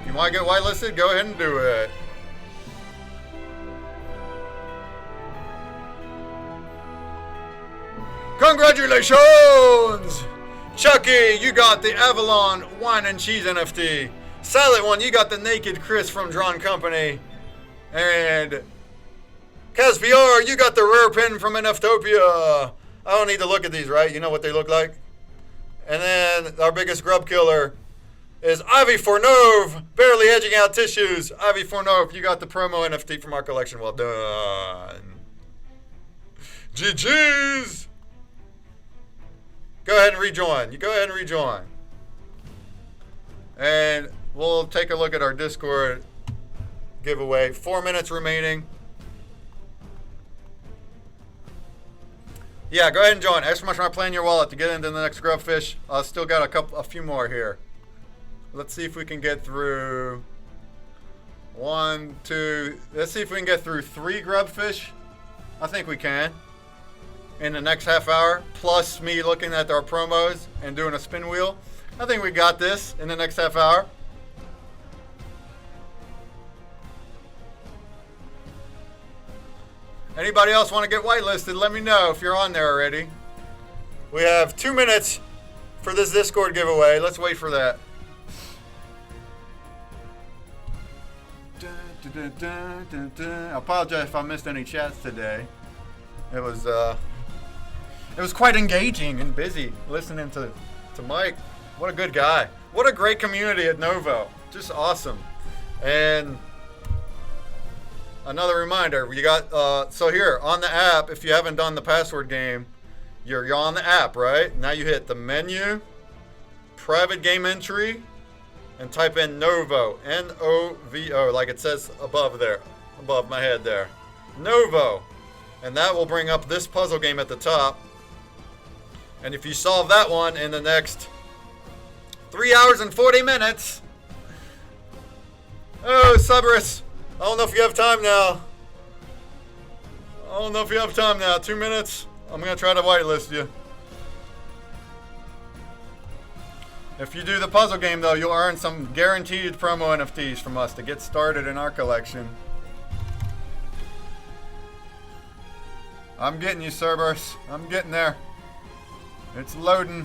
If you want to get whitelisted, go ahead and do it. Congratulations! Chucky, you got the Avalon Wine and Cheese NFT. Silent One, you got the Naked Chris from Drawn Company. And Caspiar, you got the Rare Pin from NFtopia. I don't need to look at these, right? You know what they look like? And then our biggest grub killer is Ivy Fornove, barely edging out tissues. Ivy Fornove, you got the promo NFT from our collection. Well done. GG's. Go ahead and rejoin. You go ahead and rejoin. And we'll take a look at our Discord giveaway. 4 minutes remaining. Yeah, go ahead and join. Extra much my play in your wallet to get into the next grubfish. Still got a few more here. Let's see if we can get through 1, 2. Let's see if we can get through 3 grubfish. I think we can. In the next half hour, plus me looking at our promos and doing a spin wheel. I think we got this in the next half hour. Anybody else want to get whitelisted? Let me know if you're on there already. We have 2 minutes for this Discord giveaway. Let's wait for that. I apologize if I missed any chats today. It was quite engaging and busy listening to Mike. What a good guy. What a great community at Novo. Just awesome. And another reminder, you got so here on the app, if you haven't done the password game, you're on the app, right? Now you hit the menu, private game entry, and type in Novo, N-O-V-O, like it says above there, above my head there. Novo. And that will bring up this puzzle game at the top. And if you solve that one in the next 3 hours and 40 minutes. Oh, Cerberus. I don't know if you have time now. 2 minutes. I'm going to try to whitelist you. If you do the puzzle game, though, you'll earn some guaranteed promo NFTs from us to get started in our collection. I'm getting you, Cerberus. I'm getting there. It's loading.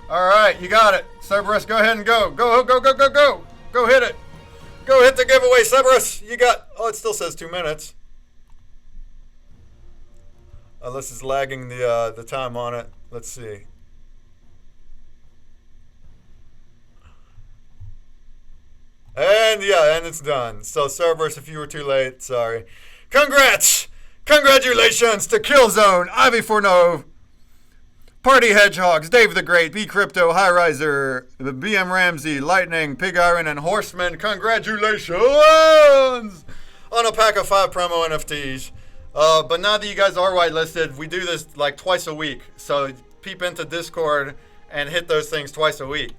Alright, you got it. Cerberus, go ahead and go. Go. Go hit it. Go hit the giveaway, Cerberus. You got... Oh, it still says 2 minutes. Unless it's lagging the time on it. Let's see. And yeah, and it's done. So Cerberus, if you were too late, sorry. Congrats! Congratulations to Killzone, Ivy Forno, Party Hedgehogs, Dave the Great, B Crypto, High Riser, BM Ramsey, Lightning, Pig Iron, and Horseman. Congratulations on a pack of 5 promo NFTs. But now that you guys are whitelisted, we do this like twice a week. So peep into Discord and hit those things twice a week.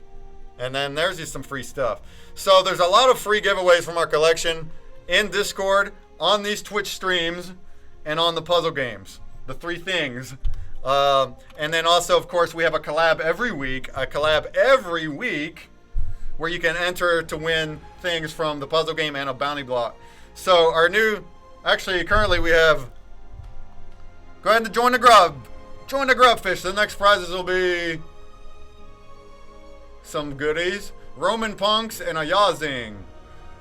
And then there's just some free stuff. So there's a lot of free giveaways from our collection in Discord, on these Twitch streams, and on the puzzle games. The 3 things. And then also, of course, we have a collab every week. Where you can enter to win things from the puzzle game and a bounty block. So our new... Actually, currently we have... Go ahead and join the grub. Join the Grubfish. The next prizes will be... some goodies. Roman Punks and a Yazing.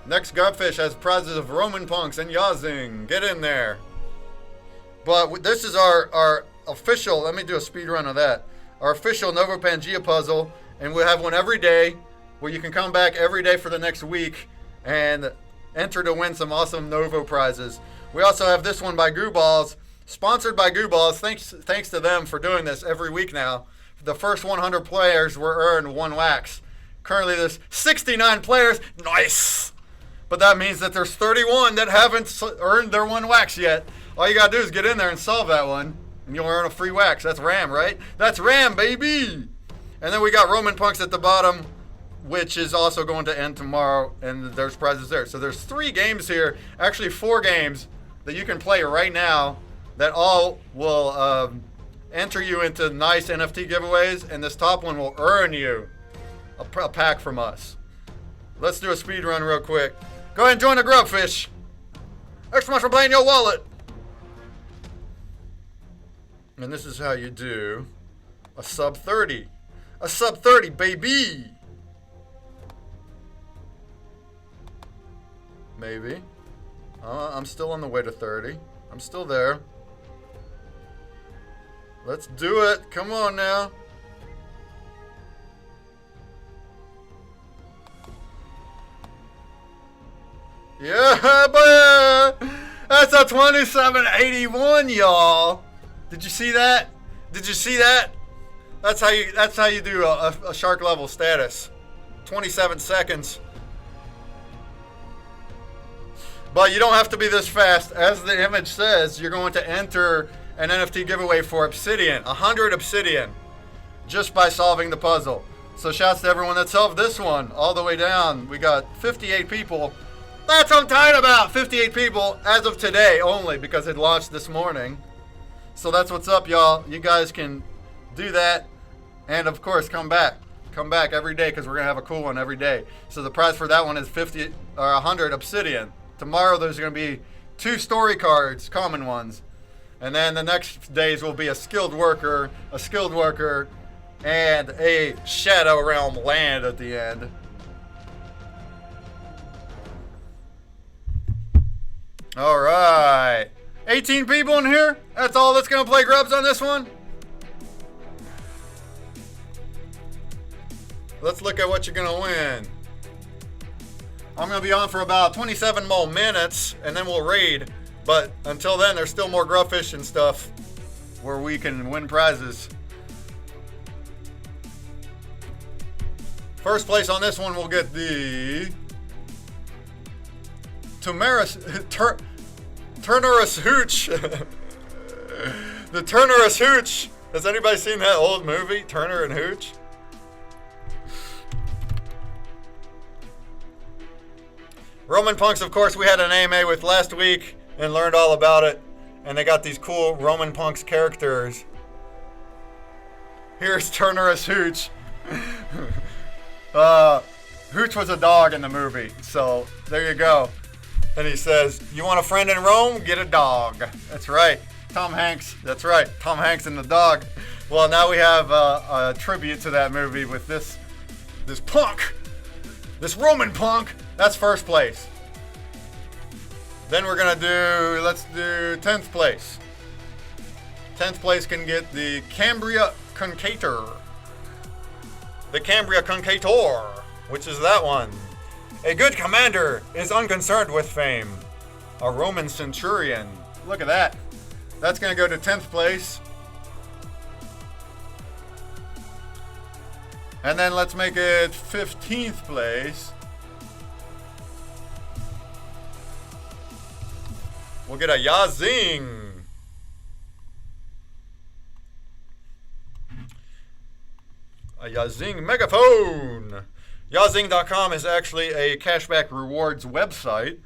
Next Grubfish has prizes of Roman Punks and Yazing. Get in there. But this is our official... Let me do a speed run of that. Our official Novopangea puzzle. And we'll have one every day, where you can come back every day for the next week and enter to win some awesome Novo prizes. We also have this one by Goo Balls, sponsored by Goo Balls. Thanks to them for doing this every week now. The first 100 players will earn 1 wax. Currently there's 69 players. Nice! But that means that there's 31 that haven't earned their 1 wax yet. All you gotta do is get in there and solve that one, and you'll earn a free wax. That's RAM, right? That's RAM, baby! And then we got Roman Punks at the bottom, which is also going to end tomorrow, and there's prizes there. So there's 3 games here, actually 4 games that you can play right now that all will enter you into nice NFT giveaways, and this top one will earn you a pack from us. Let's do a speed run real quick. Go ahead and join the Grubfish. Extra much for playing your wallet. And this is how you do a sub 30. A sub 30, baby. Maybe. I'm still on the way to 30. I'm still there. Let's do it. Come on now. Yeah, boy. That's a 2781, y'all. Did you see that? Did you see that? That's how you do a shark level status. 27 seconds. But you don't have to be this fast. As the image says, you're going to enter an NFT giveaway for Obsidian. 100 Obsidian. Just by solving the puzzle. So shouts to everyone that solved this one. All the way down. We got 58 people. That's what I'm talking about. 58 people as of today only, because it launched this morning. So that's what's up, y'all. You guys can do that. And of course, come back. Come back every day, because we're going to have a cool one every day. So the prize for that one is 50 or 100 Obsidian. Tomorrow there's going to be 2 story cards, common ones. And then the next days will be a skilled worker, and a Shadow Realm land at the end. All right. 18 people in here? That's all that's going to play grubs on this one? Let's look at what you're going to win. I'm going to be on for about 27 more minutes, and then we'll raid. But until then, there's still more grubfish and stuff where we can win prizes. First place on this one will get the Turnerus Hooch. The Turnerus Hooch. Has anybody seen that old movie, Turner and Hooch? Roman Punks, of course, we had an AMA with last week and learned all about it. And they got these cool Roman Punks characters. Here's Turnerus Hooch. Hooch was a dog in the movie, so there you go. And he says, you want a friend in Rome? Get a dog. That's right. Tom Hanks. That's right. Tom Hanks and the dog. Well, now we have a tribute to that movie with this punk. This Roman punk. That's first place. Then we're going to let's do 10th place. 10th place can get the Cambria Concator. The Cambria Concator, which is that one. A good commander is unconcerned with fame. A Roman centurion. Look at that. That's going to go to 10th place. And then let's make it 15th place. We'll get a Yazing. A Yazing megaphone. Yazing.com is actually a cashback rewards website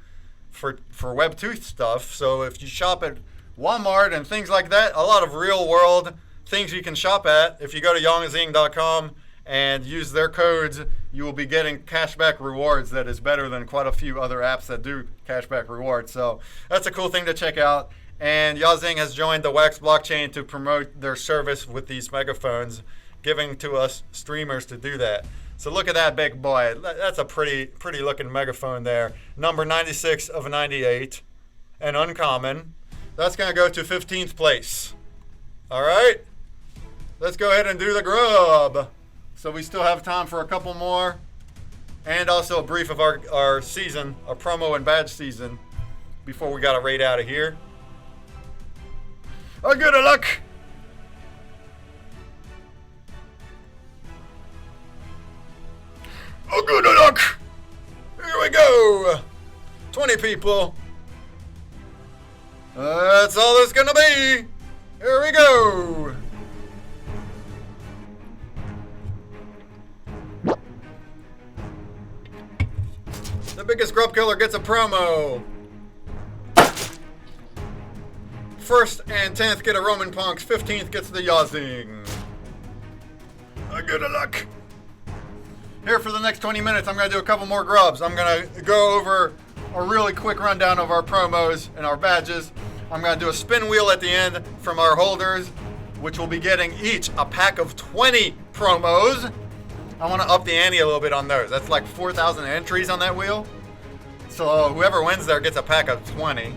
for Web2 stuff. So if you shop at Walmart and things like that, a lot of real world things you can shop at. If you go to Yazing.com and use their codes, you will be getting cashback rewards that is better than quite a few other apps that do cashback rewards. So that's a cool thing to check out. And Yazing has joined the WAX blockchain to promote their service with these megaphones, giving to us streamers to do that. So look at that big boy. That's a pretty looking megaphone there. Number 96 of 98 and uncommon. That's going to go to 15th place. All right. Let's go ahead and do the grub. So we still have time for a couple more. And also a brief of our season, our promo and badge season before we got to raid out of here. Oh, good luck. Oh, good luck! Here we go! 20 people. That's all there's gonna be. Here we go! The biggest grub killer gets a promo. 1st and 10th get a Roman Punks. 15th gets the Yazing. Good luck! Here for the next 20 minutes, I'm going to do a couple more grubs. I'm going to go over a really quick rundown of our promos and our badges. I'm going to do a spin wheel at the end from our holders, which will be getting each a pack of 20 promos. I want to up the ante a little bit on those. That's like 4,000 entries on that wheel. So whoever wins there gets a pack of 20.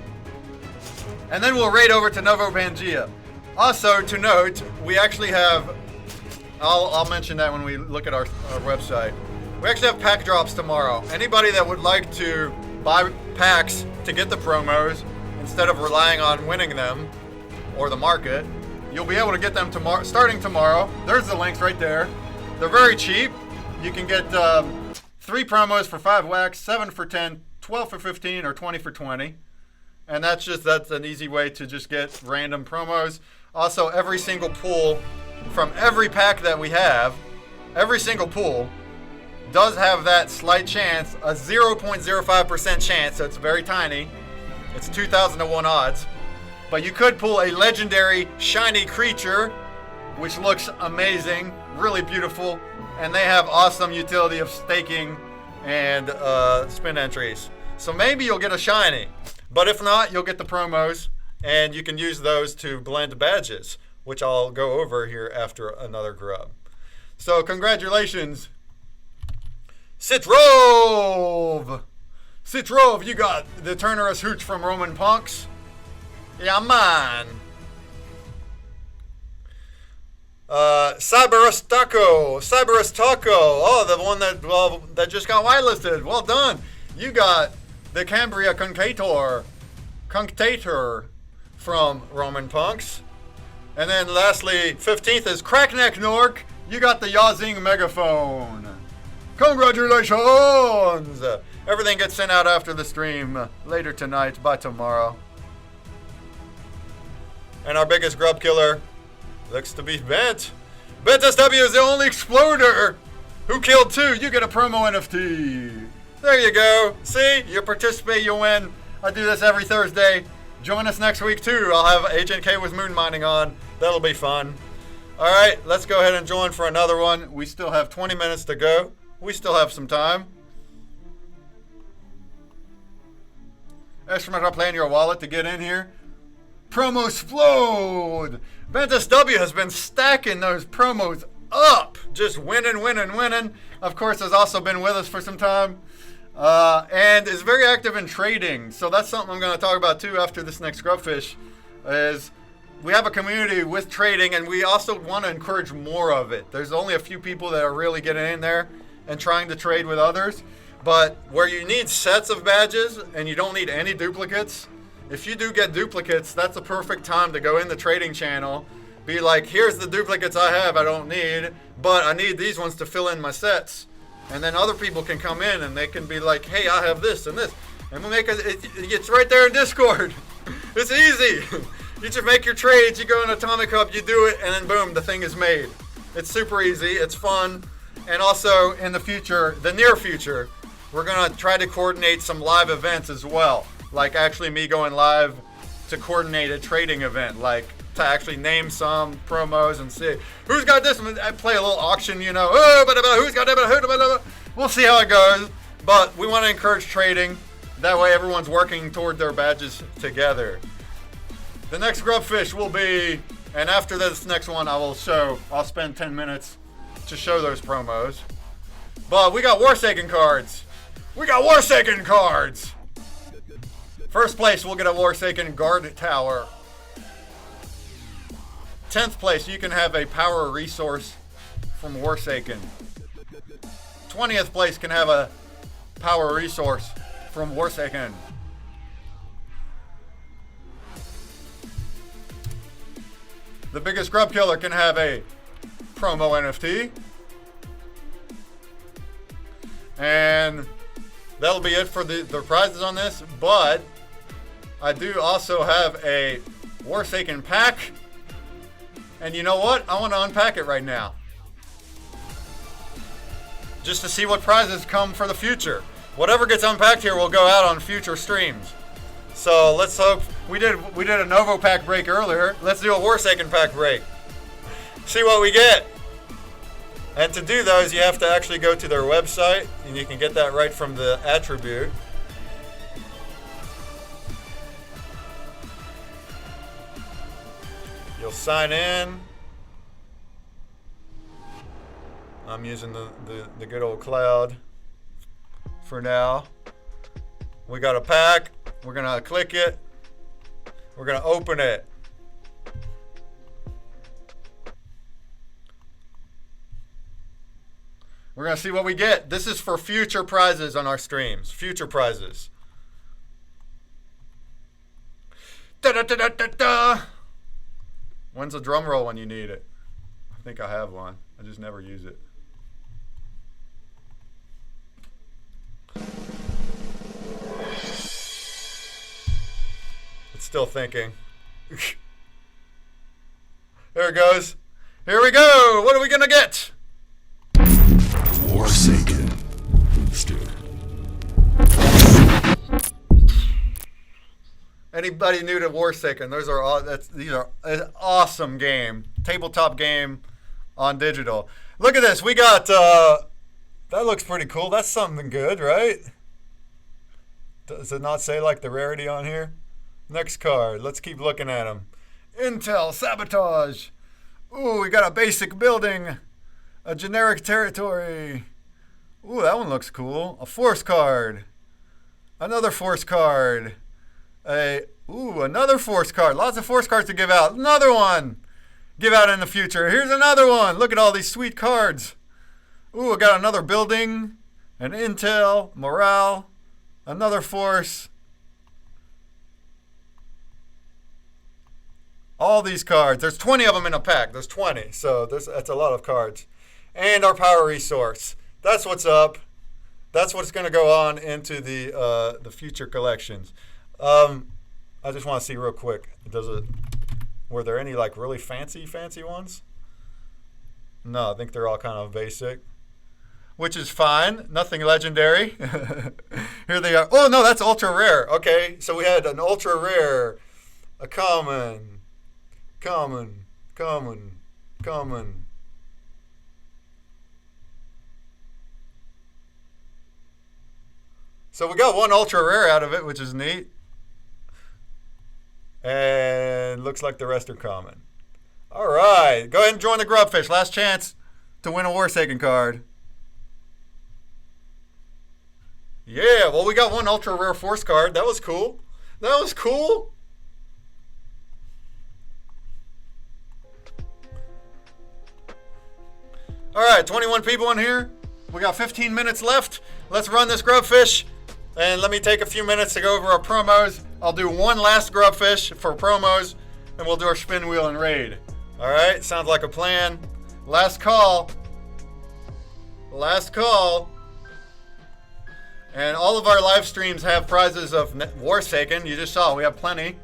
And then we'll raid over to Novopangea. Also, to note, we actually have... I'll mention that when we look at our website. We actually have pack drops tomorrow. Anybody that would like to buy packs to get the promos instead of relying on winning them or the market, you'll be able to get them tomorrow, starting tomorrow. There's the links right there. They're very cheap. You can get 3 promos for 5 wax, 7 for 10, 12 for 15, or 20 for 20. And that's an easy way to just get random promos. Also, every single pool from every pack that we have, every single pool does have that slight chance, a 0.05% chance, so it's very tiny. It's 2,000 to 1 odds. But you could pull a legendary shiny creature, which looks amazing, really beautiful, and they have awesome utility of staking and spin entries. So maybe you'll get a shiny, but if not, you'll get the promos, and you can use those to blend badges, which I'll go over here after another grub. So congratulations, Citrove! Citrove, you got the Turnerus Hooch from Roman Punks. Yeah, man. Cyberus Taco. Oh, the one that just got whitelisted. Well done. You got the Cambria Cunctator from Roman Punks. And then lastly, 15th is Crackneck Nork. You got the Yazing Megaphone. Congratulations! Everything gets sent out after the stream later tonight, by tomorrow. And our biggest grub killer looks to be Bent. Bent SW is the only exploder who killed 2. You get a promo NFT. There you go. See? You participate, you win. I do this every Thursday. Join us next week too. I'll have Agent K with Moon Mining on. That'll be fun. Alright, let's go ahead and join for another one. We still have 20 minutes to go. We still have some time. Estimate are playing your wallet to get in here. Promos flowed. Ventus W has been stacking those promos up. Just winning. Of course, has also been with us for some time. And is very active in trading. So that's something I'm going to talk about too after this next Grubfish. Is we have a community with trading, and we also want to encourage more of it. There's only a few people that are really getting in there and trying to trade with others. But where you need sets of badges and you don't need any duplicates, if you do get duplicates, that's a perfect time to go in the trading channel. Be like, here's the duplicates I have, I don't need, but I need these ones to fill in my sets. And then other people can come in and they can be like, hey, I have this and this. And we'll make it's right there in Discord. It's easy. You just make your trades, you go in Atomic Hub, you do it, and then boom, the thing is made. It's super easy, it's fun. And also in the future, the near future, we're going to try to coordinate some live events as well. Like actually me going live to coordinate a trading event, like to actually name some promos and see who's got this. I play a little auction, you know, who's got it, we'll see how it goes. But we want to encourage trading. That way everyone's working toward their badges together. The next Grubfish will be, and after this next one I'll spend 10 minutes to show those promos. But we got Warsaken cards. First place, we'll get a Warsaken Guard Tower. 10th place, you can have a power resource from Warsaken. 20th place can have a power resource from Warsaken. The biggest grub killer can have a promo NFT. And that'll be it for the prizes on this, but I do also have a Warsaken pack. And you know what? I want to unpack it right now. Just to see what prizes come for the future. Whatever gets unpacked here will go out on future streams. So let's hope we did a Novo pack break earlier. Let's do a Warsaken pack break. See what we get. And to do those, you have to actually go to their website, and you can get that right from the attribute. You'll sign in. I'm using the good old cloud for now. We got a pack. We're gonna click it. We're gonna open it. We're gonna see what we get. This is for future prizes on our streams. Future prizes. Da-da-da-da-da-da. When's a drum roll when you need it? I think I have one. I just never use it. It's still thinking. There it goes. Here we go. What are we gonna get? Forsaken. Anybody new to Warsaken? These are an awesome game, tabletop game on digital. Look at this. We got that looks pretty cool. That's something good, right? Does it not say like the rarity on here? Next card. Let's keep looking at them. Intel Sabotage. Ooh, we got a basic building, a generic territory. Ooh, that one looks cool. A force card. Another force card. Another force card. Lots of force cards to give out. Another one. Give out in the future. Here's another one. Look at all these sweet cards. Ooh, I got another building, an intel, morale, another force. All these cards. There's 20 of them in a pack. There's 20. So that's a lot of cards. And our power resource. That's what's up. That's what's going to go on into the future collections. I just want to see real quick. Were there any like really fancy ones? No, I think they're all kind of basic, which is fine. Nothing legendary. Here they are. Oh no, that's ultra rare. Okay, so we had an ultra rare, a common. So we got one ultra rare out of it, which is neat. And looks like the rest are common. All right, go ahead and join the Grubfish. Last chance to win a Warsaken card. Yeah, well, we got one ultra rare force card. That was cool. That was cool. All right, 21 people in here. We got 15 minutes left. Let's run this Grubfish. And let me take a few minutes to go over our promos. I'll do one last Grubfish for promos, and we'll do our spin wheel and raid. All right, sounds like a plan. Last call. Last call. And all of our live streams have prizes of Warsaken. You just saw, we have plenty.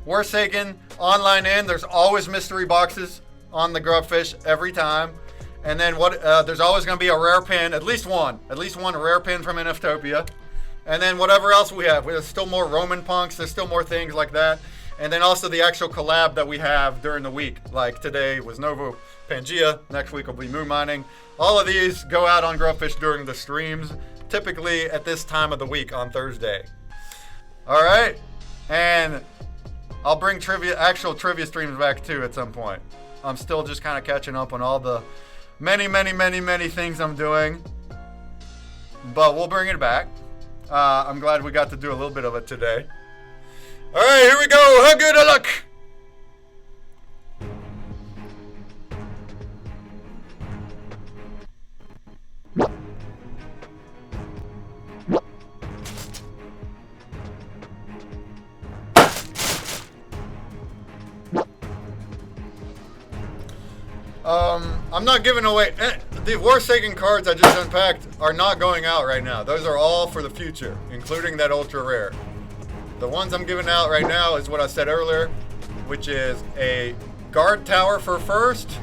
Warsaken, online in, there's always mystery boxes on the Grubfish every time. And then there's always going to be a rare pin, at least one rare pin from NFTopia. And then whatever else we have. There's still more Roman punks. There's still more things like that. And then also the actual collab that we have during the week. Like today was Novopangea. Next week will be Moon Mining. All of these go out on Grubfish during the streams. Typically at this time of the week on Thursday. All right. And I'll bring actual trivia streams back too at some point. I'm still just kind of catching up on all the many things I'm doing. But we'll bring it back. I'm glad we got to do a little bit of it today. All right, here we go. How good a luck. I'm not giving away the Warsaken cards I just unpacked are not going out right now. Those are all for the future, including that ultra rare. The ones I'm giving out right now is what I said earlier, which is a guard tower for first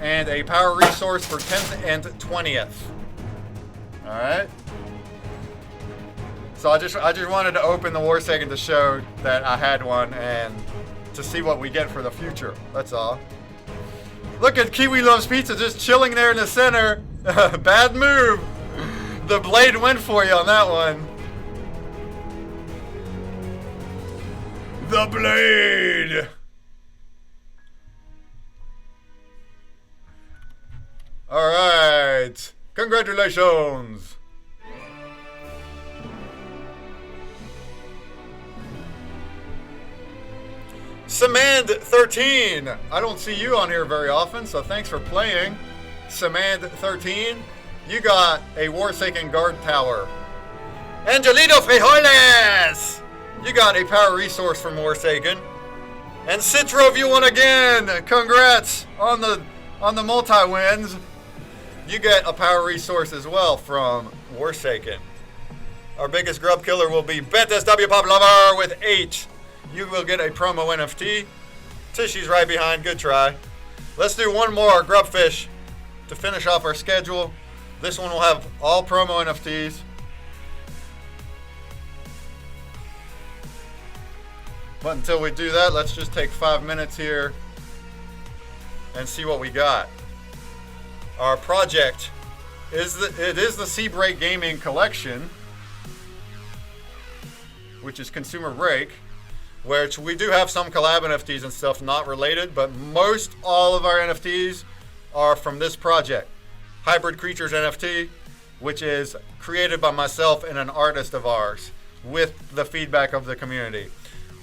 and a power resource for 10th and 20th. All right. So I just wanted to open the Warsaken to show that I had one and to see what we get for the future. That's all. Look at Kiwi Loves Pizza just chilling there in the center. Bad move. The blade went for you on that one. The blade. All right. Congratulations. Samand13. I don't see you on here very often, so thanks for playing. Samand13. You got a Warsaken guard tower. Angelito Frijoles. You got a power resource from Warsaken. And Citrove, you won again. Congrats on the multi-wins. You get a power resource as well from Warsaken. Our biggest grub killer will be Bentes W Pop Lover with 8. You will get a promo NFT. Tishy's right behind. Good try. Let's do one more Grubfish to finish off our schedule. This one will have all promo NFTs. But until we do that, let's just take 5 minutes here and see what we got. Our project is the ConsumerBreak Gaming Collection, which is ConsumerBreak, which we do have some collab NFTs and stuff not related, but most all of our NFTs are from this project. Hybrid Creatures NFT, which is created by myself and an artist of ours. with the feedback of the community.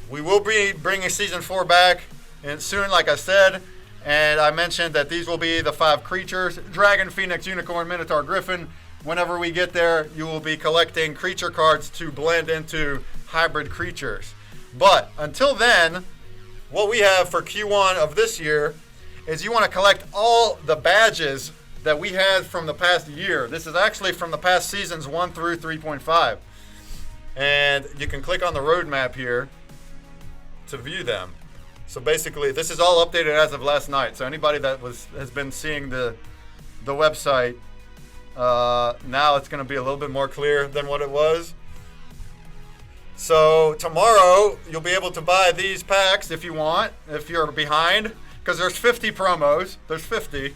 We will be bringing Season 4 back and soon, like I said, and I mentioned that these will be the 5 creatures: Dragon, Phoenix, Unicorn, Minotaur, Griffin. Whenever we get there, you will be collecting creature cards to blend into hybrid creatures. But until then, what we have for Q1 of this year is you want to collect all the badges that we had from the past year. This is actually from the past seasons 1 through 3.5. And you can click on the roadmap here to view them. So basically, this is all updated as of last night. So anybody that has been seeing the website, now it's going to be a little bit more clear than what it was. So tomorrow, you'll be able to buy these packs if you want, if you're behind, because there's 50 promos. There's 50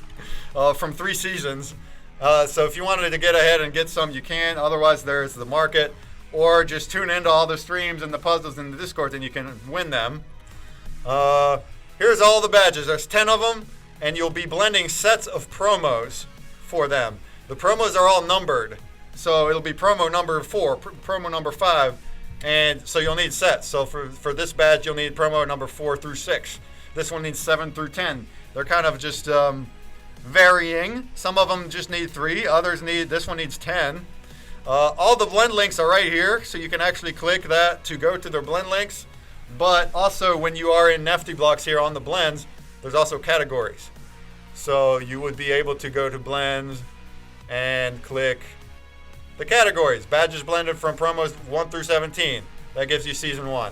from 3 seasons. So if you wanted to get ahead and get some, you can. Otherwise, there's the market. Or just tune into all the streams and the puzzles in the Discord and you can win them. Here's all the badges. There's 10 of them, and you'll be blending sets of promos for them. The promos are all numbered. So it'll be promo number 4, promo number 5, and so you'll need sets. So for this badge, you'll need promo number 4 through 6. This one needs 7 through 10. They're kind of just varying. Some of them just need 3. Others this one needs 10. All the blend links are right here, so you can actually click that to go to their blend links. But also, when you are in NFT blocks here on the blends, there's also categories. So you would be able to go to blends and click the categories. Badges blended from promos 1 through 17. That gives you season 1.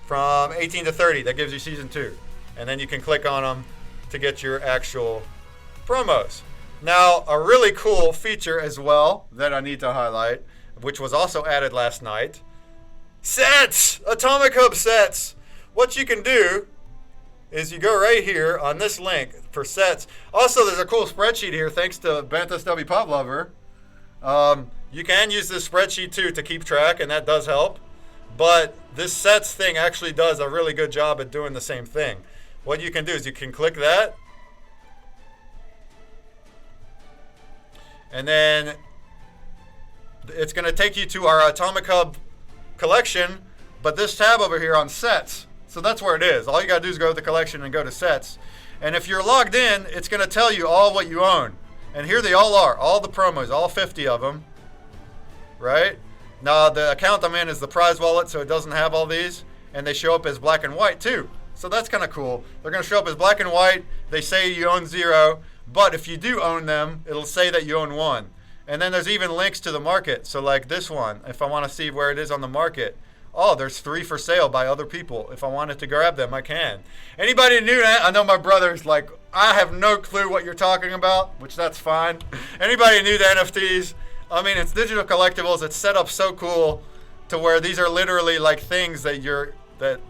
From 18 to 30, that gives you season 2. And then you can click on them to get your actual promos. Now, a really cool feature as well that I need to highlight, which was also added last night. Sets! Atomic Hub sets! What you can do is you go right here on this link for sets. Also, there's a cool spreadsheet here thanks to Bantus W. Pop Lover. You can use this spreadsheet too to keep track, and that does help. But this sets thing actually does a really good job at doing the same thing. What you can do is you can click that. And then it's going to take you to our Atomic Hub collection, but this tab over here on sets. So that's where it is. All you got to do is go to the collection and go to sets. And if you're logged in, it's going to tell you all what you own. And here they all are, all the promos, all 50 of them. Right? Now, the account I'm in is the prize wallet, so it doesn't have all these. And they show up as black and white too. So that's kind of cool. They're going to show up as black and white. They say you own 0. But if you do own them, it'll say that you own 1. And then there's even links to the market. So like this one, if I want to see where it is on the market. Oh, there's 3 for sale by other people. If I wanted to grab them, I can. Anybody new that? I know my brother's like, I have no clue what you're talking about, which that's fine. Anybody new to NFTs? I mean, it's digital collectibles. It's set up so cool to where these are literally like things that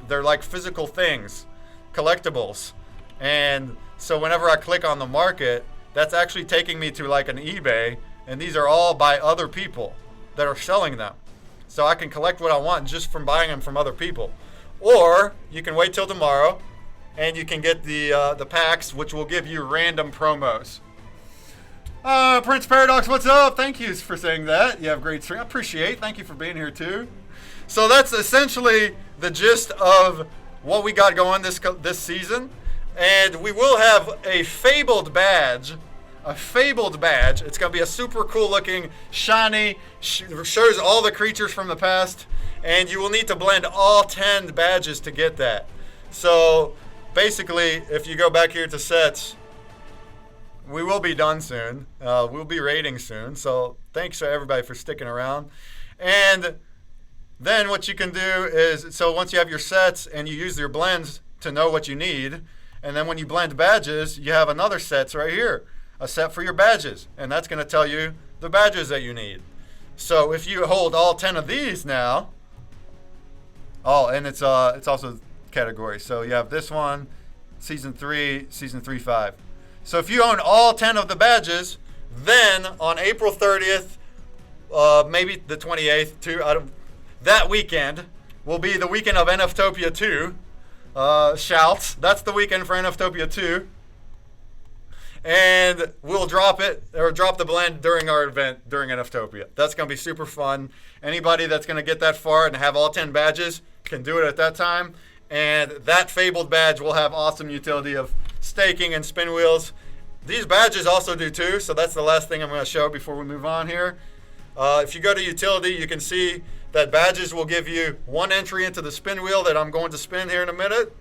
they're like physical things, collectibles. And so whenever I click on the market, that's actually taking me to like an eBay, and these are all by other people that are selling them. So I can collect what I want just from buying them from other people. Or you can wait till tomorrow, and you can get the packs, which will give you random promos. Prince Paradox, what's up? Thank you for saying that. You have great stream. I appreciate. Thank you for being here too. So that's essentially the gist of what we got going this season. And we will have a fabled badge. It's going to be a super cool looking, shiny, shows all the creatures from the past. And you will need to blend all 10 badges to get that. So basically, if you go back here to sets, we will be done soon. We'll be raiding soon. So thanks to everybody for sticking around. And then what you can do is, so once you have your sets and you use your blends to know what you need, and then when you blend badges, you have another sets right here, a set for your badges, and that's going to tell you the badges that you need. So if you hold all 10 of these now, and it's also categories. So you have this one, season 3, season 3.5. So if you own all 10 of the badges, then on April 30th, maybe the 28th too, that weekend will be the weekend of NFTopia 2. Shouts. That's the weekend for NFTopia 2. and we'll drop it or drop the blend during our event during NFTopia. That's going to be super fun. Anybody that's going to get that far and have all 10 badges can do it at that time. And that fabled badge will have awesome utility of staking and spin wheels. These badges also do too, so that's the last thing I'm going to show before we move on here. If you go to utility, you can see that badges will give you 1 entry into the spin wheel that I'm going to spin here in a minute.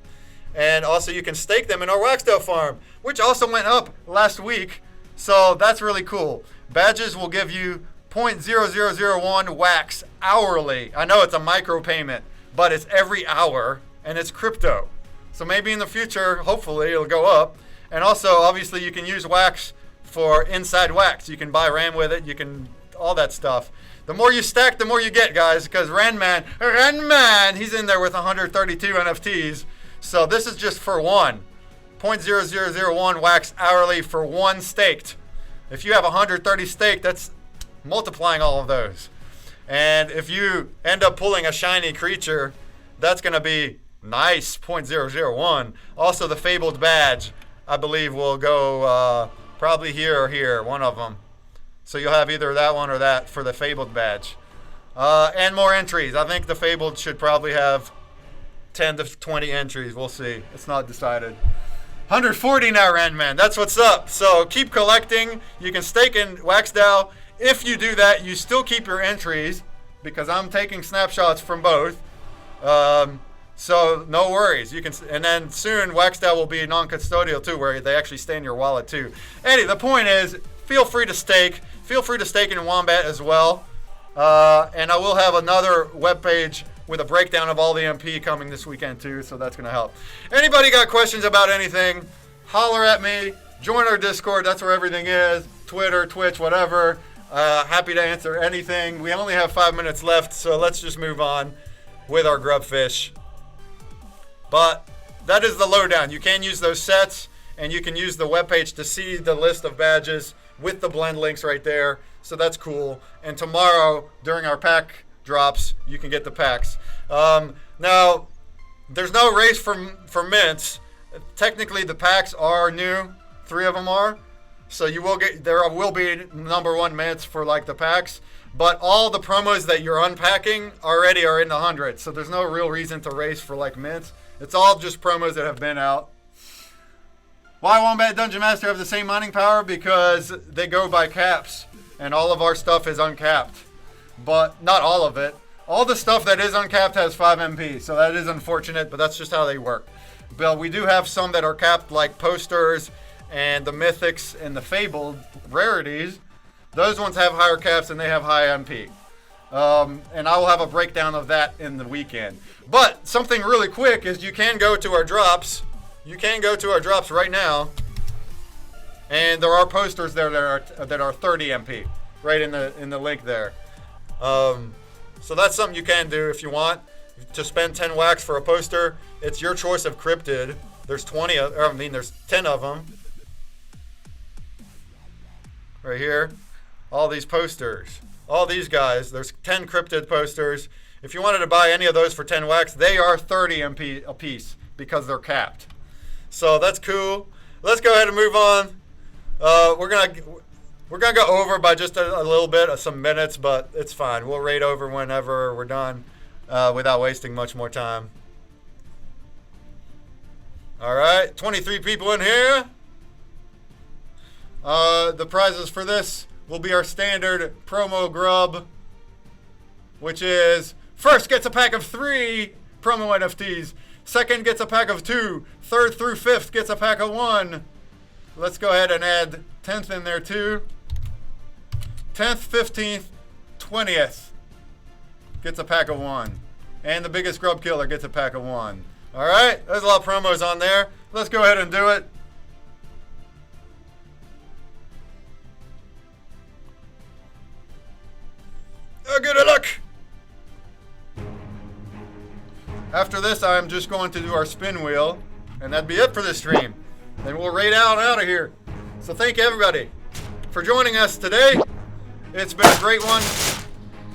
And also you can stake them in our Waxdale farm, which also went up last week. So that's really cool. Badges will give you 0.0001 wax hourly. I know it's a micro payment, but it's every hour and it's crypto. So maybe in the future, hopefully it'll go up. And also, obviously, you can use wax for inside wax. You can buy RAM with it. You can, all that stuff. The more you stack, the more you get, guys, because Renman, he's in there with 132 NFTs. So this is just for 0.0001 wax hourly for 1 staked. If you have 130 staked, that's multiplying all of those. And if you end up pulling a shiny creature, that's going to be nice, 0.001. Also, the fabled badge, I believe, will go probably here or here, one of them. So you'll have either that one or that for the fabled badge. And more entries. I think the fabled should probably have 10 to 20 entries. We'll see. It's not decided. 140 now, Randman. That's what's up. So keep collecting. You can stake in WaxDAO. If you do that, you still keep your entries because I'm taking snapshots from both. So no worries. You can, and then soon WaxDAO will be non-custodial too, where they actually stay in your wallet too. Anyway, the point is, feel free to stake. Feel free to stake in Wombat as well. And I will have another webpage with a breakdown of all the MP coming this weekend too, so that's going to help. Anybody got questions about anything, holler at me. Join our Discord. That's where everything is. Twitter, Twitch, whatever. Happy to answer anything. We only have 5 minutes left, so let's just move on with our grubfish. But that is the lowdown. You can use those sets, and you can use the webpage to see the list of badges with the blend links right there. So that's cool. And tomorrow, during our pack drops, you can get the packs. Now, there's no race for mints. Technically, the packs are new. 3 of them are. So you will get, there will be number 1 mints for like the packs. But all the promos that you're unpacking already are in the hundreds. So there's no real reason to race for like mints. It's all just promos that have been out. Why Wombat Dungeon Master have the same mining power? Because they go by caps. And all of our stuff is uncapped. But not all of it. All the stuff that is uncapped has 5 MP. So that is unfortunate, but that's just how they work. But we do have some that are capped, like posters and the mythics and the fabled rarities. Those ones have higher caps and they have high MP. And I will have a breakdown of that in the weekend. But something really quick is you can go to our drops. You can go to our drops right now. And there are posters there that are 30 MP right in the link there. So that's something you can do if you want to spend 10 wax for a poster. It's your choice of cryptid. There's there's 10 of them. Right here. All these posters. All these guys. There's 10 cryptid posters. If you wanted to buy any of those for 10 wax, they are 30 MP a piece because they're capped. So that's cool. Let's go ahead and move on. We're gonna go over by just a little bit, some minutes, but it's fine. We'll raid over whenever we're done, without wasting much more time. All right, 23 people in here. The prizes for this will be our standard promo grub, which is first gets a pack of 3 promo NFTs, second gets a pack of 2, third through 5th gets a pack of 1. Let's go ahead and add 10th in there too. 10th, 15th, 20th gets a pack of 1. And the biggest grub killer gets a pack of 1. All right, there's a lot of promos on there. Let's go ahead and do it. Good luck. After this, I'm just going to do our spin wheel, and that'd be it for this stream. Then we'll raid out of here. So thank you everybody for joining us today. It's been a great one.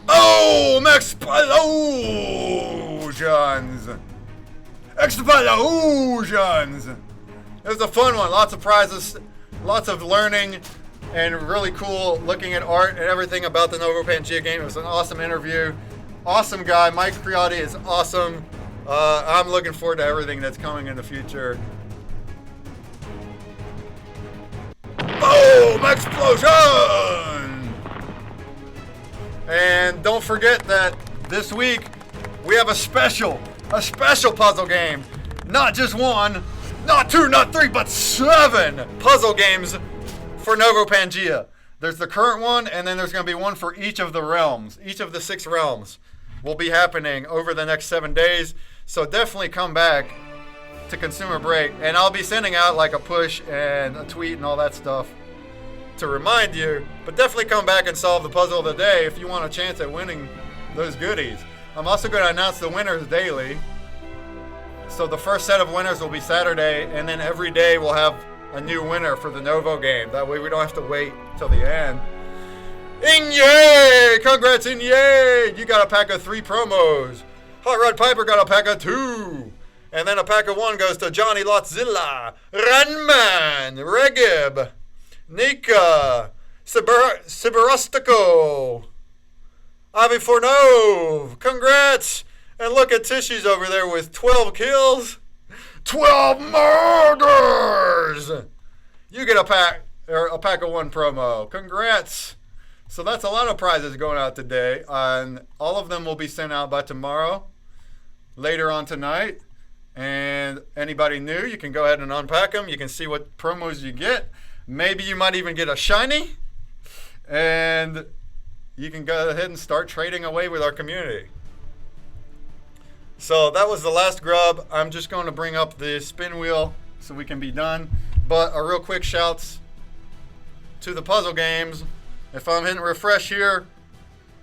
Oh, Explosions! Explosions! It was a fun one. Lots of prizes. Lots of learning and really cool looking at art and everything about the Novopangea game. It was an awesome interview. Awesome guy. Mike Creati is awesome. I'm looking forward to everything that's coming in the future. Boom! Explosion! And don't forget that this week we have a special puzzle game. Not just one, not two, not three, but 7 puzzle games for Novopangea. There's the current one, and then there's going to be one for each of the realms. Each of the 6 realms will be happening over the next 7 days. So definitely come back to ConsumerBreak, and I'll be sending out like a push and a tweet and all that stuff to remind you. But definitely come back and solve the puzzle of the day if you want a chance at winning those goodies. I'm also going to announce the winners daily. So the first set of winners will be Saturday, and then every day we'll have a new winner for the Novo game. That way we don't have to wait till the end. Inye! Congrats, Inye! You got a pack of 3 promos. Hot Rod Piper got a pack of 2. And then a pack of 1 goes to Johnny Lotzilla, Ranman, Regib, Nika, Sibarastico, Avi Fornove. Congrats! And look at Tishy's over there with 12 kills. 12 murders! You get a pack of 1 promo. Congrats! So that's a lot of prizes going out today. And all of them will be sent out by tomorrow, later on tonight. And anybody new, you can go ahead and unpack them. You can see what promos you get. Maybe you might even get a shiny. And you can go ahead and start trading away with our community. So that was the last grub. I'm just going to bring up the spin wheel so we can be done. But a real quick shouts to the puzzle games. If I'm hitting refresh here,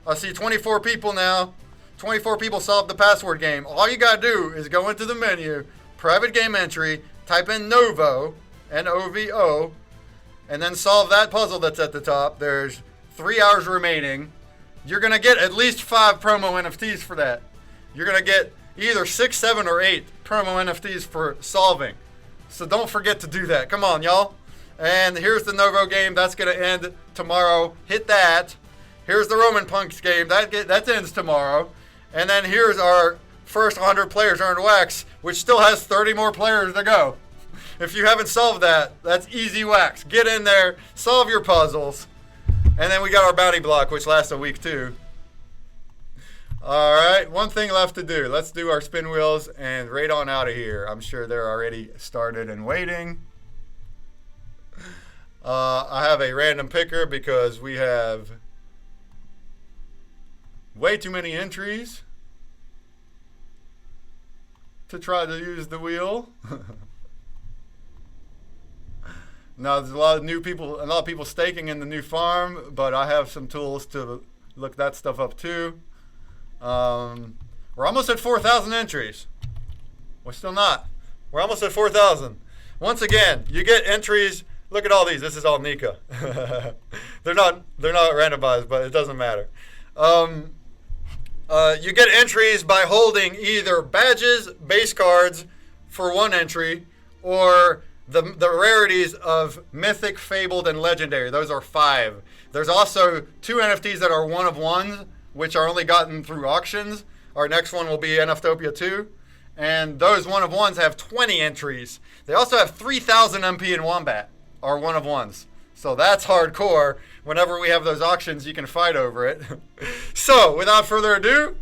I see 24 people now. 24 people solved the password game. All you got to do is go into the menu, private game entry, type in Novo, N-O-V-O, and then solve that puzzle that's at the top. There's 3 hours remaining. You're going to get at least 5 promo NFTs for that. You're going to get either 6, 7, or 8 promo NFTs for solving. So don't forget to do that. Come on, y'all. And here's the Novo game. That's going to end tomorrow. Hit that. Here's the Roman Punks game. That ends tomorrow. And then here's our first 100 players earned wax, which still has 30 more players to go. If you haven't solved that, that's easy wax. Get in there, solve your puzzles. And then we got our bounty block, which lasts a week too. All right, one thing left to do. Let's do our spin wheels and raid on out of here. I'm sure they're already started and waiting. I have a random picker because we have way too many entries to try to use the wheel. Now there's a lot of people staking in the new farm, but I have some tools to look that stuff up too. We're almost at 4,000 entries. We're still not. We're almost at 4,000. Once again, you get entries. Look at all these. This is all Nika. They're not randomized, but it doesn't matter. You get entries by holding either badges, base cards for 1 entry, or the rarities of Mythic, Fabled, and Legendary. Those are 5. There's also 2 NFTs that are 1 of 1s, which are only gotten through auctions. Our next one will be NFtopia 2. And those 1 of 1s have 20 entries. They also have 3,000 MP in Wombat, are 1 of 1s. So that's hardcore. Whenever we have those auctions, you can fight over it. So, without further ado,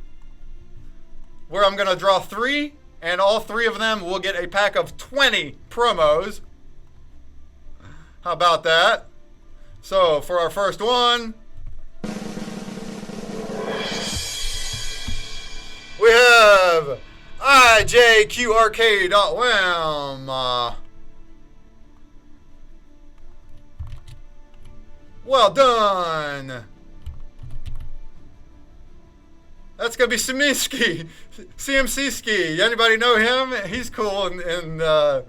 I'm going to draw 3, and all 3 of them will get a pack of 20 promos. How about that? So, for our first one, we have IJQRK.wham. Well done. That's gonna be Siminsky, CMC Ski. Anybody know him? He's cool in the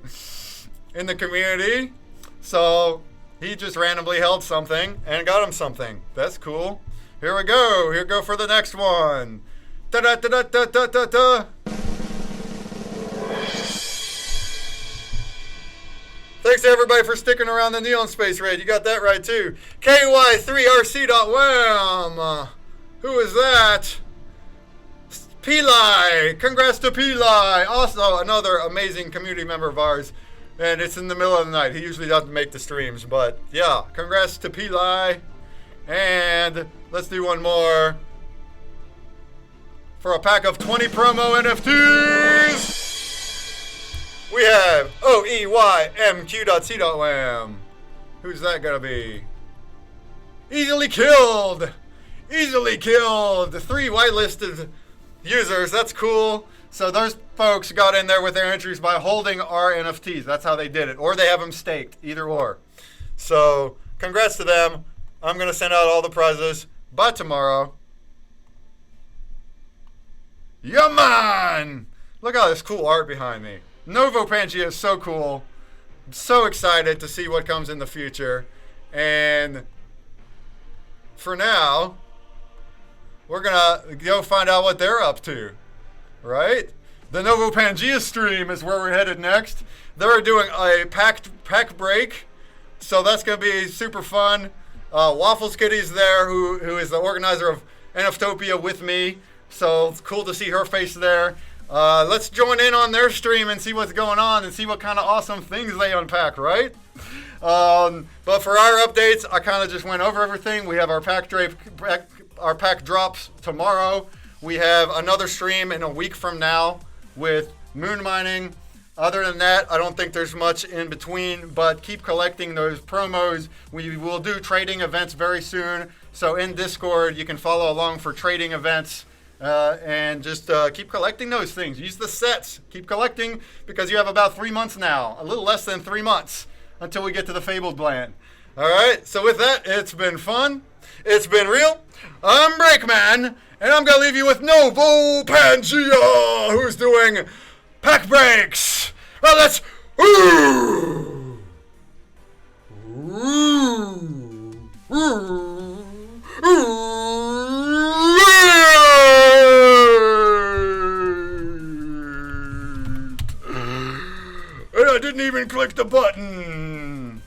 community. So he just randomly held something and got him something. That's cool. Here we go. Here we go for the next one. Da da da da da da da da. Thanks to everybody for sticking around the Neon Space Raid. You got that right, too. KY3RC.wham. Who is that? Peli. Congrats to Peli. Also, another amazing community member of ours. And it's in the middle of the night. He usually doesn't make the streams. But, yeah. Congrats to Peli. And let's do one more. For a pack of 20 promo NFTs. We have OEYMQ.C.WAM. Who's that gonna be? Easily killed! Easily killed! 3 whitelisted users, that's cool. So those folks got in there with their entries by holding our NFTs. That's how they did it. Or they have them staked, either or. So, congrats to them. I'm gonna send out all the prizes by tomorrow. Yeah, man! Look at all this cool art behind me. Novopangea is so cool. I'm so excited to see what comes in the future. And for now, we're gonna go find out what they're up to. Right? The Novopangea stream is where we're headed next. They're doing a pack break. So that's gonna be super fun. Waffles Kitty's there, who is the organizer of NFTopia with me. So it's cool to see her face there. Let's join in on their stream and see what's going on and see what kind of awesome things they unpack, right? But for our updates, I kind of just went over everything. We have our pack drops tomorrow. We have another stream in a week from now with moon mining. Other than that, I don't think there's much in between, but keep collecting those promos. We will do trading events very soon. So in Discord, you can follow along for trading events. And just keep collecting those things. Use the sets. Keep collecting because you have about 3 months now. A little less than 3 months until we get to the Fabled Land. All right. So with that, it's been fun. It's been real. I'm Breakman, and I'm going to leave you with Novopangea, who's doing pack breaks. Well, let's... Ooh. Ooh. Ooh. Ooh. And I didn't even click the button.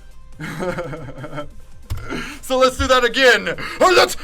So let's do that again. Oh, let's...